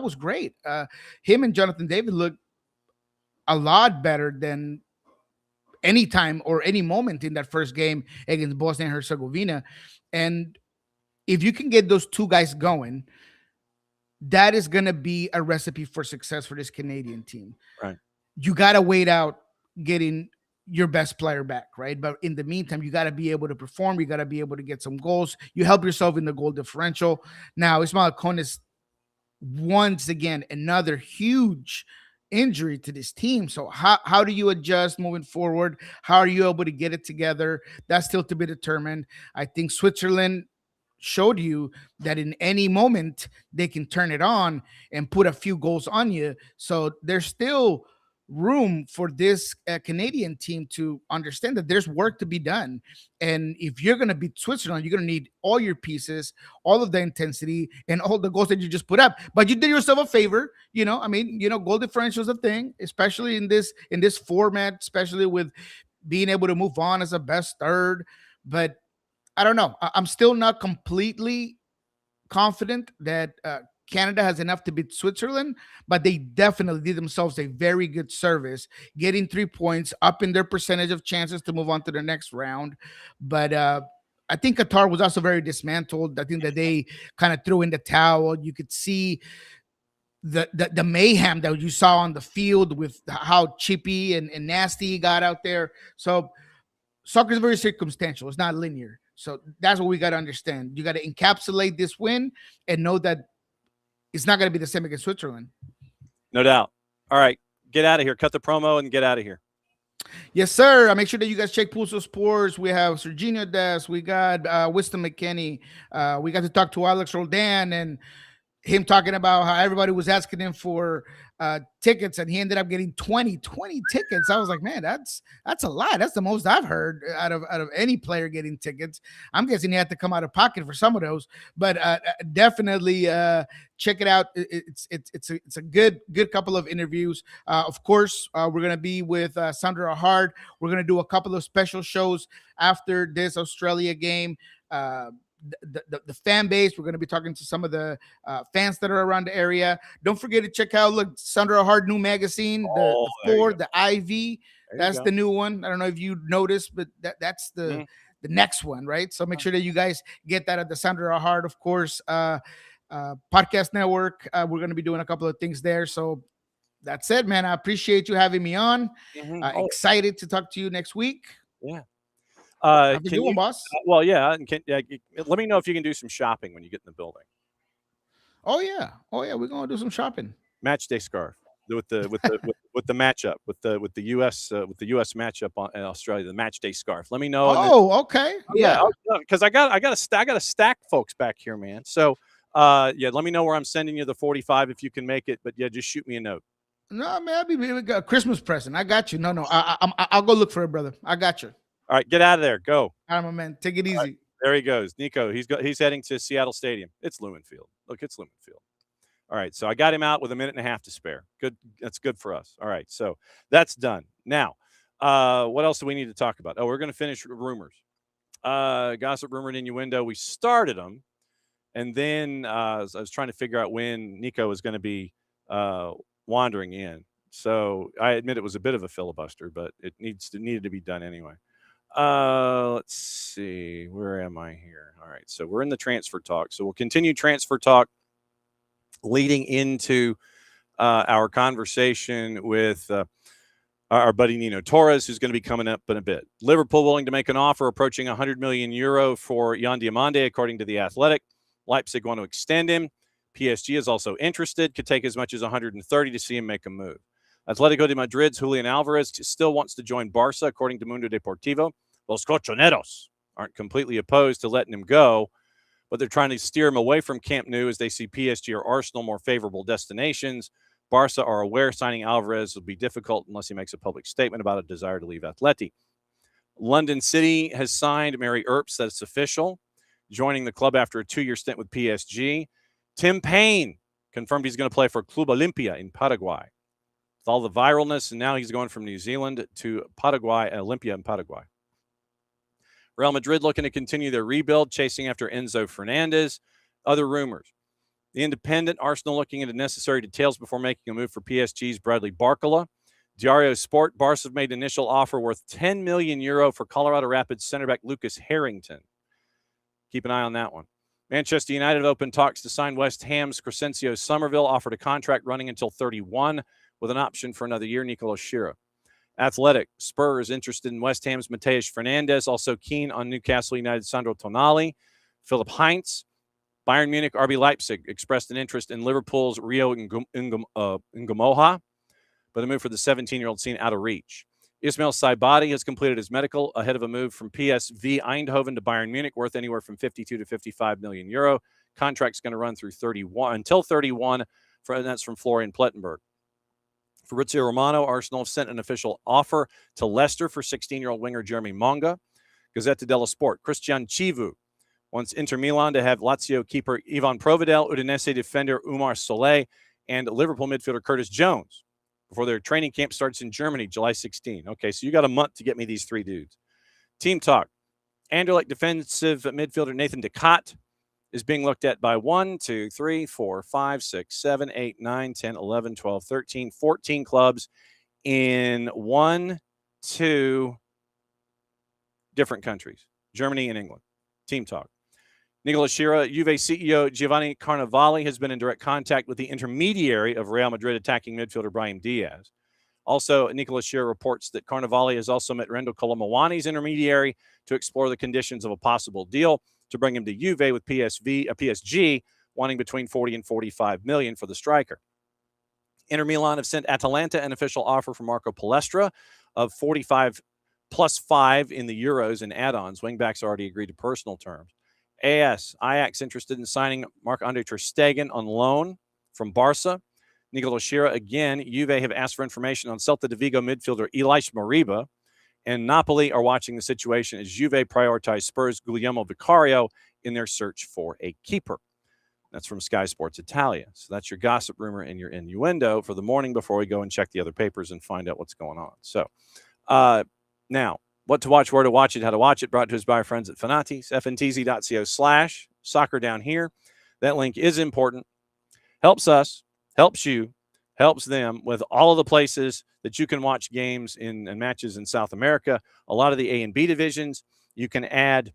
was great. Him and Jonathan David looked a lot better than any time or any moment in that first game against Bosnia and Herzegovina. And if you can get those 2 guys going, that is going to be a recipe for success for this Canadian team. Right. You got to wait out getting your best player back, right? But in the meantime, you got to be able to perform. You got to be able to get some goals. You help yourself in the goal differential. Now, Ismael Konis, once again, another huge injury to this team. So how do you adjust moving forward? How are you able to get it together? That's still to be determined. I think Switzerland showed you that in any moment they can turn it on and put a few goals on you. So there's still room for this Canadian team to understand that there's work to be done. And if you're going to beat Switzerland, you're going to need all your pieces, all of the intensity, and all the goals that you just put up. But you did yourself a favor. I mean, goal differential is a thing, especially in this format, especially with being able to move on as a best third. But I don't know. I'm still not completely confident that Canada has enough to beat Switzerland, but they definitely did themselves a very good service, getting 3 points, up in their percentage of chances to move on to the next round. But I think Qatar was also very dismantled. I think that they kind of threw in the towel. You could see the mayhem that you saw on the field with how chippy and nasty he got out there. So soccer is very circumstantial. It's not linear. So that's what we got to understand. You got to encapsulate this win and know that it's not going to be the same against Switzerland. No doubt. All right. Get out of here. Cut the promo and get out of here. Yes, sir. I make sure that you guys check Pulso Sports. We have Serginho Des. We got Winston McKinney. We got to talk to Alex Roldan and him talking about how everybody was asking him for tickets, and he ended up getting 20 tickets. I was like, man, that's a lot. That's the most I've heard out of any player getting tickets. I'm guessing he had to come out of pocket for some of those, but definitely check it out. It's a good couple of interviews. Of course, we're gonna be with Sandra Hard. We're gonna do a couple of special shows after this Australia game. The fan base. We're going to be talking to some of the fans that are around the area. Don't forget to check out Sandra Hard new magazine, the Ford, the IV. That's the new one. I don't know if you noticed, but that's the next one, right? So make sure that you guys get that at the Sandra Hard, of course, podcast network. We're going to be doing a couple of things there. So that's it, man. I appreciate you having me on. Excited to talk to you next week. Yeah. Have a good one, boss. Well, yeah. Let me know if you can do some shopping when you get in the building. Oh yeah. We're gonna do some shopping. Match day scarf with the matchup with the US matchup in Australia. The match day scarf. Let me know. Okay. Yeah. Because I got to stack folks back here, man. So let me know where I'm sending you the 45 if you can make it. But yeah, just shoot me a note. No, man, I'll be a Christmas present. I got you. No, I'll go look for it, brother. I got you. All right, get out of there. Go. All right, my man. Take it easy. Right, there he goes. Nico, he's heading to Seattle Stadium. It's Lumen Field. Look, it's Lumen Field. All right, so I got him out with a minute and a half to spare. Good. That's good for us. All right, so that's done. Now, what else do we need to talk about? Oh, we're going to finish rumors. Gossip, rumor, and innuendo. We started them, and then I was trying to figure out when Nico was going to be wandering in. So I admit it was a bit of a filibuster, but it needed to be done anyway. Let's see, where am I here? All right, so we're in the transfer talk, so we'll continue transfer talk leading into our conversation with our buddy Nino Torres, who's going to be coming up in a bit. Liverpool willing to make an offer approaching €100 million for Yan Diomande, according to The Athletic. Leipzig want to extend him. PSG is also interested, could take as much as 130 to see him make a move. Atletico de Madrid's Julian Alvarez still wants to join Barca, according to Mundo Deportivo. Los Cochoneros aren't completely opposed to letting him go, but they're trying to steer him away from Camp Nou as they see PSG or Arsenal more favorable destinations. Barca are aware signing Alvarez will be difficult unless he makes a public statement about a desire to leave Atleti. London City has signed Mary Earps. That's official, joining the club after a 2-year stint with PSG. Tim Payne confirmed he's going to play for Club Olimpia in Paraguay. With all the viralness, and now he's going from New Zealand to Paraguay, Olimpia in Paraguay. Real Madrid looking to continue their rebuild, chasing after Enzo Fernandez. Other rumors. The Independent, Arsenal looking into necessary details before making a move for PSG's Bradley Barcola. Diario Sport, Barca have made an initial offer worth €10 million for Colorado Rapids center back Lucas Harrington. Keep an eye on that one. Manchester United have opened talks to sign West Ham's Crescencio Somerville, offered a contract running until 31 with an option for another year, Nicolo Shira. Athletic, Spurs interested in West Ham's Mateus Fernandez, also keen on Newcastle United Sandro Tonali. Philip Heinz, Bayern Munich, RB Leipzig expressed an interest in Liverpool's Rio Ngamoha, but a move for the 17-year-old seen out of reach. Ismail Saibati has completed his medical ahead of a move from PSV Eindhoven to Bayern Munich worth anywhere from 52 to 55 million euro. Contract's going to run through 31 until 31, and that's from Florian Plettenberg. Fabrizio Romano, Arsenal have sent an official offer to Leicester for 16-year-old winger Jeremy Monga. Gazzetta dello Sport, Christian Chivu wants Inter Milan to have Lazio keeper Ivan Provedel, Udinese defender Umar Solé, and Liverpool midfielder Curtis Jones before their training camp starts in Germany, July 16. Okay, so you got a month to get me these three dudes. Team talk. Anderlecht defensive midfielder Nathan Decat is being looked at by 1, 2, 3, 4, 5, 6, 7, 8, 9, 10, 11, 12, 13, 14 clubs in 1, 2 different countries, Germany and England. Team talk. Nicolo Shira, Juve CEO Giovanni Carnevali has been in direct contact with the intermediary of Real Madrid attacking midfielder Brahim Diaz. Also, Nicolo Shira reports that Carnevali has also met Rendo Colomawani's intermediary to explore the conditions of a possible deal to bring him to Juve with PSG wanting between 40 and 45 million for the striker. Inter Milan have sent Atalanta an official offer for Marco Palestra of 45 plus 5 in the Euros and add-ons. Wingbacks already agreed to personal terms. Ajax interested in signing Marc-Andre ter Stegen on loan from Barca. Nicolo Shira, again, Juve have asked for information on Celta de Vigo midfielder Elias Moriba, and Napoli are watching the situation as Juve prioritize Spurs' Guglielmo Vicario in their search for a keeper. That's from Sky Sports Italia. So that's your gossip, rumor, and your innuendo for the morning before we go and check the other papers and find out what's going on. So now, what to watch, where to watch it, how to watch it, brought to us by our friends at Fanatis, fntz.co/soccer down here. That link is important. Helps us, helps you, helps them with all of the places that you can watch games and matches in South America. A lot of the A and B divisions. You can add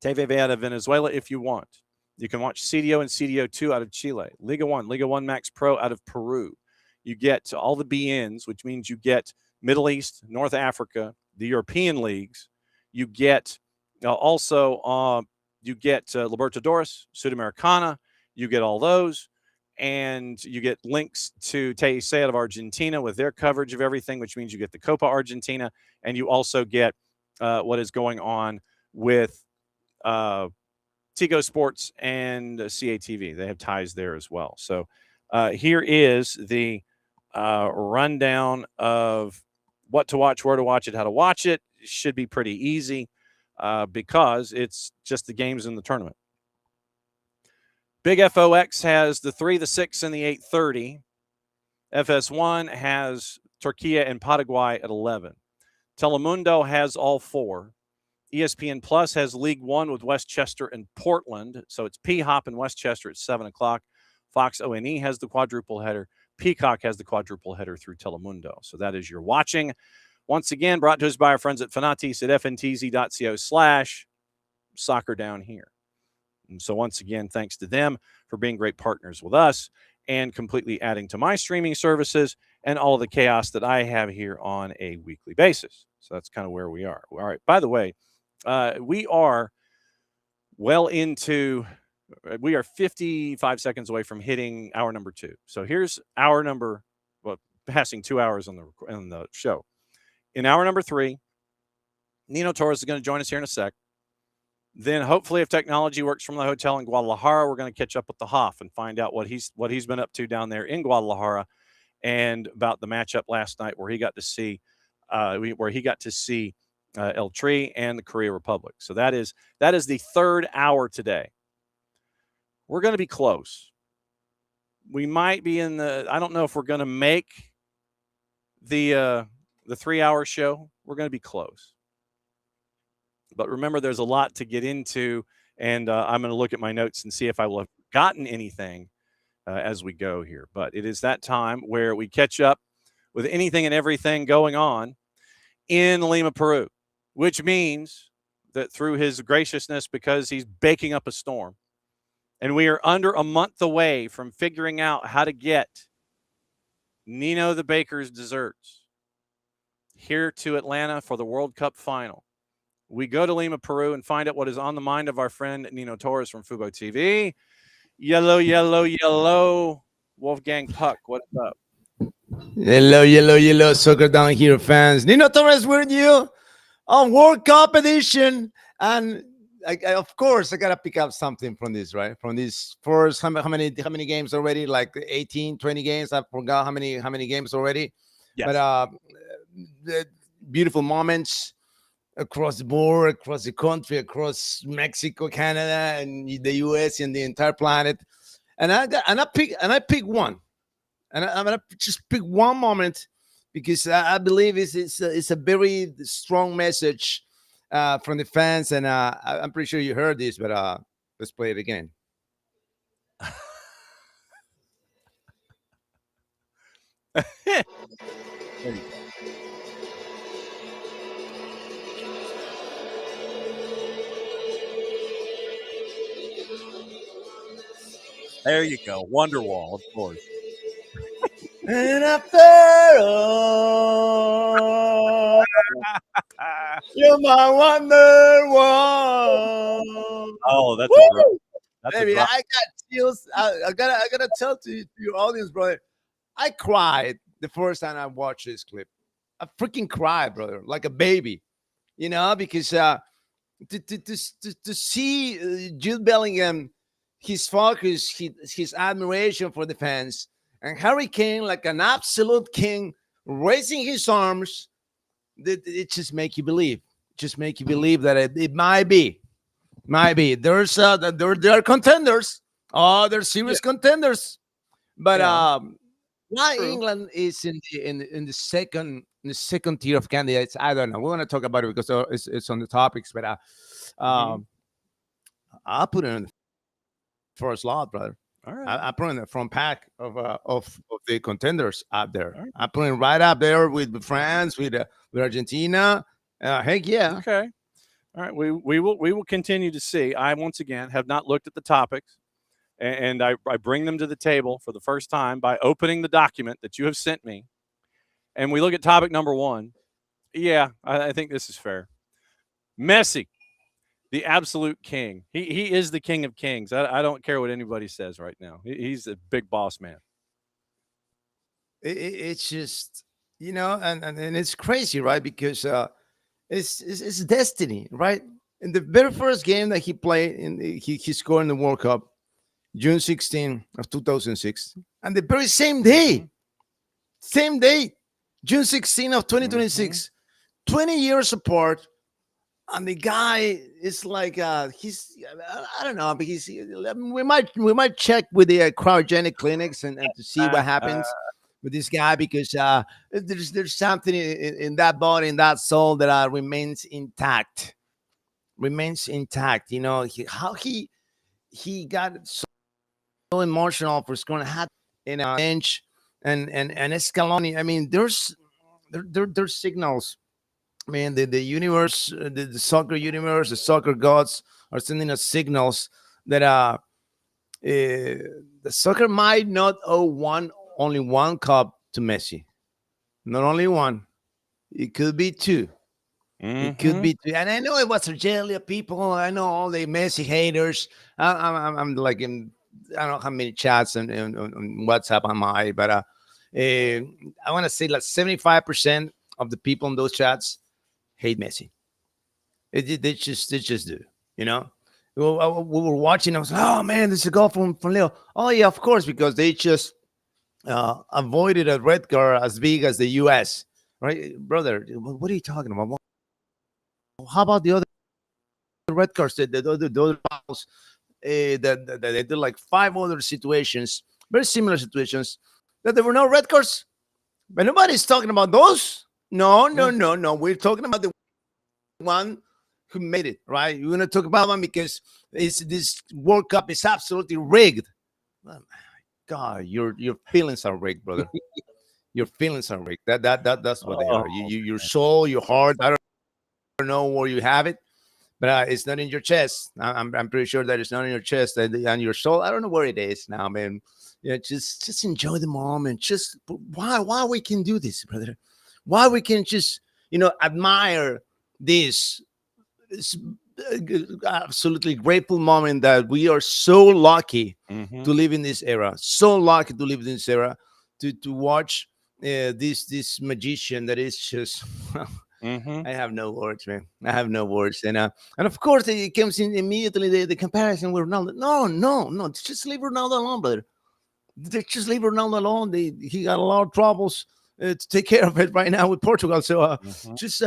TVV out of Venezuela if you want. You can watch CDO and CDO2 out of Chile. Liga 1 Max Pro out of Peru. You get all the BNs, which means you get Middle East, North Africa, the European leagues. You get Libertadores, Sudamericana. You get all those. And you get links to TIC out of Argentina with their coverage of everything, which means you get the Copa Argentina. And you also get what is going on with Tigo Sports and CATV. They have ties there as well. So here is the rundown of what to watch, where to watch it, how to watch it. It should be pretty easy because it's just the games in the tournament. Big FOX has the 3, the 6, and the 8:30. FS1 has Turkey and Paraguay at 11. Telemundo has all 4. ESPN Plus has League One with Westchester and Portland. So it's P-Hop and Westchester at 7 o'clock. Fox O&E has the quadruple header. Peacock has the quadruple header through Telemundo. So that is your watching. Once again, brought to us by our friends at Fanatis at fntz.co/soccer down here. And so once again, thanks to them for being great partners with us and completely adding to my streaming services and all of the chaos that I have here on a weekly basis. So that's kind of where we are. All right. By the way, we are we are 55 seconds away from hitting hour number 2. So here's passing 2 hours on the show. In hour number 3, Nino Torres is going to join us here in a sec. Then hopefully, if technology works from the hotel in Guadalajara, we're going to catch up with the Hoff and find out what he's been up to down there in Guadalajara, and about the matchup last night where he got to see El Tri and the Korea Republic. So that is the third hour today. We're going to be close. We might be in the. I don't know if we're going to make the 3-hour show. We're going to be close. But remember, there's a lot to get into, and I'm going to look at my notes and see if I will have gotten anything as we go here. But it is that time where we catch up with anything and everything going on in Lima, Peru, which means that through his graciousness, because he's baking up a storm, and we are under a month away from figuring out how to get Nino the Baker's desserts here to Atlanta for the World Cup final. We go to Lima, Peru, and find out what is on the mind of our friend Nino Torres from Fubo TV. Yellow, yellow, yellow. Wolfgang Puck, what's up? Hello, yellow, soccer down here, fans. Nino Torres with you on World Cup edition. And of course, I got to pick up something from this, right? From this first, how many games already? Like 18, 20 games? I forgot how many games already. Yes. But the beautiful moments across the board, across the country, across Mexico, Canada, and the US, and the entire planet. And I pick one, and I'm gonna just pick one moment because I believe it's a very strong message from the fans, and I'm pretty sure you heard this, but let's play it again. There you go. There you go. Wonderwall, of course. And after all, you're my wonderwall. Oh, that's Baby, I got chills. I gotta tell to your audience, brother. I cried the first time I watched this clip. I freaking cried, brother, like a baby. Because to see Jude Bellingham, his focus, his admiration for the fans, and Harry Kane like an absolute king, raising his arms, it just make you believe. Just make you believe that it might be. There are contenders. Oh, they're serious contenders. But why True. England is in the second tier of candidates, I don't know. We want to talk about it because it's on the topics, but I'll put it in the first slot, brother. All right. I put in the front pack of the contenders up there. Right. I put it right up there with France, with Argentina. Heck yeah. Okay. All right. We will continue to see. I once again have not looked at the topics, and I bring them to the table for the first time by opening the document that you have sent me, and we look at topic number 1. Yeah, I think this is fair. Messi, the absolute king. He is the king of kings. I don't care what anybody says right now. He's a big boss man. It's just, and it's crazy, right? Because it's destiny, right? In the very first game that he played, he scored in the World Cup, June 16 of 2006. And the very same day, June 16 of 2026, 20 years apart. And the guy is like he's I don't know, but we might check with the cryogenic clinics and to see what happens with this guy, because there's something in that body, in that soul that remains intact. How he got so emotional for scoring a hat in a bench and Scaloni. I mean, there's signals. I mean, the universe, the soccer universe, the soccer gods are sending us signals that the soccer might not owe only one cup to Messi. Not only one. It could be 2. It could be 2. And I know it was Argelia people. I know all the Messi haters. I'm like in, I don't know how many chats on WhatsApp am I, but I want to say like 75% of the people in those chats hate Messi. They just do. You know, we were watching. I was like, oh man, this is a goal from Leo. Oh yeah, of course, because they just avoided a red card as big as the U.S. Right, brother? What are you talking about? How about the other red cards? The other fouls, that they did like 5 other situations, very similar situations, that there were no red cards. But nobody's talking about those. No. We're talking about the one who made it, right? We're going to talk about one because this World Cup is absolutely rigged. Oh, God, your feelings are rigged, brother. Your feelings are rigged. That's what they are. Your soul, your heart. I don't know where you have it, but it's not in your chest. I'm pretty sure that it's not in your chest and your soul. I don't know where it is now, man. Yeah, just enjoy the moment. Just why we can do this, brother? Why we can just admire this absolutely grateful moment that we are so lucky to live in this era. So lucky to live in this era to watch this magician that is just. I have no words, man. I have no words, and of course it comes in immediately the comparison with Ronaldo. No, just leave Ronaldo alone, brother. Just leave Ronaldo alone. He got a lot of troubles to take care of it right now with Portugal. So just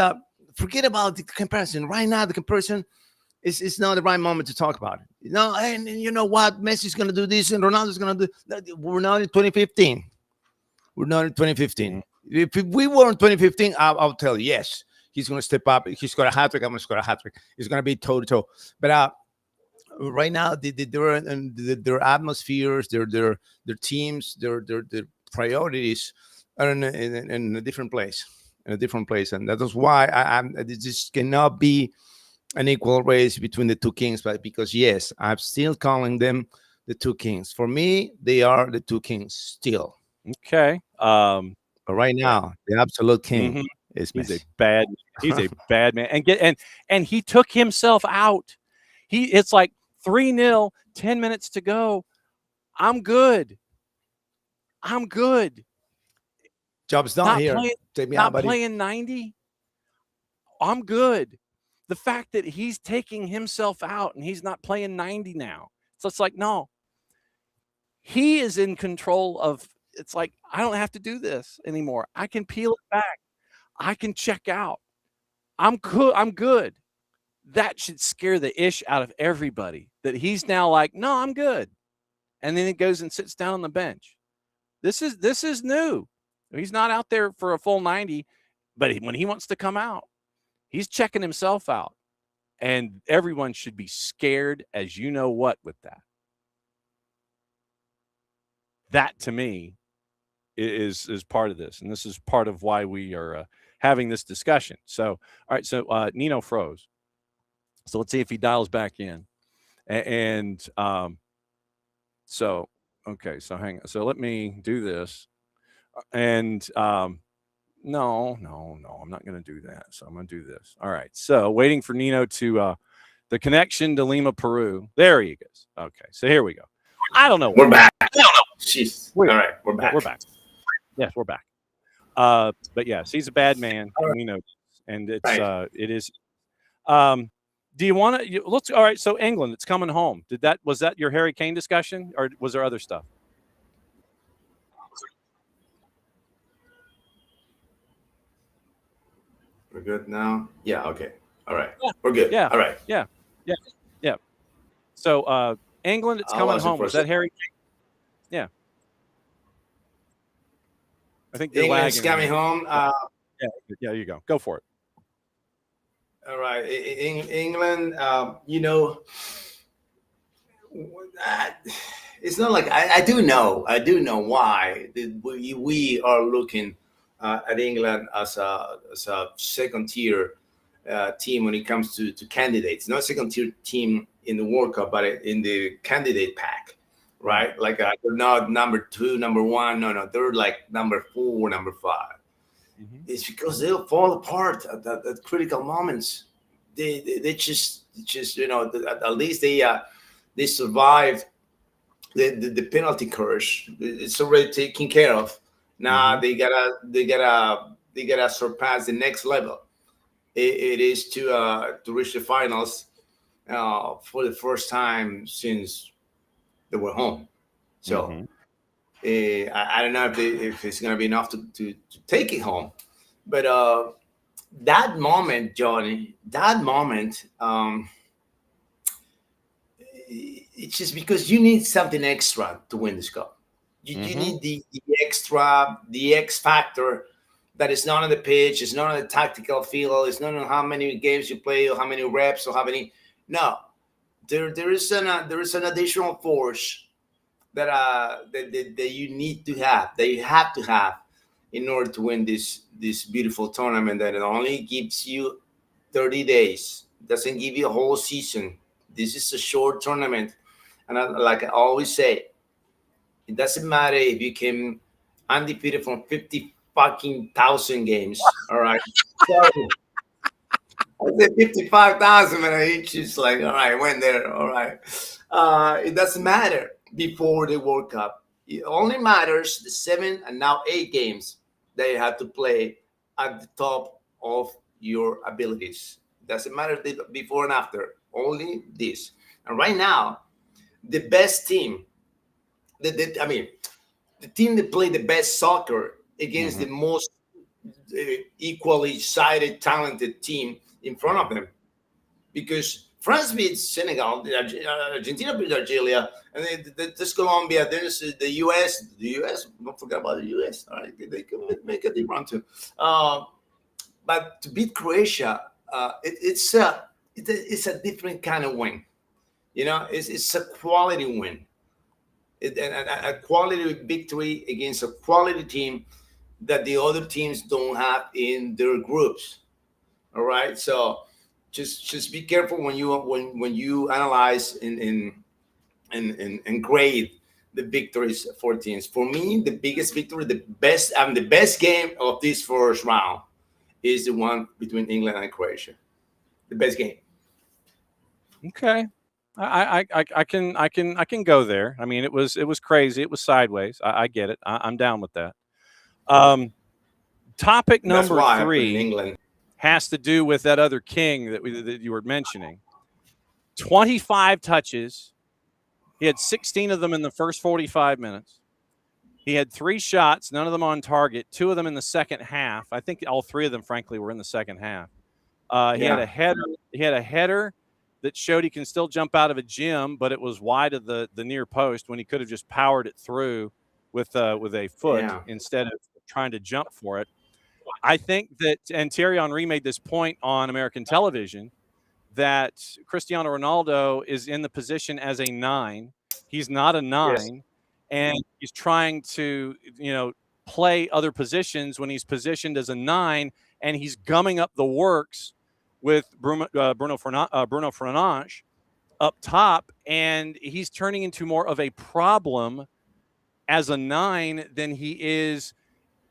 forget about the comparison. Right now, the comparison is not the right moment to talk about it. And you know what? Messi's going to do this and Ronaldo's going to do. We're not in 2015. We're not in 2015. If we were in 2015, I'll tell you, yes, he's going to step up. He's scored a hat-trick. I'm going to score a hat-trick. It's going to be toe-to-toe. But right now, their atmospheres, their teams, their priorities are in a different place. And that is why it just cannot be an equal race between the two kings. But because yes, I'm still calling them the two kings. For me, they are the two kings still. Okay. But right now, the absolute king is Messi. He's a bad man. And he took himself out. It's like 3-0, 10 minutes to go. I'm good. Job's done here. Take me out, buddy. Playing 90. I'm good. The fact that he's taking himself out and he's not playing 90 now. So it's like, no. He is in control of. It's like, I don't have to do this anymore. I can peel it back. I can check out. I'm good. That should scare the ish out of everybody that he's now like, no, I'm good. And then he goes and sits down on the bench. This is new. He's not out there for a full 90, but when he wants to come out, he's checking himself out. And everyone should be scared as you know what with that. That to me is part of this, and this is part of why we are having this discussion. So, all right, so Nino froze. So let's see if he dials back in. And so, okay, so hang on. So let me do this. And no, I'm not going to do that. So I'm going to do this. All right. So waiting for Nino to the connection to Lima, Peru. There he goes. Okay. So here we go. I don't know. We're back. I don't know. Jeez. All right. We're back. We're back. Yes, we're back. But yes, he's a bad man. We know, and it's right. It is. Do you want to? Let's. All right. So England, it's coming home. Was that your Harry Kane discussion, or was there other stuff? We're good now. Yeah. Okay. All right. Yeah. We're good. Yeah. All right. Yeah. So England, it's coming home. Was that Harry Kane? Yeah. I think England's coming home. Yeah, you go. Go for it. All right. England, it's not like I do know why we are looking at England as a second tier team when it comes to candidates. Not second tier team in the World Cup, but in the candidate pack. Right, like they're not number 2, number 1. No, they're like number 4, number 5. Mm-hmm. It's because they'll fall apart at critical moments. They just at least they survived the penalty curse. It's already taken care of. Now they gotta surpass the next level. It is to reach the finals for the first time since they were home. So I don't know if it's going to be enough to take it home. But that moment, Johnny, it's just because you need something extra to win this cup. You need the extra, the X factor that is not on the pitch, it's not on the tactical field, it's not on how many games you play or how many reps or how many. No, there is an additional force that you need to have, that you have to have in order to win this beautiful tournament that it only gives you 30 days. It doesn't give you a whole season. This is a short tournament. And like I always say, it doesn't matter if you came undefeated from 50,000 games. All right. Sorry. I said 55,000, and it's just like, all right, went there. All right. It doesn't matter before the World Cup. It only matters the 7 and now 8 games that you have to play at the top of your abilities. It doesn't matter before and after. Only this. And right now, the best team, the team that played the best soccer against the most equally sided, talented team in front of them. Because France beats Senegal, Argentina beats Algeria, and there's Colombia, there's the US. The US, don't forget about the US. All right, they can make a deep run too. But to beat Croatia, it's a different kind of win. You know, it's a quality win. A quality victory against a quality team that the other teams don't have in their groups. All right, so just be careful when you analyze and grade the victories for teams. For me, the biggest victory, the best game of this first round is the one between England and Croatia. The best game. Okay. I can go there. I mean, it was crazy. It was sideways. I get it. I'm down with that. Topic number 3 England has to do with that other king that you were mentioning. 25 touches. He had 16 of them in the first 45 minutes. He had 3 shots, none of them on target. 2 of them in the second half. I think all 3 of them, frankly, were in the second half. He had a header. He had a header that showed he can still jump out of a gym, but it was wide of the near post when he could have just powered it through with a foot instead of trying to jump for it. I think that, and Thierry Henry made this point on American television, that Cristiano Ronaldo is in the position as a 9. He's not a 9, and he's trying to, play other positions when he's positioned as a 9, and he's gumming up the works with Bruno Fernandes up top, and he's turning into more of a problem as a 9 than he is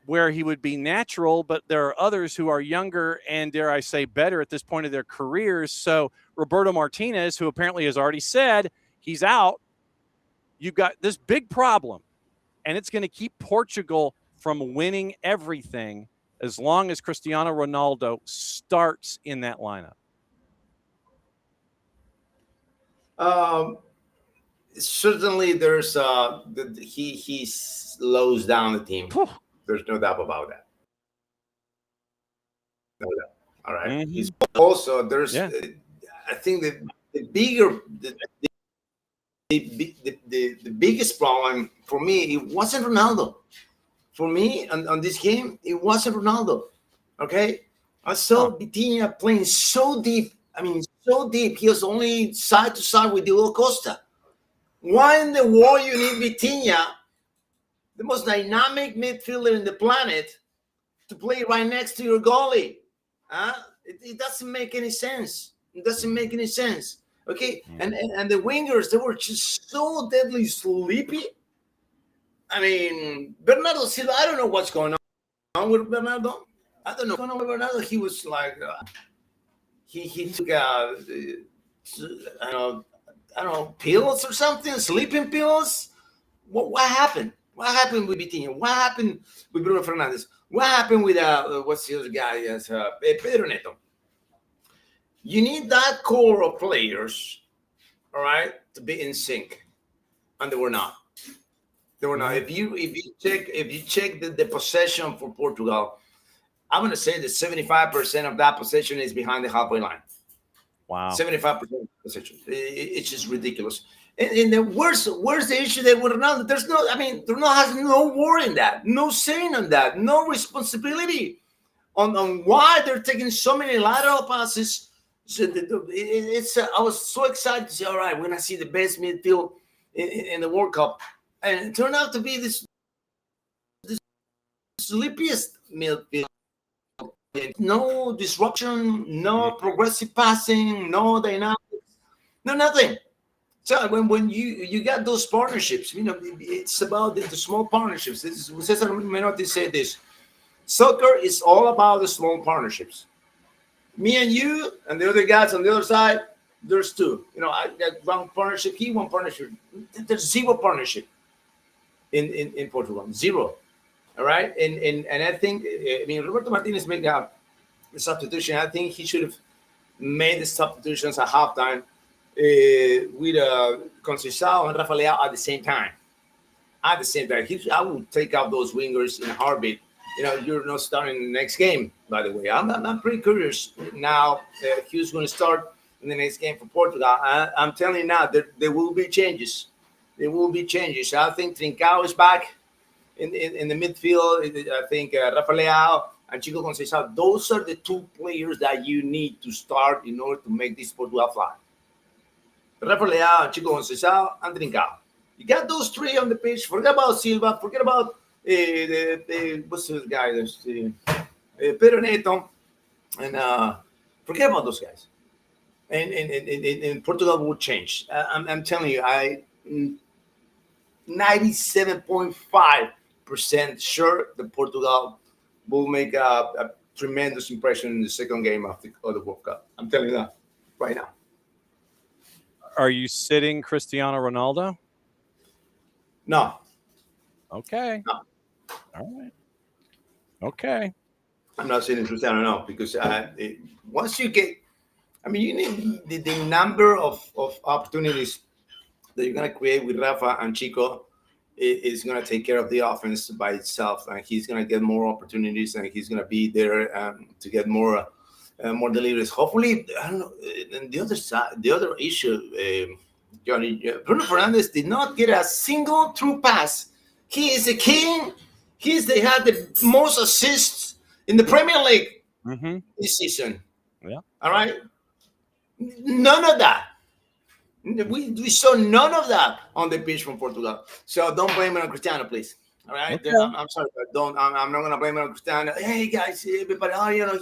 where he would be natural. But there are others who are younger and, dare I say, better at this point of their careers. So Roberto Martinez, who apparently has already said he's out, you've got this big problem, and it's going to keep Portugal from winning everything as long as Cristiano Ronaldo starts in that lineup. Certainly, there's he slows down the team. There's no doubt about that. No doubt. All right. He's also there's. I think the biggest problem for me, it wasn't Ronaldo. For me, on this game, it wasn't Ronaldo. Okay, I saw Vitinha playing so deep. I mean, so deep. He was only side to side with Diego Costa. Why in the world you need Vitinha, the most dynamic midfielder in the planet, to play right next to your goalie? It doesn't make any sense. It doesn't make any sense. Okay, and the wingers, they were just so deadly sleepy. I mean, Bernardo Silva, I don't know what's going on with Bernardo. I don't know what's going on with Bernardo. He was like, he took I don't know, pills or something, sleeping pills. What happened? What happened with Vitinha? What happened with Bruno Fernandes? What happened with what's the other guy? Pedro Neto. You need that core of players, all right, to be in sync, and they were not. They were not. If you check the possession for Portugal, I'm going to say that 75% of that possession is behind the halfway line. Wow. 75% possession. It's just ridiculous. And the where's the issue there with Ronaldo? There's no. I mean, Ronaldo has no word in that, no saying on that, no responsibility on why they're taking so many lateral passes. So I was so excited to say, all right, we're gonna see the best midfield in the World Cup, and it turned out to be this sleepiest midfield. No disruption, no progressive passing, no dynamics, no nothing. So when you got those partnerships, you know, it's about the small partnerships. Cesar Menotti said this: soccer is all about the small partnerships. Me and you and the other guys on the other side, there's two. You know, I got one partnership, he one partnership. There's zero partnership in Portugal, zero. All right, and I think, I mean, Roberto Martinez made the substitution. I think he should have made the substitutions at halftime with Conceição and Rafa Leao at the same time. At the same time, I would take out those wingers in a heartbeat. You know, you're not starting the next game, by the way. I'm pretty curious now who's going to start in the next game for Portugal. I'm telling you now, there will be changes. There will be changes. I think Trincao is back in the midfield. I think Rafa Leao and Chico Conceição, those are the two players that you need to start in order to make this Portugal fly. Rafa Leao, Chico Conceição, and Trincao. You got those three on the pitch. Forget about Silva. Forget about what's the guy? Pedro Neto, and forget about those guys. And Portugal will change. I'm telling you, 97.5% sure that Portugal will make a tremendous impression in the second game of the World Cup. I'm telling you that right now. Are you sitting Cristiano Ronaldo? No. Okay. No. All right. Okay. I'm not saying Cristiano, no, because once you get, I mean, you need the number of opportunities that you're going to create with Rafa and Chico is going to take care of the offense by itself, and he's going to get more opportunities, and he's going to be there to get more deliveries. Hopefully, I don't know. And the other side, the other issue, Johnny, Bruno Fernandes did not get a single true pass. He is a king. They had the most assists in the Premier League this season. Yeah. All right. None of that. We saw none of that on the pitch from Portugal. So don't blame it on Cristiano, please. All right. Okay. I'm sorry, but I'm not gonna blame it on Cristiano. Hey guys, everybody,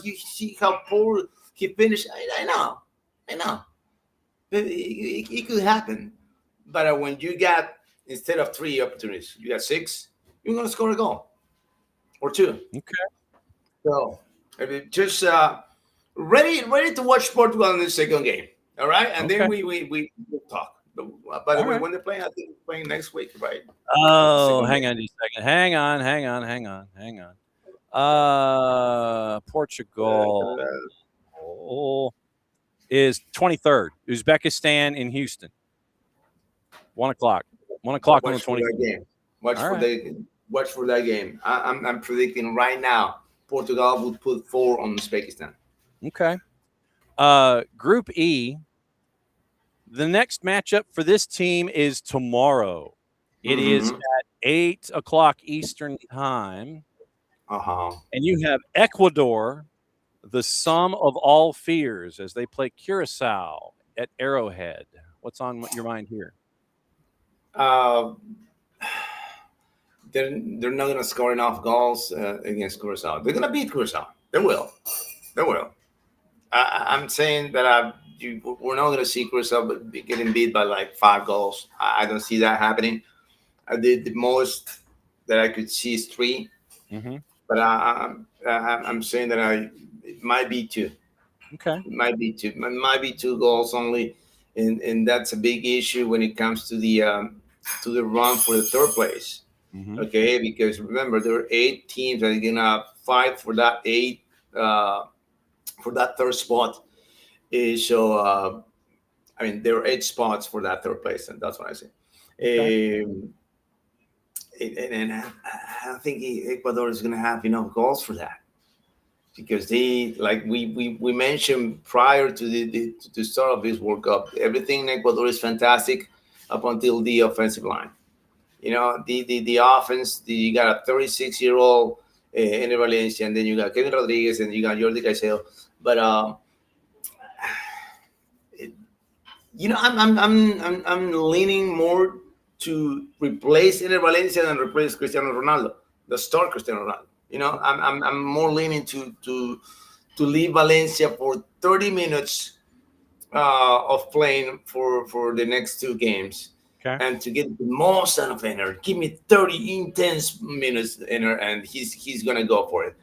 you see how poor he finished. I know. It could happen. But when you got, instead of 3 opportunities, you got 6, you're gonna score a goal or 2. Okay. So just ready to watch Portugal in the second game. All right, and then we will talk. By the way, when they're playing, I think they're playing next week, right? Oh, hang on just a second. Hang on. Portugal is 23rd. Uzbekistan in Houston. 1 o'clock. 1 o'clock on the 23rd. Watch for that game. I'm predicting right now Portugal will put 4 on Uzbekistan. Okay. Group E. The next matchup for this team is tomorrow. It is at 8 o'clock Eastern time. And you have Ecuador, the sum of all fears, as they play Curacao at Arrowhead. What's on your mind here? They're not going to score enough goals against Curacao. They're going to beat Curacao. They will. I'm saying that we're not going to see Curacao getting beat by like 5 goals. I don't see that happening. The most that I could see is 3. But I'm saying that it might be 2. Okay. It might be 2. It might be 2 goals only, and that's a big issue when it comes to the run for the 3rd place. Okay, because remember there are 8 teams that are gonna fight for that 3rd spot, So, I mean, there are 8 spots for that third place, and that's what I say. Okay. And I don't think Ecuador is going to have enough goals for that, because they, like we mentioned prior to the start of this World Cup, everything in Ecuador is fantastic up until the offensive line. You know, the offense, you got a 36-year-old Ener Valencia, and then you got Kevin Rodriguez, and you got Jordi Caicedo. But you know, I'm leaning more to replace Ener Valencia than replace Cristiano Ronaldo, the star Cristiano Ronaldo. You know, I'm more leaning to leave Valencia for 30 minutes of playing for the next 2 games. Okay. And to get the most out of Ener. Give me 30 intense minutes, Ener, and he's gonna go for it.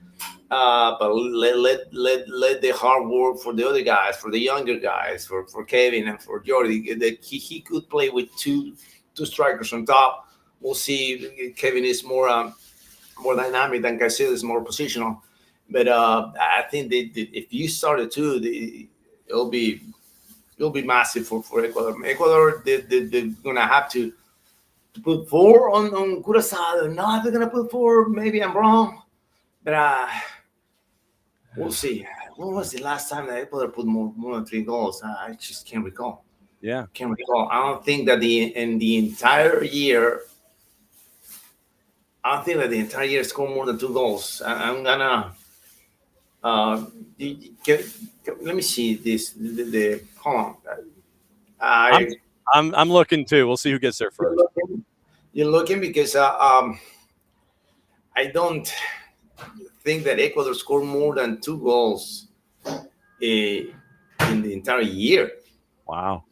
But let the hard work for the other guys, for the younger guys, for Kevin and for Jordi. That he could play with two strikers on top. We'll see. Kevin is more dynamic than Caicedo, is more positional. But I think that if you start at 2, it'll be massive for Ecuador. Ecuador, they're gonna have to put 4 on Curaçao. They're not gonna put 4. Maybe I'm wrong, but we'll see. When was the last time that Ecuador put more than 3 goals? I just can't recall. Yeah, Can't recall. I don't think that in the entire year. I don't think that the entire year scored more than 2 goals. I'm gonna. Let me see this. Hold on. I'm looking too. We'll see who gets there first. You're looking because I don't think that Ecuador scored more than 2 goals in the entire year. Wow.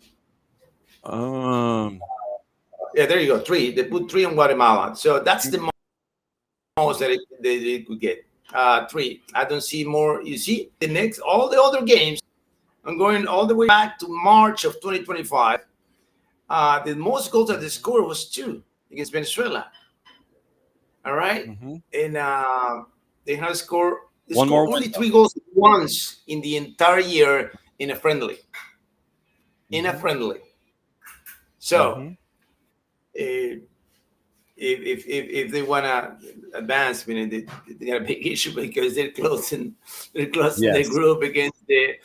Yeah, there you go. 3. They put 3 on Guatemala, so that's the most that they could get. 3. I don't see more. You see, all the other games, I'm going all the way back to March of 2025. The most goals that they scored was 2 against Venezuela. All right, and they have scored. They scored only 3 goals once in the entire year in a friendly. So, if they want to advance, I mean, they got a big issue because they're closing their group against the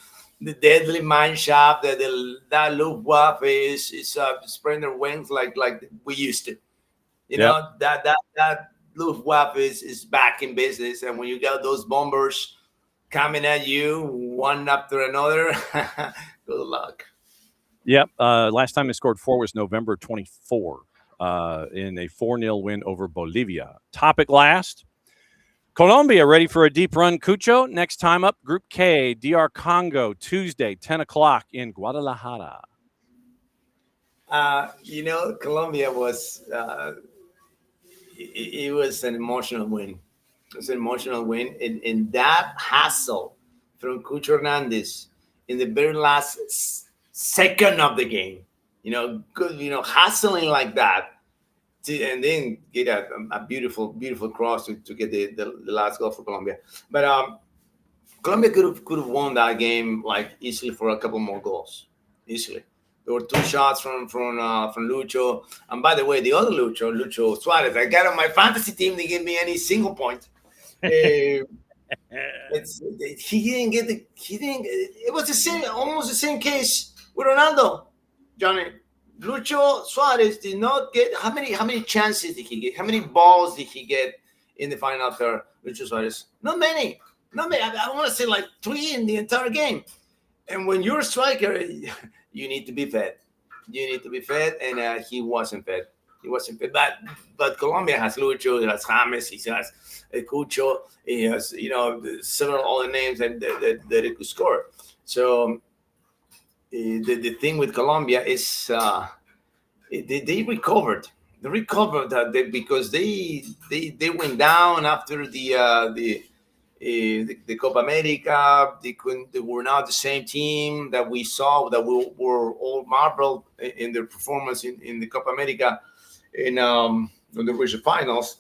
deadly mine shop that Luftwaffe is spreading their wings like we used to. You know, that Luftwaffe is back in business, and when you got those bombers coming at you one after another, good luck. Yep. Last time they scored 4 was November 24 in a 4-0 win over Bolivia. Topic last. Colombia ready for a deep run, Cucho. Next time up, Group K, DR Congo, Tuesday, 10 o'clock in Guadalajara. You know, Colombia was it was an emotional win. It was an emotional win. And that hustle from Cucho Hernandez in the very last second of the game, you know, good, you know, hustling like that, and then get a beautiful cross to get the last goal for Colombia. But Colombia could have won that game like easily for a couple more goals, easily. There were 2 shots from Lucho, and by the way, the other Lucho Suarez, I got on my fantasy team. They gave me any single point. He didn't get the. He didn't. It was the same, almost the same case with Ronaldo, Johnny. Lucho Suarez did not get how many chances did he get? How many balls did he get in the final third? Lucho Suarez, not many. I want to say like 3 in the entire game. And when you're a striker, you need to be fed. And he wasn't fed. But Colombia has Lucho, it has James, he has Cucho, he has, you know, several other names that it could score. So the thing with Colombia is they recovered. They recovered that because they went down after the Copa America. They were not the same team that we saw, that we were all marveled in their performance in the Copa America in the regional finals.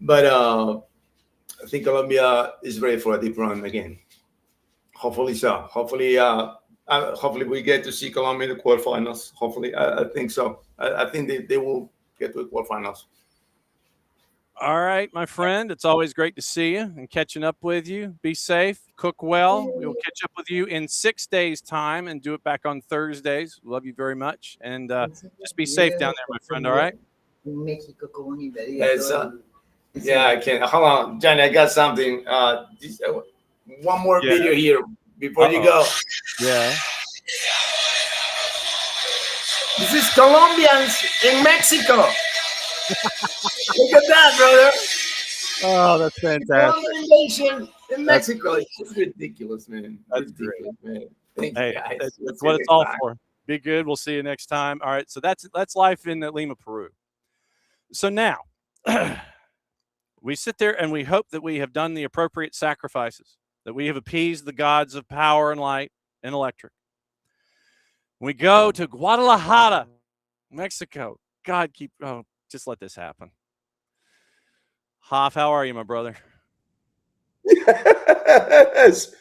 But I think Colombia is ready for a deep run again. Hopefully so. Hopefully we get to see Colombia in the quarterfinals. Hopefully, I think so. I think they will get to the quarterfinals. All right, my friend. It's always great to see you and catching up with you. Be safe, cook well. We will catch up with you in 6 days' time and do it back on Thursdays. Love you very much. And just be safe down there, my friend. All right? Yeah, I can. Hold on, Johnny, I got something. One more video here before you go. Yeah. This is Colombians in Mexico. Look at that, brother. Oh, that's fantastic. Colombian invasion in Mexico. It's ridiculous, man. That's ridiculous, man. Thanks, Hey, guys. that's what it's all for. Be good. We'll see you next time. All right. So that's life in Lima, Peru. So now we sit there and we hope that we have done the appropriate sacrifices, that we have appeased the gods of power and light and electric. We go to Guadalajara, Mexico. God, just let this happen. Hoff, how are you, my brother? Yes.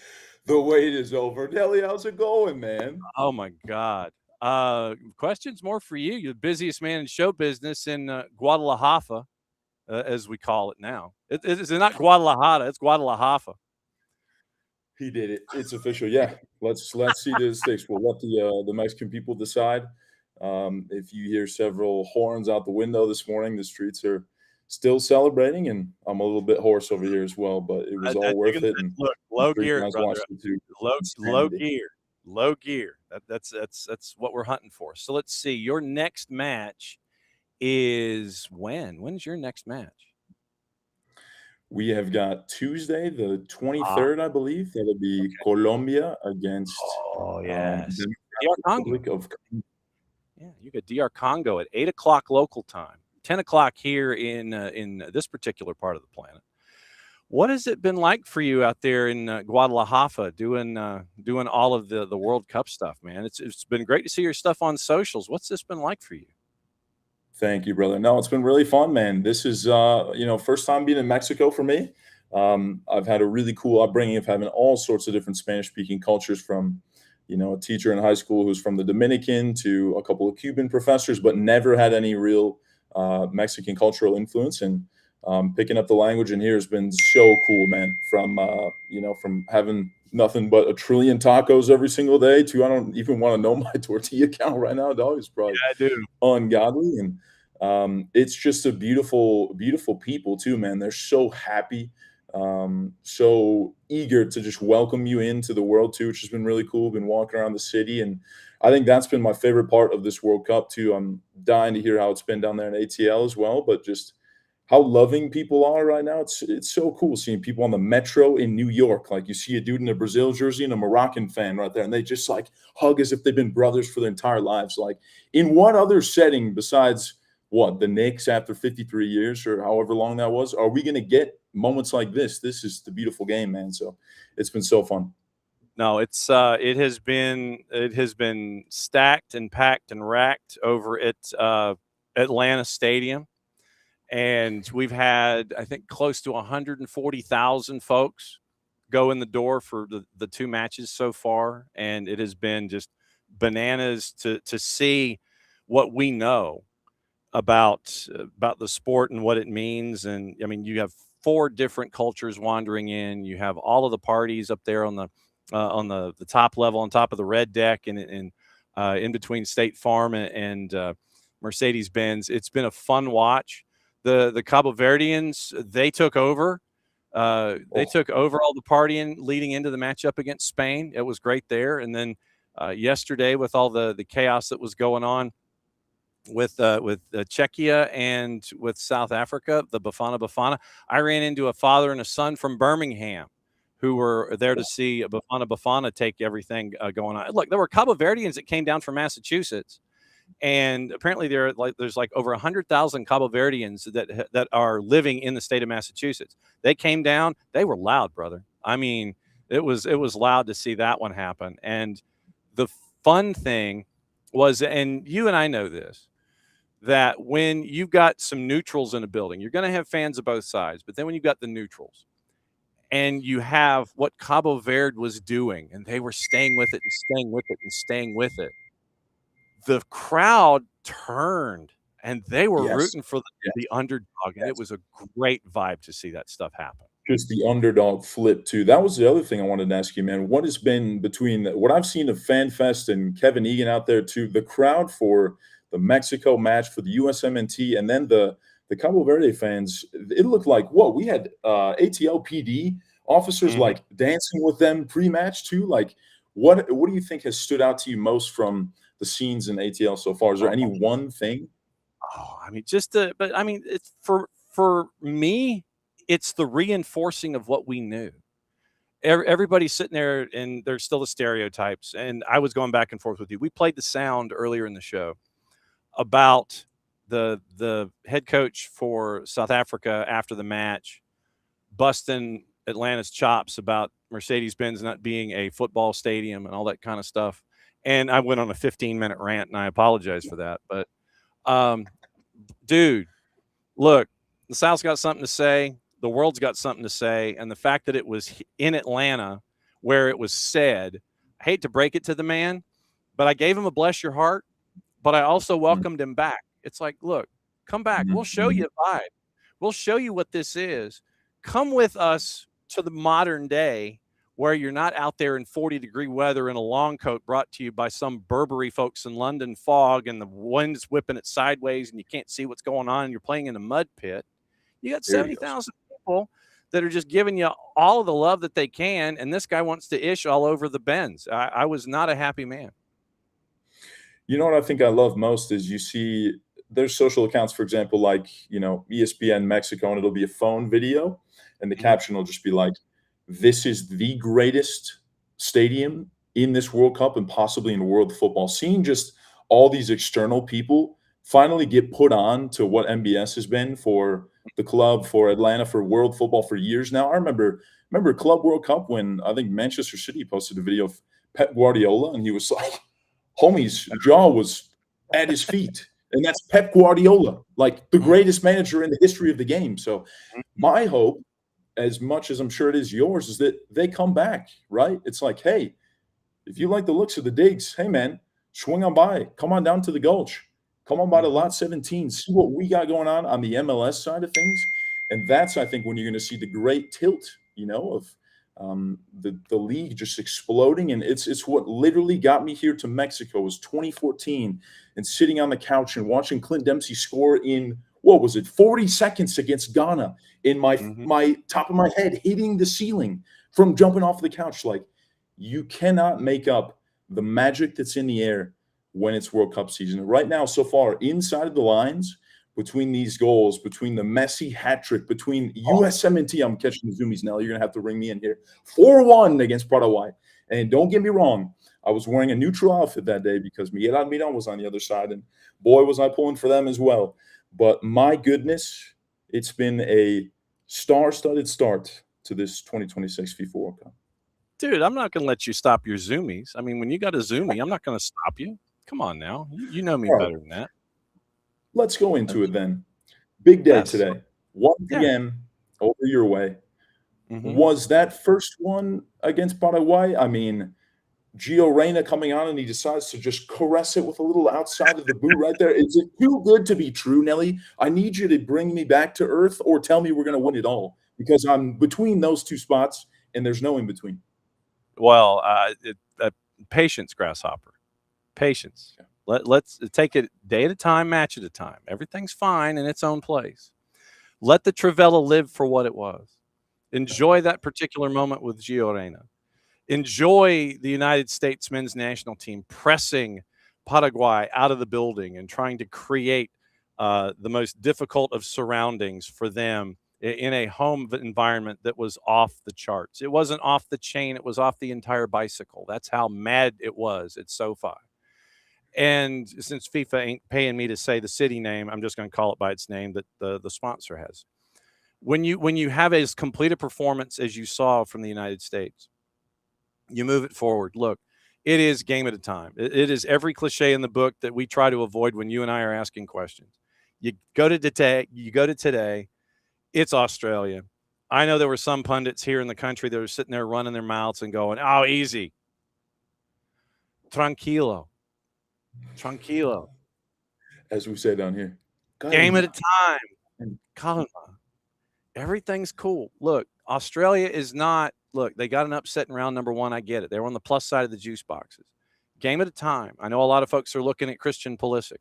The wait is over. Nelly, how's it going, man? Oh, my God. Questions more for you. You're the busiest man in show business in Guadalajara, as we call it now. It's not Guadalajara. It's Guadalajara. He did it. It's official. Yeah. Let's see the stakes. We'll let the Mexican people decide. If you hear several horns out the window this morning, the streets are still celebrating, and I'm a little bit hoarse over here as well, but it was all worth it. And look, low gear, brother. Low gear. That's what we're hunting for. So let's see. Your next match is when? When's your next match? We have got Tuesday, the 23rd, I believe. That'll be Colombia against DR Republic of Congo. Yeah, you got DR Congo at 8 o'clock local time, 10 o'clock here in this particular part of the planet. What has it been like for you out there in Guadalajara doing all of the World Cup stuff, man? It's been great to see your stuff on socials. What's this been like for you? Thank you, brother. No, it's been really fun, man. This is, first time being in Mexico for me. I've had a really cool upbringing of having all sorts of different Spanish-speaking cultures, from, a teacher in high school who's from the Dominican to a couple of Cuban professors, but never had any real Mexican cultural influence. And picking up the language in here has been so cool, man. From having nothing but a trillion tacos every single day to I don't even want to know my tortilla count right now, dog. It's probably ungodly. And it's just a beautiful, beautiful people too, man. They're so happy, so eager to just welcome you into the world too, which has been really cool. Been walking around the city, and I think that's been my favorite part of this World Cup too. I'm dying to hear how it's been down there in ATL as well, but just how loving people are right now. It's so cool seeing people on the metro in New York. Like, you see a dude in a Brazil jersey and a Moroccan fan right there, and they just like hug as if they've been brothers for their entire lives. Like, in what other setting besides the Knicks after 53 years or however long that was, are we going to get moments like this? This is the beautiful game, man. So it's been so fun. No, it has been stacked and packed and racked over at Atlanta Stadium. And we've had, I think, close to 140,000 folks go in the door for the two matches so far. And it has been just bananas to see what we know about the sport and what it means. And I mean, you have 4 different cultures wandering in. You have all of the parties up there on the top level, on top of the red deck, and in between State Farm and Mercedes-Benz. It's been a fun watch. The Cabo Verdeans, they took over. They took over all the partying leading into the matchup against Spain. It was great there. And then yesterday, with all the chaos that was going on with Czechia and with South Africa, the Bafana, I ran into a father and a son from Birmingham who were there to see Bafana take everything going on. Look, there were Cabo Verdeans that came down from Massachusetts. And apparently there's over 100,000 Cabo Verdeans that are living in the state of Massachusetts. They came down. They were loud, brother. I mean, it was loud to see that one happen. And the fun thing was, and you and I know this, that when you've got some neutrals in a building, you're going to have fans of both sides. But then when you've got the neutrals, and you have what Cabo Verde was doing, and they were staying with it and staying with it and staying with it. The crowd turned, and they were Yes. rooting for Yes. the underdog, and it was a great vibe to see that stuff happen. Just the underdog flip too. That was the other thing I wanted to ask you, man. What has been between what I've seen of FanFest and Kevin Egan out there too, the crowd for the Mexico match, for the USMNT, and then the Cabo Verde fans, it looked like we had ATL PD officers like dancing with them pre-match too. Like, what do you think has stood out to you most from the scenes in ATL so far? Is there any one thing? Oh, I mean, but I mean, it's for me, it's the reinforcing of what we knew. Everybody's sitting there, and there's still the stereotypes. And I was going back and forth with you. We played the sound earlier in the show about the head coach for South Africa after the match busting Atlanta's chops about Mercedes-Benz not being a football stadium and all that kind of stuff. And I went on a 15-minute rant, and I apologize for that. But, dude, look, the South's got something to say. The world's got something to say. And the fact that it was in Atlanta where it was said, I hate to break it to the man, but I gave him a bless your heart, but I also welcomed him back. It's like, look, come back. We'll show you a vibe. We'll show you what this is. Come with us to the modern day where you're not out there in 40-degree weather in a long coat brought to you by some Burberry folks in London fog, and the wind's whipping it sideways and you can't see what's going on, and you're playing in a mud pit. You got 70,000 people that are just giving you all of the love that they can, and this guy wants to ish all over the Benz. I was not a happy man. You know what I think I love most is you see there's social accounts, for example, like, ESPN Mexico, and it'll be a phone video, and the caption will just be like, this is the greatest stadium in this World Cup and possibly in world football. Seeing just all these external people finally get put on to what MBS has been for the club, for Atlanta, for world football for years now. I remember Club World Cup when I think Manchester City posted a video of Pep Guardiola, and he was like, homie's jaw was at his feet. And that's Pep Guardiola, like the greatest manager in the history of the game. So my hope, as much as I'm sure it is yours, is that they come back, right? It's like, hey, if you like the looks of the digs, hey, man, swing on by. Come on down to the Gulch. Come on by to Lot 17. See what we got going on the MLS side of things. And that's, I think, when you're going to see the great tilt, of the league just exploding. And it's what literally got me here to Mexico was 2014 and sitting on the couch and watching Clint Dempsey score in, 40 seconds against Ghana, in my top of my head hitting the ceiling from jumping off the couch. Like, you cannot make up the magic that's in the air when it's World Cup season. And right now, so far, inside of the lines, between these goals, between the Messi hat trick, between USMNT, I'm catching the zoomies now. You're going to have to ring me in here. 4-1 against Paraguay. And don't get me wrong, I was wearing a neutral outfit that day because Miguel Almiron was on the other side. And boy, was I pulling for them as well. But my goodness, it's been a star-studded start to this 2026 FIFA World Cup. Dude, I'm not going to let you stop your zoomies. I mean, when you got a zoomie, I'm not going to stop you. Come on now. You know me better than that. Let's go into it then. Big day today. 1 p.m. over your way. Was that first one against Paraguay? I mean, Gio Reyna coming on and he decides to just caress it with a little outside of the boot right there. Is it too good to be true, Nelly? I need you to bring me back to earth or tell me we're going to win it all, because I'm between those two spots and there's no in between. Well, patience, Grasshopper. Patience. Let's take it day at a time, match at a time. Everything's fine in its own place. Let the Trivella live for what it was. Enjoy that particular moment with Gio Reyna. Enjoy the United States men's national team pressing Paraguay out of the building and trying to create the most difficult of surroundings for them in a home environment that was off the charts. It wasn't off the chain. It was off the entire bicycle. That's how mad it was at SoFi. And since FIFA ain't paying me to say the city name, I'm just going to call it by its name that the sponsor has. When you have as complete a performance as you saw from the United States, you move it forward. Look, it is game at a time. It is every cliche in the book that we try to avoid when you and I are asking questions. You go to today. It's Australia. I know there were some pundits here in the country that were sitting there running their mouths and going, "Oh, easy. Tranquilo. Tranquilo. As we say down here. Game at a Calma. time. Calma. Everything's cool. Look, Australia is not – look, they got an upset in round number 1. I get it. They were on the plus side of the juice boxes. Game at a time. I know a lot of folks are looking at Christian Pulisic.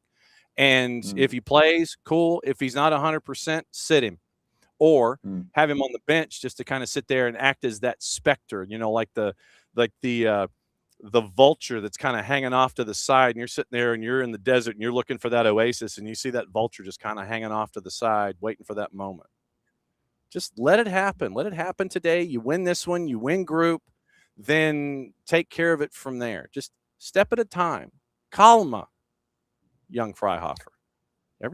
And if he plays, cool. If he's not 100%, sit him. Or have him on the bench just to kind of sit there and act as that specter, you know, like the vulture that's kind of hanging off to the side, and you're sitting there and you're in the desert and you're looking for that oasis and you see that vulture just kind of hanging off to the side, waiting for that moment. Just let it happen. Let it happen today. You win this one, you win group, then take care of it from there. Just step at a time. Calma, young Freihofer.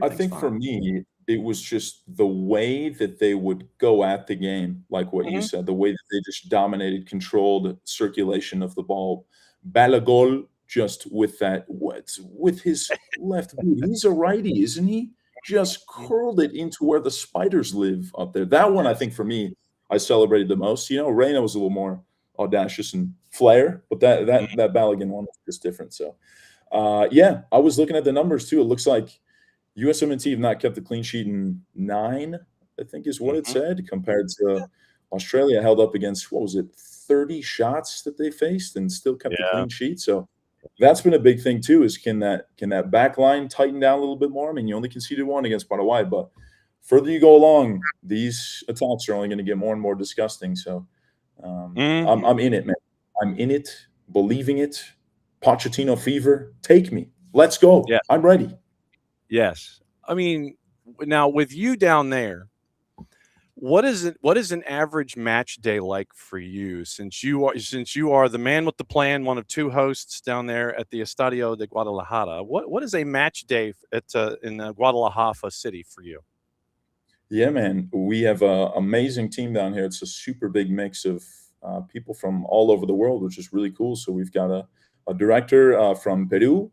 I think for me, it was just the way that they would go at the game, like what you said, the way that they just dominated, controlled circulation of the ball. Balaguer just with his left boot. He's a righty, isn't he? Just curled it into where the spiders live up there. That one, I think, for me, I celebrated the most. You know, Reina was a little more audacious and flair, but that Balogun one was just different. So, yeah, I was looking at the numbers too. It looks like USMNT have not kept the clean sheet in 9, I think is what it said, compared to Australia held up against, 30 shots that they faced and still kept the clean sheet. So that's been a big thing too, is can that back line tighten down a little bit more? I mean, you only conceded 1 against Paraguay, but further you go along, these attacks are only going to get more and more disgusting. So I'm in it, man. I'm in it, believing it. Pochettino fever, take me. Let's go. Yeah. I'm ready. Yes. I mean, now with you down there, what is an average match day like for you, since you are the man with the plan, one of 2 hosts down there at the Estadio de Guadalajara? What is a match day in Guadalajara City for you? Yeah, man, we have an amazing team down here. It's a super big mix of people from all over the world, which is really cool. So we've got a director from Peru.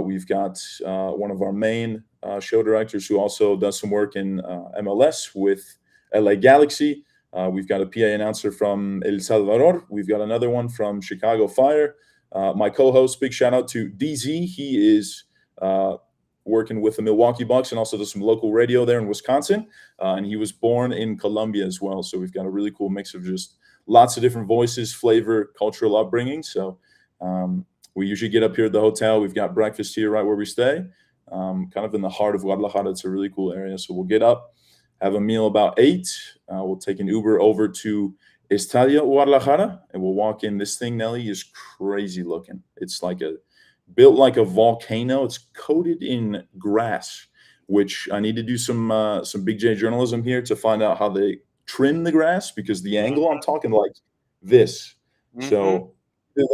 We've got one of our main show directors who also does some work in MLS with LA Galaxy. We've got a PA announcer from El Salvador. We've got another one from Chicago Fire. My co-host, big shout out to DZ. He is working with the Milwaukee Bucks and also does some local radio there in Wisconsin. And he was born in Colombia as well. So we've got a really cool mix of just lots of different voices, flavor, cultural upbringing. So we usually get up here at the hotel. We've got breakfast here right where we stay, kind of in the heart of Guadalajara. It's a really cool area. So we'll get up, have a meal about 8. We'll take an Uber over to Estadio Guadalajara, and we'll walk in. This thing, Nelly, is crazy looking. It's built like a volcano. It's coated in grass, which I need to do some Big J journalism here to find out how they trim the grass, because the angle, I'm talking like this. So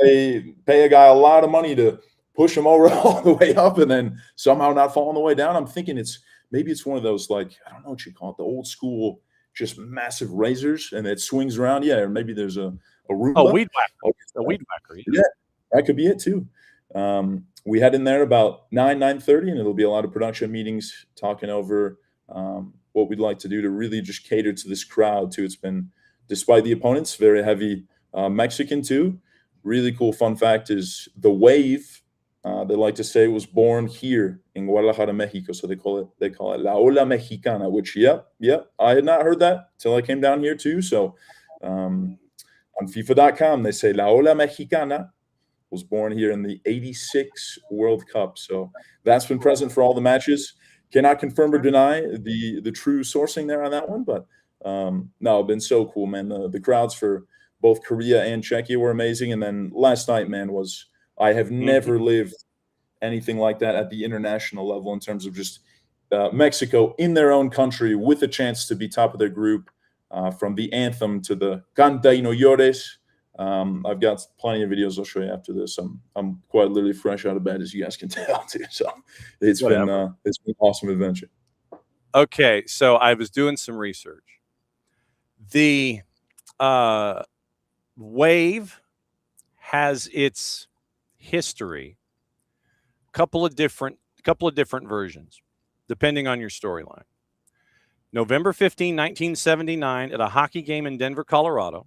they pay a guy a lot of money to push him over all the way up and then somehow not fall on the way down. I'm thinking maybe it's one of those, like, I don't know what you call it, the old school, just massive razors, and it swings around. Yeah, or maybe there's a Roomba. Oh, weed whacker. A weed whacker. Yeah, that could be it too. We head in there about 9:30, and it'll be a lot of production meetings talking over what we'd like to do to really just cater to this crowd too. It's been, despite the opponents, very heavy Mexican too. Really cool fun fact is the wave, they like to say, was born here in Guadalajara, Mexico. So they call it La Ola Mexicana, which, yep, I had not heard that till I came down here too. So on FIFA.com, they say La Ola Mexicana was born here in the 86 World Cup. So that's been present for all the matches. Cannot confirm or deny the true sourcing there on that one. But no, it's been so cool, man. The crowds for both Korea and Czechia were amazing. And then last night, man, I have never lived anything like that at the international level in terms of just Mexico in their own country with a chance to be top of their group, from the anthem to the Canta y no llores. I've got plenty of videos I'll show you after this. I'm quite literally fresh out of bed, as you guys can tell too. So it's been an awesome adventure. Okay, so I was doing some research. The wave has its history, couple of different versions, depending on your storyline. November 15, 1979, at a hockey game in Denver, Colorado.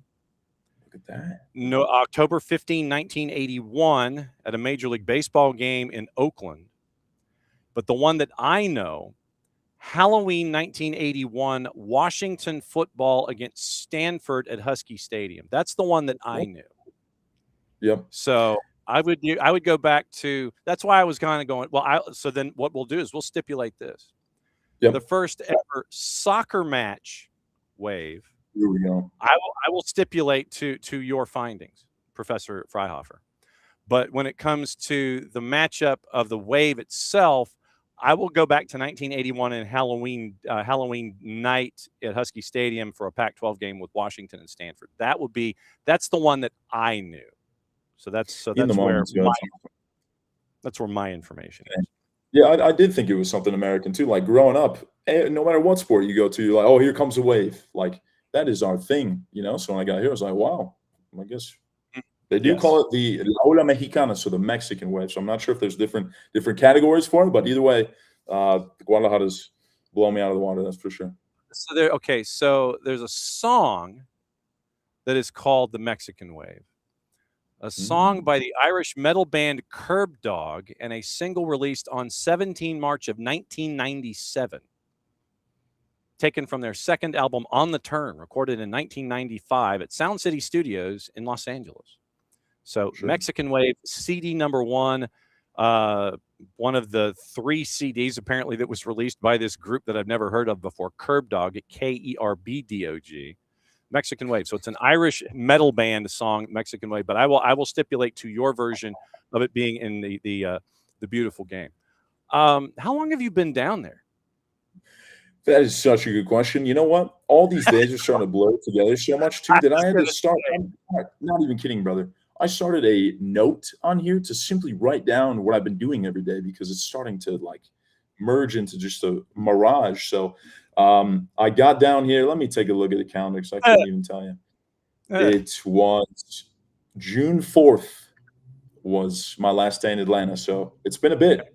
Look at that. No, October 15, 1981, at a Major League Baseball game in Oakland. But the one that I know, Halloween 1981, Washington football against Stanford at Husky Stadium. That's the one that I knew. Yep. So I would go back to, that's why I was kind of going, well, so then what we'll do is we'll stipulate this. Yep. The first ever soccer match wave. Here we go. I will stipulate to your findings, Professor Freihofer. But when it comes to the matchup of the wave itself, I will go back to 1981 and Halloween night at Husky Stadium for a Pac-12 game with Washington and Stanford. That's the one that I knew. So that's where my information is. Yeah, I did think it was something American too. Like growing up, no matter what sport you go to, you're like, oh, here comes a wave. Like that is our thing, you know. So when I got here, I was like, wow. I guess they do call it the La Ola Mexicana, so the Mexican wave. So I'm not sure if there's different categories for it, but either way, Guadalajara's blowing me out of the water. That's for sure. So there's a song that is called the Mexican Wave. A song by the Irish metal band Curb Dog, and a single released on 17 March of 1997. Taken from their second album, On the Turn, recorded in 1995 at Sound City Studios in Los Angeles. So Mexican Wave, CD number 1, one of the 3 CDs apparently that was released by this group that I've never heard of before, Curb Dog, at KERBDOG. Mexican Wave. So it's an Irish metal band song, Mexican Wave. But I will stipulate to your version of it being in the beautiful game. How long have you been down there? That is such a good question. You know what? All these days are starting to blur together so much too that I had to start. I'm not even kidding, brother. I started a note on here to simply write down what I've been doing every day because it's starting to like merge into just a mirage. So I got down here. Let me take a look at the calendar because I couldn't even tell you. It was June 4th was my last day in Atlanta. So it's been a bit.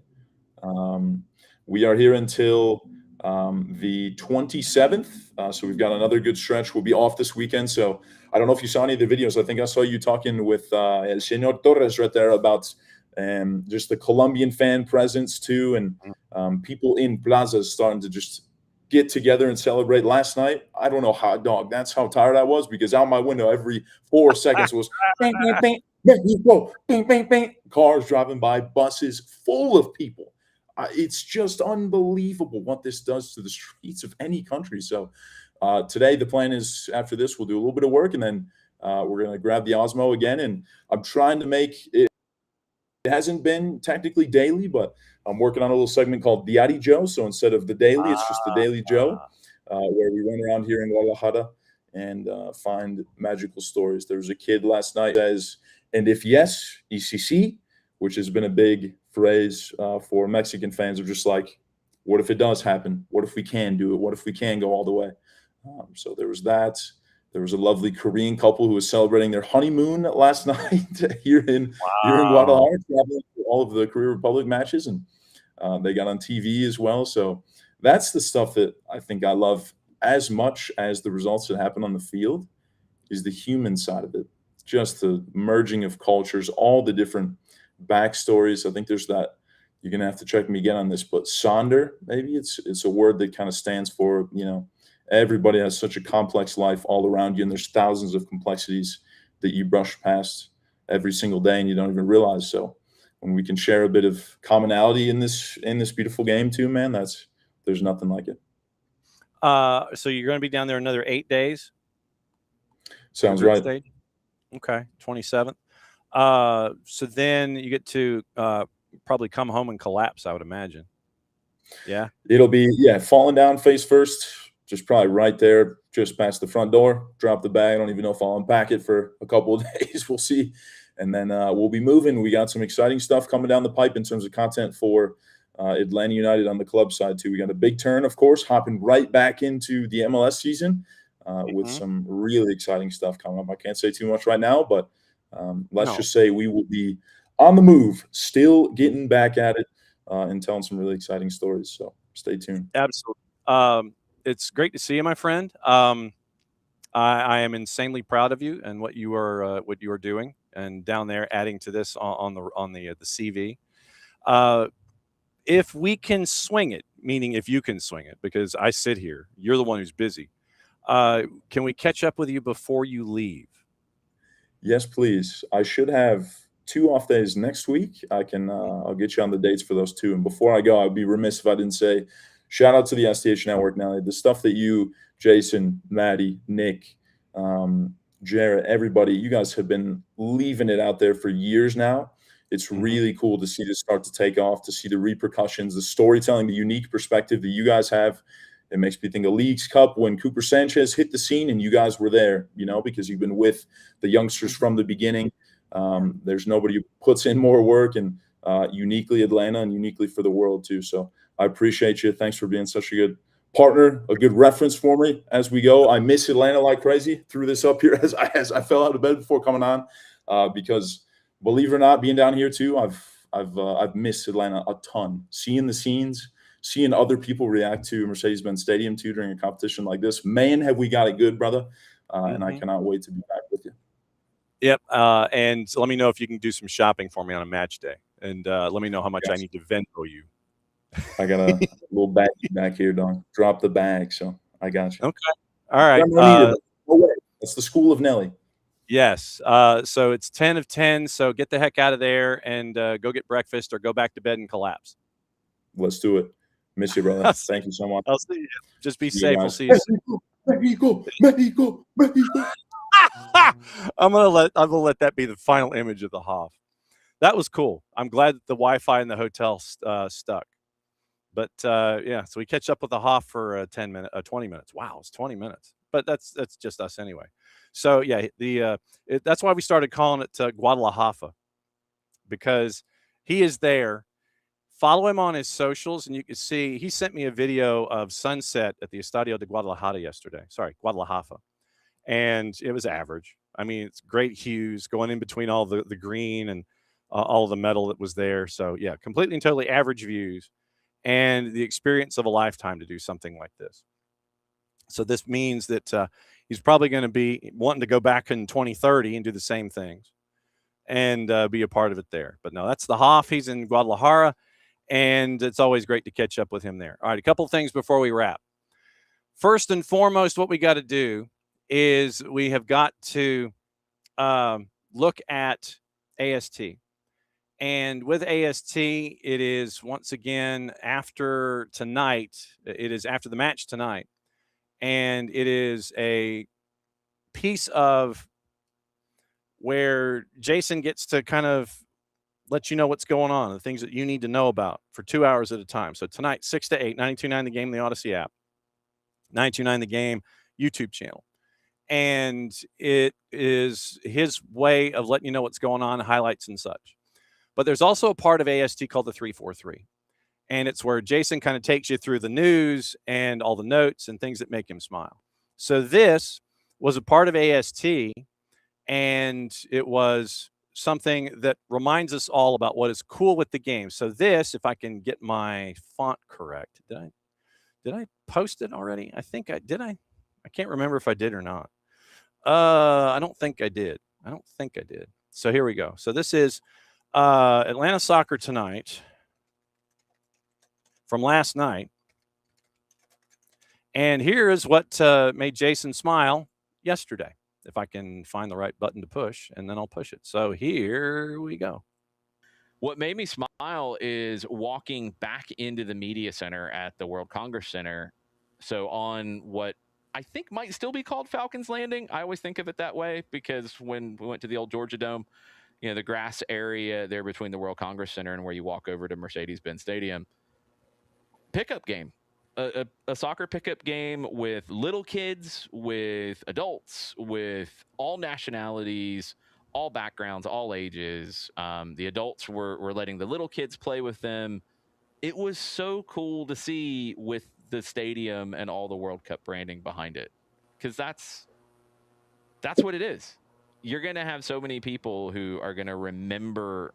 We are here until the 27th. So we've got another good stretch. We'll be off this weekend. So I don't know if you saw any of the videos. I think I saw you talking with El Señor Torres right there about just the Colombian fan presence too. And people in plazas starting to just get together and celebrate. Last night, I don't know how, dog, that's how tired I was because out my window every 4 seconds was bang, bang, bang, bang, bang, bang, bang, cars driving by, buses full of people. It's just unbelievable what this does to the streets of any country. So today the plan is after this, we'll do a little bit of work and then we're going to grab the Osmo again. And I'm trying to make it. It hasn't been technically daily, but I'm working on a little segment called Diary Joe. So instead of the daily, it's just the Daily Joe, where we run around here in Guadalajara and find magical stories. There was a kid last night that says, and if yes, ECC, which has been a big phrase for Mexican fans of just like, what if it does happen? What if we can do it? What if we can go all the way? So there was that. There was a lovely Korean couple who was celebrating their honeymoon last night here in Guadalajara, traveling to all of the Korea Republic matches, and they got on TV as well. So that's the stuff that I think I love as much as the results that happen on the field is the human side of it. Just the merging of cultures, all the different backstories. I think there's that. You're gonna have to check me again on this, but Sonder, maybe it's a word that kind of stands for, you know, everybody has such a complex life all around you, and there's thousands of complexities that you brush past every single day and you don't even realize. So when we can share a bit of commonality in this beautiful game too, man, there's nothing like it. So you're going to be down there another 8 days? Sounds right. Stage? Okay, 27th. So then you get to probably come home and collapse, I would imagine. Yeah. It'll be, falling down face first. Just probably right there, just past the front door, drop the bag. I don't even know if I'll unpack it for a couple of days. We'll see. And then we'll be moving. We got some exciting stuff coming down the pipe in terms of content for Atlanta United on the club side, too. We got a big turn, of course, hopping right back into the MLS season with some really exciting stuff coming up. I can't say too much right now, but let's just say we will be on the move, still getting back at it and telling some really exciting stories. So stay tuned. Absolutely. it's great to see you, my friend. I am insanely proud of you and what you are doing, and down there adding to this on the CV. If we can swing it, meaning if you can swing it, because I sit here, you're the one who's busy. Can we catch up with you before you leave? Yes, please. I should have 2 off days next week. I'll get you on the dates for those 2. And before I go, I'd be remiss if I didn't say shout out to the SDH network. Now, the stuff that you, Jason, Maddie, Nick, Jarrett, everybody, you guys have been leaving it out there for years now. It's really cool to see this start to take off, to see the repercussions, the storytelling, the unique perspective that you guys have. It makes me think of Leagues Cup when Cooper Sanchez hit the scene and you guys were there, because you've been with the youngsters from the beginning. There's nobody who puts in more work, and uniquely Atlanta and uniquely for the world too. So I appreciate you. Thanks for being such a good partner, a good reference for me as we go. I miss Atlanta like crazy. Threw this up here as I fell out of bed before coming on, because believe it or not, being down here too, I've missed Atlanta a ton. Seeing the scenes, seeing other people react to Mercedes-Benz Stadium too during a competition like this. Man, have we got it good, brother. And I cannot wait to be back with you. Yep. And let me know if you can do some shopping for me on a match day. And let me know how much I need to Venmo you. I got a little bag back here, Don. Drop the bag. So I got you. Okay. All right. No way. That's the school of Nelly. Yes. So it's 10 of 10. So get the heck out of there and go get breakfast or go back to bed and collapse. Let's do it. Miss you, brother. Thank you so much. I'll see you. Just be safe. We'll see you soon. Mexico. I'm gonna let that be the final image of the Hoff. That was cool. I'm glad that the Wi-Fi in the hotel stuck. But yeah, so we catch up with the Hoff for 20 minutes. Wow, it's 20 minutes. But that's just us anyway. So yeah, that's why we started calling it Guadalajara, because he is there. Follow him on his socials, and you can see he sent me a video of sunset at the Estadio de Guadalajara yesterday. Sorry, Guadalajara. And it was average. I mean, it's great hues going in between all the green and all the metal that was there. So yeah, completely and totally average views, and the experience of a lifetime to do something like this. So this means that he's probably going to be wanting to go back in 2030 and do the same things and be a part of it there. But no, that's the Hoff. He's in Guadalajara, and it's always great to catch up with him there. All right, a couple of things before we wrap. First and foremost, what we got to do is we have got to look at AST. And with AST, it is once again after tonight. It is after the match tonight. And it is a piece of where Jason gets to kind of let you know what's going on, the things that you need to know about for 2 hours at a time. So tonight, 6 to 8, 92.9 The Game, the Odyssey app, 92.9 The Game YouTube channel. And it is his way of letting you know what's going on, highlights and such. But there's also a part of AST called the 343. And it's where Jason kind of takes you through the news and all the notes and things that make him smile. So this was a part of AST, and it was something that reminds us all about what is cool with the game. So this, if I can get my font correct, did I post it already? I think I did. I can't remember if I did or not. I don't think I did. So here we go. So this is Atlanta Soccer Tonight from last night. And here is what made Jason smile yesterday. If I can find the right button to push, and then I'll push it. So here we go. What made me smile is walking back into the media center at the World Congress Center. So on what I think might still be called Falcons Landing. I always think of it that way because when we went to the old Georgia Dome, the grass area there between the World Congress Center and where you walk over to Mercedes-Benz Stadium, pickup game. A soccer pickup game with little kids, with adults, with all nationalities, all backgrounds, all ages. The adults were letting the little kids play with them. It was so cool to see with the stadium and all the World Cup branding behind it, because that's what it is. You're going to have so many people who are going to remember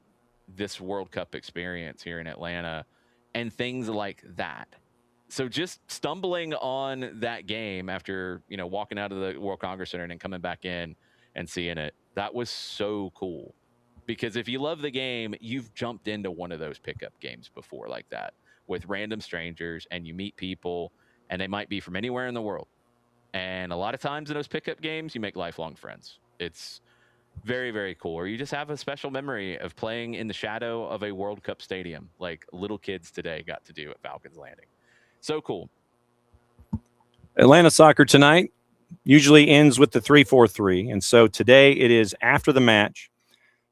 this World Cup experience here in Atlanta and things like that. So just stumbling on that game after, walking out of the World Congress Center and then coming back in and seeing it, that was so cool. Because if you love the game, you've jumped into one of those pickup games before like that with random strangers, and you meet people, and they might be from anywhere in the world. And a lot of times in those pickup games, you make lifelong friends. It's very, very cool. Or you just have a special memory of playing in the shadow of a World Cup stadium like little kids today got to do at Falcons Landing. So cool. Atlanta soccer tonight usually ends with the 3-4-3. And so today it is after the match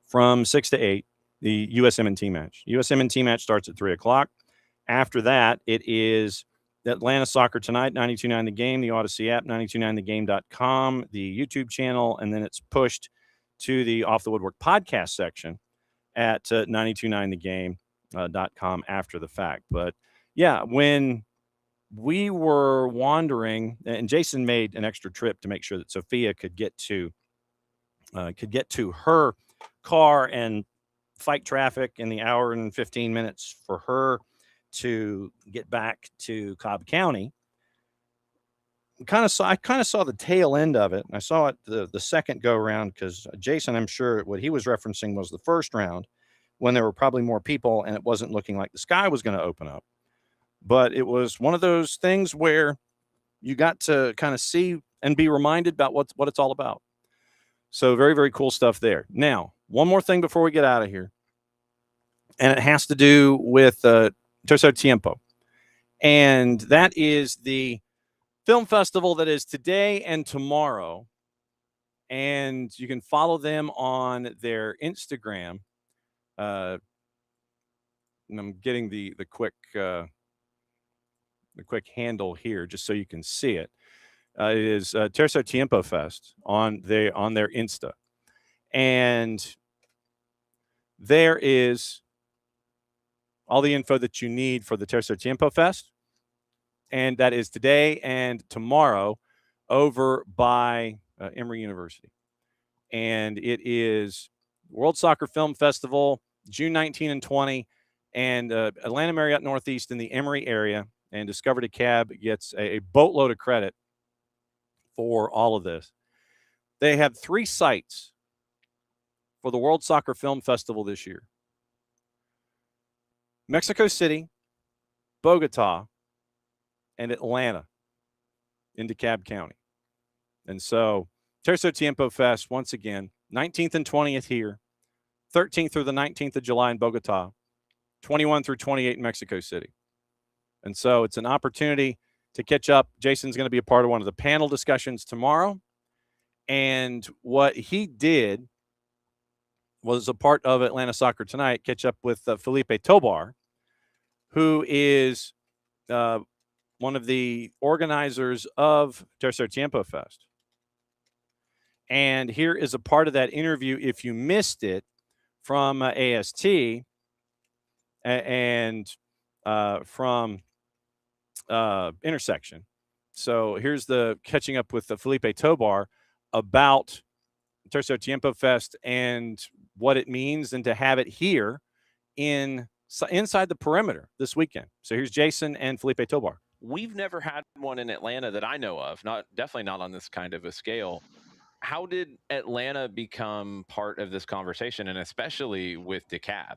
from 6 to 8, the USM&T match. USM&T match starts at 3 o'clock. After that, it is Atlanta soccer tonight, 92.9 The Game, the Odyssey app, 929thegame.com, the YouTube channel, and then it's pushed to the Off the Woodwork podcast section at 929thegame.com after the fact. But yeah, when we were wandering, and Jason made an extra trip to make sure that Sophia could get to her car and fight traffic in the hour and 15 minutes for her to get back to Cobb County. I kind of saw the tail end of it. I saw it the second go around because Jason, I'm sure what he was referencing was the first round when there were probably more people and it wasn't looking like the sky was going to open up. But it was one of those things where you got to kind of see and be reminded about what it's all about. So very, very cool stuff there. Now, one more thing before we get out of here, and it has to do with Tercer Tiempo. And that is the film festival that is today and tomorrow. And you can follow them on their Instagram. And I'm getting the quick handle here just so you can see it. It is Tercer Tiempo Fest on their Insta. And there is all the info that you need for the Tercer Tiempo Fest. And that is today and tomorrow over by Emory University. And it is World Soccer Film Festival, June 19 and 20, and Atlanta Marriott Northeast in the Emory area. And Discover to Cab gets a boatload of credit for all of this. They have 3 sites for the World Soccer Film Festival this year: Mexico City, Bogota, and Atlanta in DeKalb County. And so Tercer Tiempo Fest, once again, 19th and 20th here, 13th through the 19th of July in Bogota, 21 through 28 in Mexico City. And so it's an opportunity to catch up. Jason's going to be a part of one of the panel discussions tomorrow. And what he did was a part of Atlanta Soccer Tonight, catch up with Felipe Tobar, who is one of the organizers of Tercer Tiempo Fest. And here is a part of that interview, if you missed it, from AST and from Intersection. So here's the catching up with Felipe Tobar about Tercer Tiempo Fest and what it means, and to have it here inside the perimeter this weekend. So here's Jason and Felipe Tobar. We've never had one in Atlanta that I know of, definitely not on this kind of a scale. How did Atlanta become part of this conversation, and especially with DeKalb?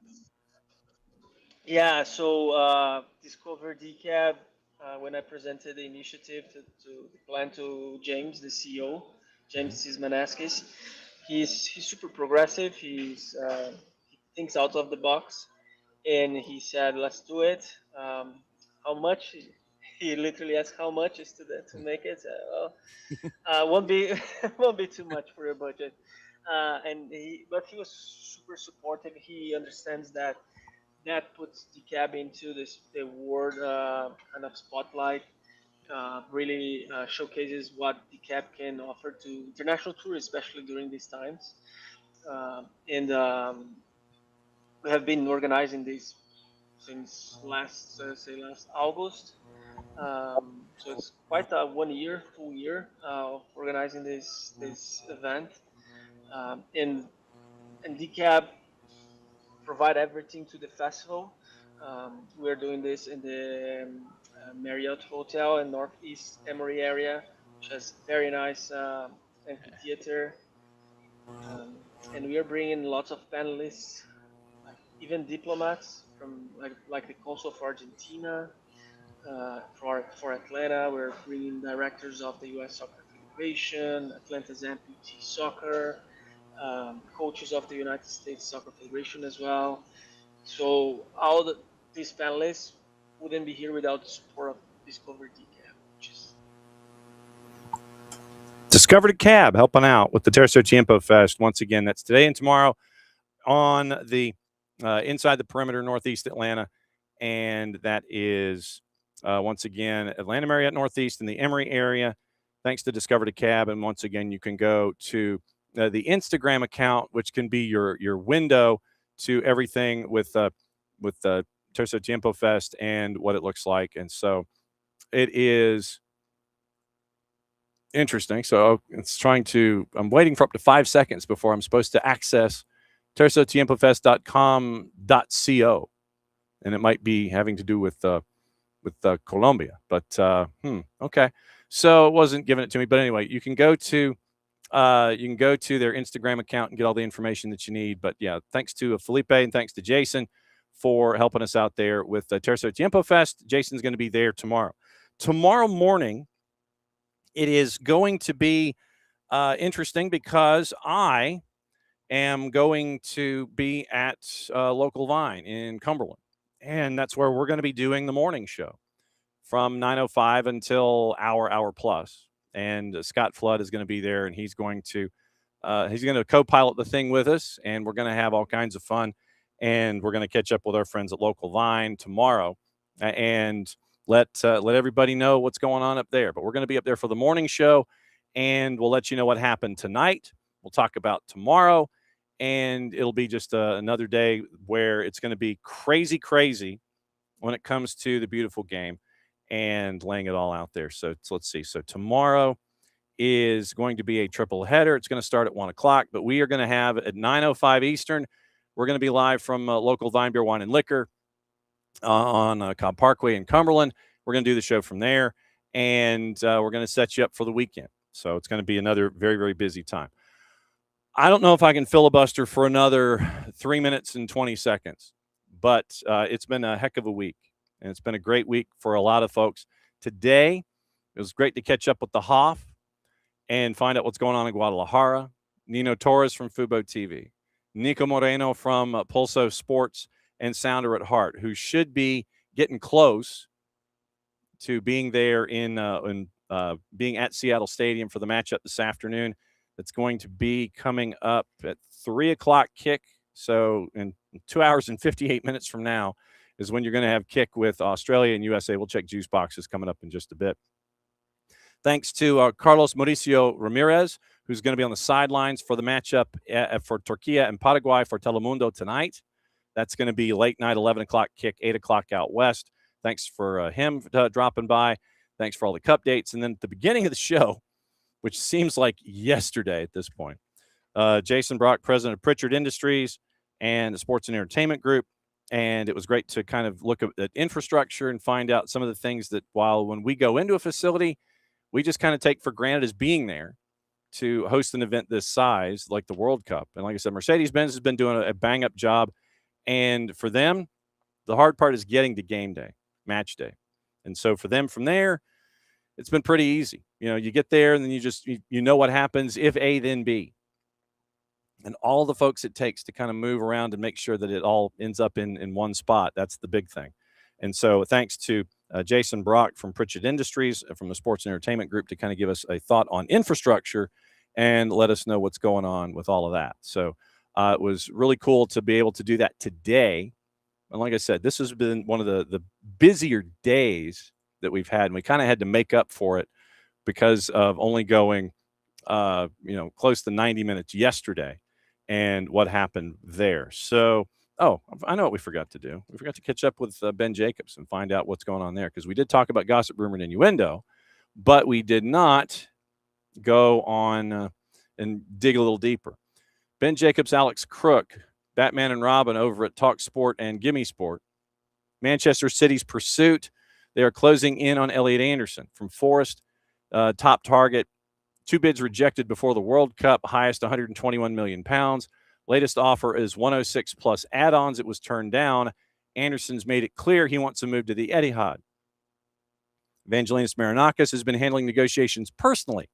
Yeah, so Discover DeKalb, when I presented the initiative to the plan to James, the CEO, James Sismanaskis, he's super progressive. He thinks out of the box, and he said, "Let's do it." How much? He literally asked how much is to make it. Won't be won't be too much for your budget. But he was super supportive. He understands that puts DeKalb into the world kind of spotlight. Really showcases what DeKalb can offer to international tourists, especially during these times. We have been organizing this since last August. So it's quite a full year organizing this event. And DeKalb provide everything to the festival. We're doing this in the Marriott Hotel in Northeast Emory area, which has very nice amphitheater. And we are bringing lots of panelists, like even diplomats from like the Consul of Argentina. For Atlanta, we're bringing directors of the U.S. Soccer Federation, Atlanta's amputee soccer, coaches of the United States Soccer Federation as well. So these panelists wouldn't be here without the support of Discover DCAB, which is Discovered a Cab helping out with the Tercer Tiempo Fest. Once again, that's today and tomorrow on the inside the perimeter, Northeast Atlanta. And that is, once again, Atlanta Marriott Northeast in the Emory area. Thanks to Discover a Cab. And once again, you can go to the Instagram account, which can be your window to everything with the Tercer Tiempo Fest and what it looks like. And so it is interesting. So I'm waiting for up to 5 seconds before I'm supposed to access tercertiempofest.com.co. And it might be having to do with Colombia, but okay. So it wasn't giving it to me, but anyway, you can go to their Instagram account and get all the information that you need. But yeah, thanks to Felipe and thanks to Jason for helping us out there with the Tercer Tiempo Fest. Jason's going to be there tomorrow. Tomorrow morning, it is going to be interesting because I am going to be at Local Vine in Cumberland. And that's where we're going to be doing the morning show from 9:05 until hour plus. And Scott Flood is going to be there, and he's going to co-pilot the thing with us, and we're going to have all kinds of fun. And we're going to catch up with our friends at Local Vine tomorrow and let everybody know what's going on up there. But we're going to be up there for the morning show, and we'll let you know what happened tonight. We'll talk about tomorrow. And it'll be just another day where it's going to be crazy when it comes to the beautiful game and laying it all out there. So let's see. So tomorrow is going to be a triple header. It's going to start at 1 o'clock, but we are going to have at 9:05 Eastern. We're going to be live from Local Vine Beer, Wine, and Liquor on Cobb Parkway in Cumberland. We're going to do the show from there, and we're going to set you up for the weekend. So it's going to be another very, very busy time. I don't know if I can filibuster for another 3 minutes and 20 seconds, but it's been a heck of a week, and it's been a great week for a lot of folks. Today, it was great to catch up with the Hoff and find out what's going on in Guadalajara. Nino Torres from Fubo TV, Nico Moreno from Pulso Sports, and Sounder at Heart, who should be getting close to being there in being at Seattle Stadium for the matchup this afternoon. It's going to be coming up at 3 o'clock kick. So in 2 hours and 58 minutes from now is when you're going to have kick with Australia and USA. We'll check juice boxes coming up in just a bit. Thanks to Carlos Mauricio Ramirez, who's going to be on the sidelines for the matchup for Turkey and Paraguay for Telemundo tonight. That's going to be late night, 11 o'clock kick, 8 o'clock out west. Thanks for him dropping by. Thanks for all the cup dates. And then at the beginning of the show, which seems like yesterday at this point, Jason Brock, president of Pritchard Industries and the Sports and Entertainment Group. And it was great to kind of look at infrastructure and find out some of the things that when we go into a facility, we just kind of take for granted as being there to host an event this size, like the World Cup. And like I said, Mercedes-Benz has been doing a bang-up job. And for them, the hard part is getting to game day, match day. And so for them from there, it's been pretty easy. You get there and then you know what happens if A, then B. And all the folks it takes to kind of move around and make sure that it all ends up in one spot. That's the big thing. And so thanks to Jason Brock from Pritchard Industries, from the Sports and Entertainment Group, to kind of give us a thought on infrastructure and let us know what's going on with all of that. So it was really cool to be able to do that today. And like I said, this has been one of the busier days that we've had, and we kind of had to make up for it because of only going close to 90 minutes yesterday and what happened there. So I know what we forgot to do. We forgot to catch up with Ben Jacobs and find out what's going on there, because we did talk about gossip, rumor, and innuendo, but we did not go on and dig a little deeper. Ben Jacobs, Alex Crook, Batman and Robin over at Talk Sport and Gimme Sport, Manchester City's pursuit They are closing in on Elliot Anderson from Forest, top target. 2 bids rejected before the World Cup, highest 121 million pounds. Latest offer is 106 plus add-ons. It was turned down. Anderson's made it clear he wants to move to the Etihad. Evangelinos Marinakis has been handling negotiations personally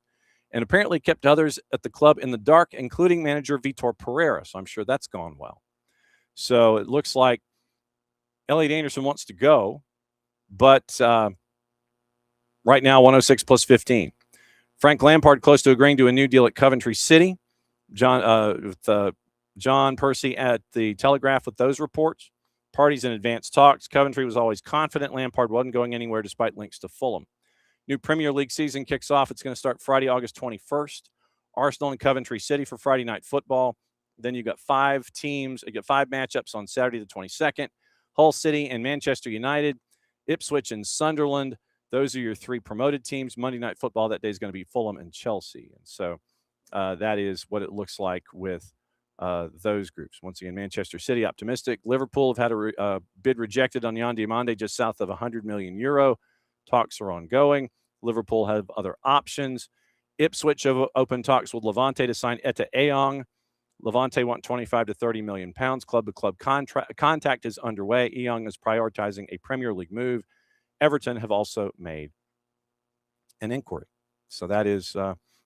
and apparently kept others at the club in the dark, including manager Vitor Pereira. So I'm sure that's gone well. So it looks like Elliot Anderson wants to go, but right now 106 plus 15. Frank Lampard close to agreeing to a new deal at Coventry City. John Percy at the Telegraph with those reports. Parties in advanced talks. Coventry was always confident Lampard wasn't going anywhere despite links to Fulham. New Premier League season kicks off. It's going to start Friday, August 21st. Arsenal and Coventry City for Friday night football. Then you've got 5 teams. You get 5 matchups on Saturday the 22nd. Hull City and Manchester United. Ipswich and Sunderland. Those are your 3 promoted teams. Monday Night Football that day is going to be Fulham and Chelsea. And so that is what it looks like with those groups. Once again, Manchester City optimistic. Liverpool have had a bid rejected on Yan Diomande just south of €100 million. Talks are ongoing. Liverpool have other options. Ipswich have open talks with Levante to sign Etta Ayong. Levante want 25 to 30 million pounds. Club-to-club contact is underway. Ayong is prioritizing a Premier League move. Everton have also made an inquiry. So that is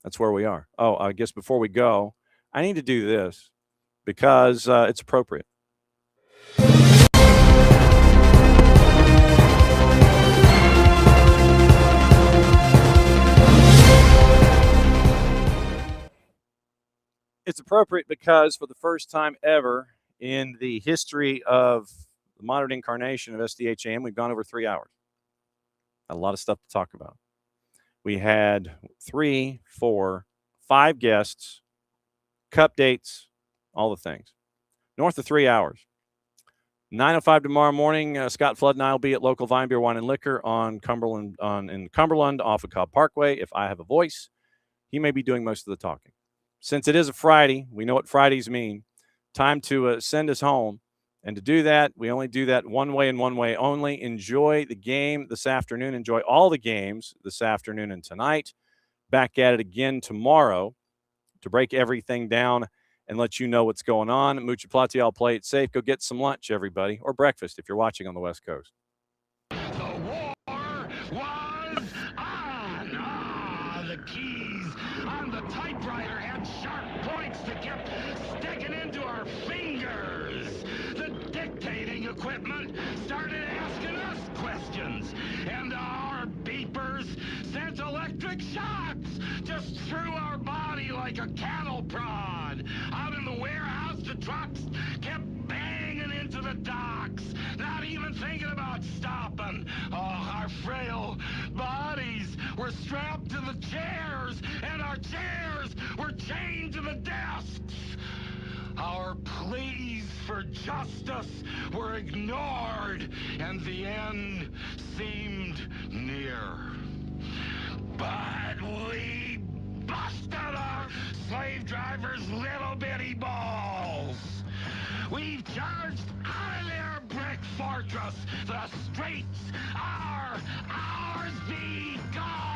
that's where we are. Oh, I guess before we go, I need to do this because it's appropriate. It's appropriate because for the first time ever in the history of the modern incarnation of SDH, we've gone over 3 hours. A lot of stuff to talk about. We had 3, 4, 5 guests, cup dates, all the things. North of 3 hours. 9:05 tomorrow morning, Scott Flood and I will be at local Vine Beer, Wine, and Liquor on Cumberland, in Cumberland off of Cobb Parkway. If I have a voice, he may be doing most of the talking. Since it is a Friday, we know what Fridays mean. Time to send us home. And to do that, we only do that one way and one way only. Enjoy the game this afternoon. Enjoy all the games this afternoon and tonight. Back at it again tomorrow to break everything down and let you know what's going on. Mucha Plati, I'll play it safe. Go get some lunch, everybody, or breakfast if you're watching on the West Coast. The war was on. The keys on the typewriter had sharp points that kept sticking into our fingers. The dictating equipment started asking us questions, and our beepers sent electric shocks just through our body like a cattle prod. Out in the warehouse, the trucks kept banging into the docks, not even thinking about stopping. Oh, our frail bodies were strapped to the chairs, and our chairs were chained to the desks. Our pleas for justice were ignored, and the end seemed near. But we busted our slave drivers' little bitty balls. We've charged out of their brick fortress. The streets are ours. Be gone.